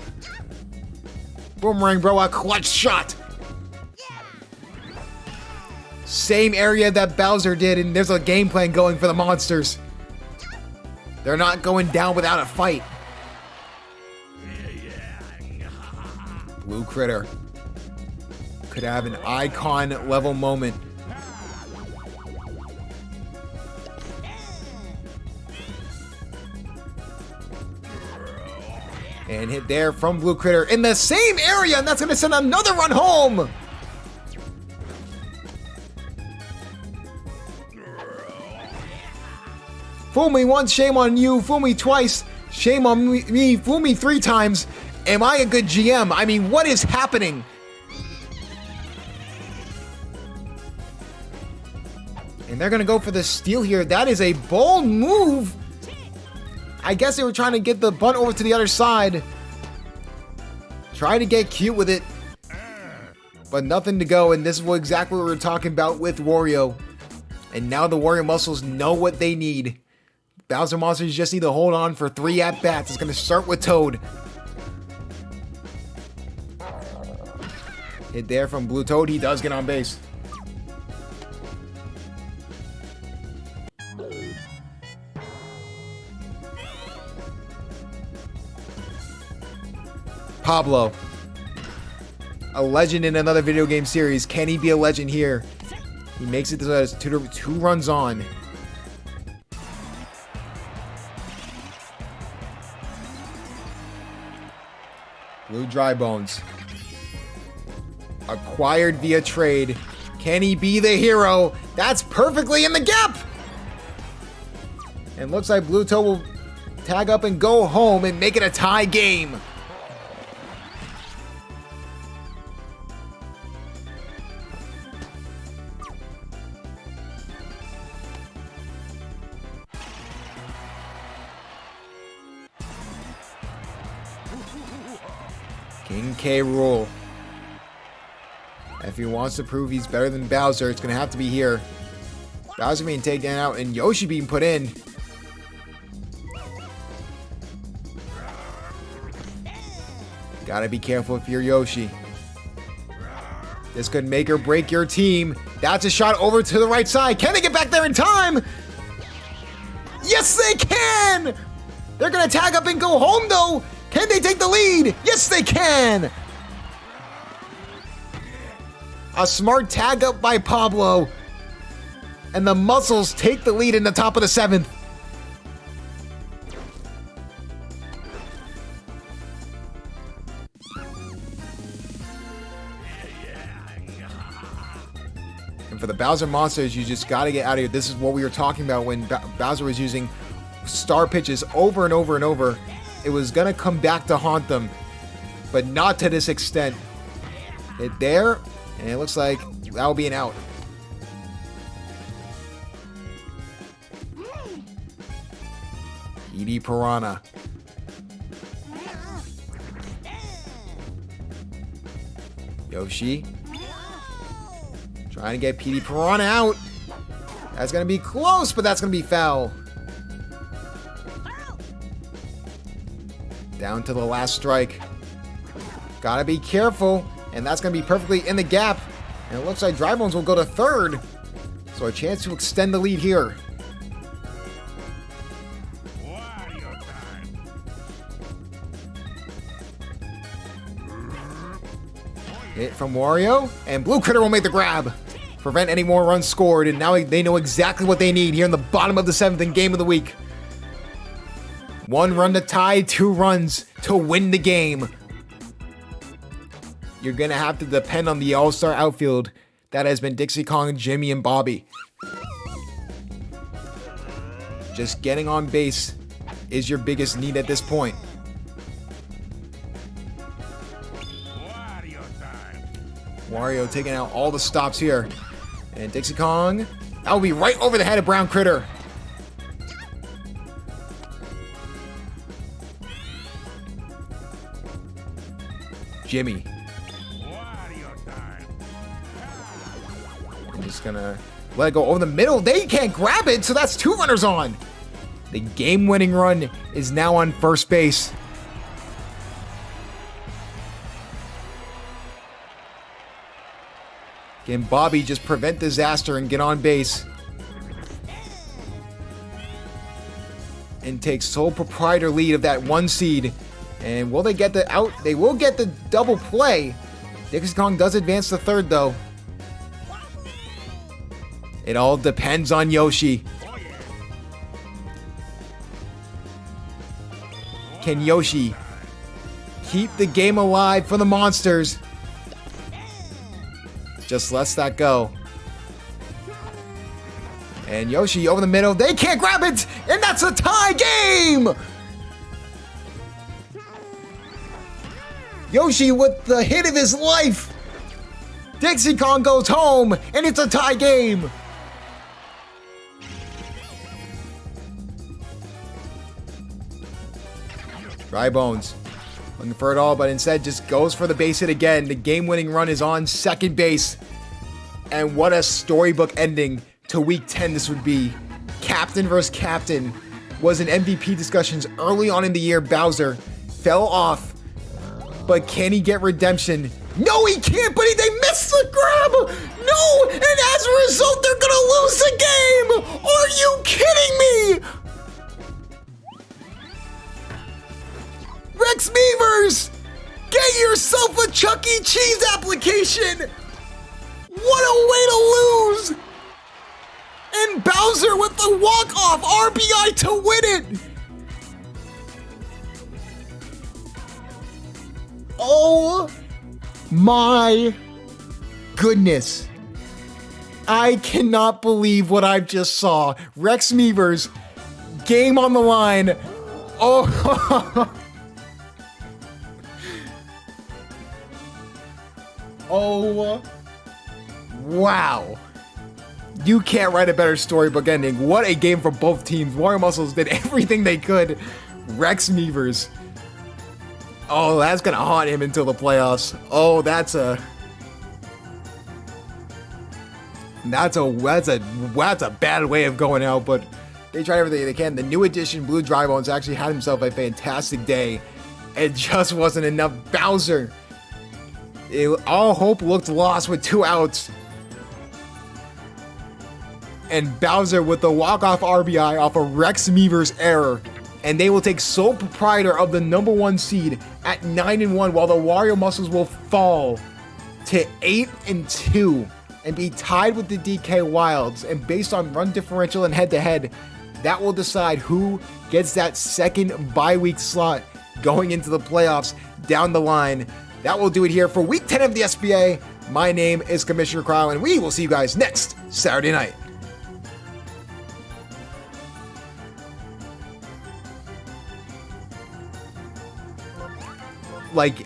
Boomerang Bro, a clutch shot. Same area that Bowser did, and there's a game plan going for the monsters. They're not going down without a fight. Blue Critter could have an icon level moment. And hit there from Blue Critter in the same area, and that's going to send another run home. Fool me once, shame on you. Fool me twice, shame on me. Fool me 3 times. Am I a good GM? I mean, what is happening? And they're going to go for the steal here. That is a bold move. I guess they were trying to get the bunt over to the other side. Trying to get cute with it. But nothing to go. And this is exactly what we were talking about with Wario. And now the Wario muscles know what they need. Bowser Monsters just need to hold on for 3 at-bats. It's going to start with Toad. Hit there from Blue Toad. He does get on base. Pablo. A legend in another video game series. Can he be a legend here? He makes it to 2 runs on. Blue Dry Bones. Acquired via trade. Can he be the hero? That's perfectly in the gap! And looks like Blue Toe will tag up and go home and make it a tie game. King K rule. If he wants to prove he's better than Bowser, it's going to have to be here. Bowser being taken out and Yoshi being put in. Gotta be careful if you're Yoshi. This could make or break your team. That's a shot over to the right side. Can they get back there in time? Yes, they can! They're going to tag up and go home, though. Can they take the lead? Yes, they can! A smart tag up by Pablo. And the Muscles take the lead in the top of the 7th. And for the Bowser Monsters, you just got to get out of here. This is what we were talking about when Bowser was using star pitches over and over and over. It was going to come back to haunt them, but not to this extent. Hit there, and it looks like that will be an out. Petey Piranha. Yoshi. Trying to get Petey Piranha out. That's going to be close, but that's going to be foul. Down to the last strike. Gotta be careful. And that's going to be perfectly in the gap. And it looks like Dry Bones will go to 3rd. So a chance to extend the lead here. Hit from Wario, and Blue Critter will make the grab. Prevent any more runs scored, and now they know exactly what they need here in the bottom of the 7th and game of the week. 1 run to tie, 2 runs to win the game. You're going to have to depend on the all-star outfield that has been Dixie Kong, Jimmy, and Bobby. Just getting on base is your biggest need at this point. Wario taking out all the stops here. And Dixie Kong, that will be right over the head of Brown Critter. Jimmy. I'm just gonna let it go over the middle. They can't grab it, so that's 2 runners on. The game-winning run is now on first base. Can Bobby just prevent disaster and get on base? And take sole proprietor lead of that 1 seed. And will they get the out? They will get the double play. Dixie Kong does advance to 3rd though. It all depends on Yoshi. Can Yoshi keep the game alive for the monsters? Just lets that go. And Yoshi over the middle. They can't grab it! And that's a tie game! Yoshi with the hit of his life! Dixie Kong goes home, and it's a tie game! Dry Bones looking for it all, but instead just goes for the base hit again. The game-winning run is on second base. And what a storybook ending to Week 10 this would be. Captain versus Captain was in MVP discussions early on in the year. Bowser fell off, but can he get redemption? No, he can't, but they missed the grab! No, and as a result, they're gonna lose the game! Are you kidding me? Rex Beavers, get yourself a Chuck E. Cheese application! What a way to lose! And Bowser with the walk-off RBI to win it! Oh my goodness. I cannot believe what I just saw. Rex Meavers, game on the line. Oh, oh, wow. You can't write a better storybook ending. What a game for both teams. Wario Muscles did everything they could. Rex Meavers. Oh, that's gonna haunt him until the playoffs. Oh, that's a bad way of going out, but they tried everything they can. The new addition, Blue Dry Bones, actually had himself a fantastic day. It just wasn't enough. Bowser, all hope looked lost with 2 outs. And Bowser with the walk-off RBI off of Rex Meavers' error. And they will take sole proprietor of the #1 seed at 9-1, while the Wario Muscles will fall to 8-2 and be tied with the DK Wilds. And based on run differential and head-to-head, that will decide who gets that second bye-week slot going into the playoffs down the line. That will do it here for Week 10 of the SBA. My name is Commissioner Crow, and we will see you guys next Saturday night. Like,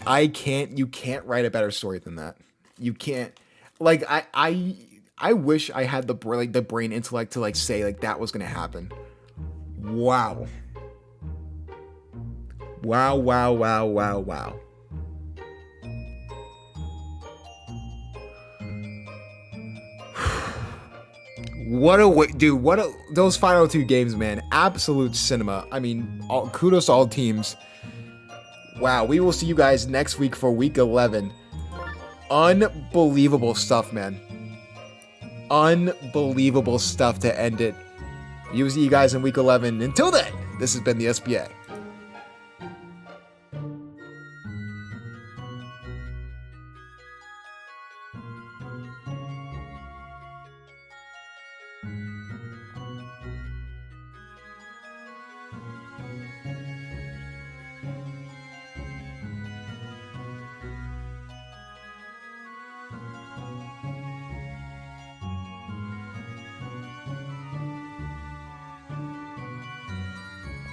you can't write a better story than that. You can't, like, I wish I had the brain intellect to say that was gonna happen. Wow. Wow, wow, wow, wow, wow. Those final 2 games, man, absolute cinema. I mean, kudos to all teams. Wow, we will see you guys next week for Week 11. Unbelievable stuff, man. Unbelievable stuff to end it. We will see you guys in Week 11. Until then, this has been the SBA.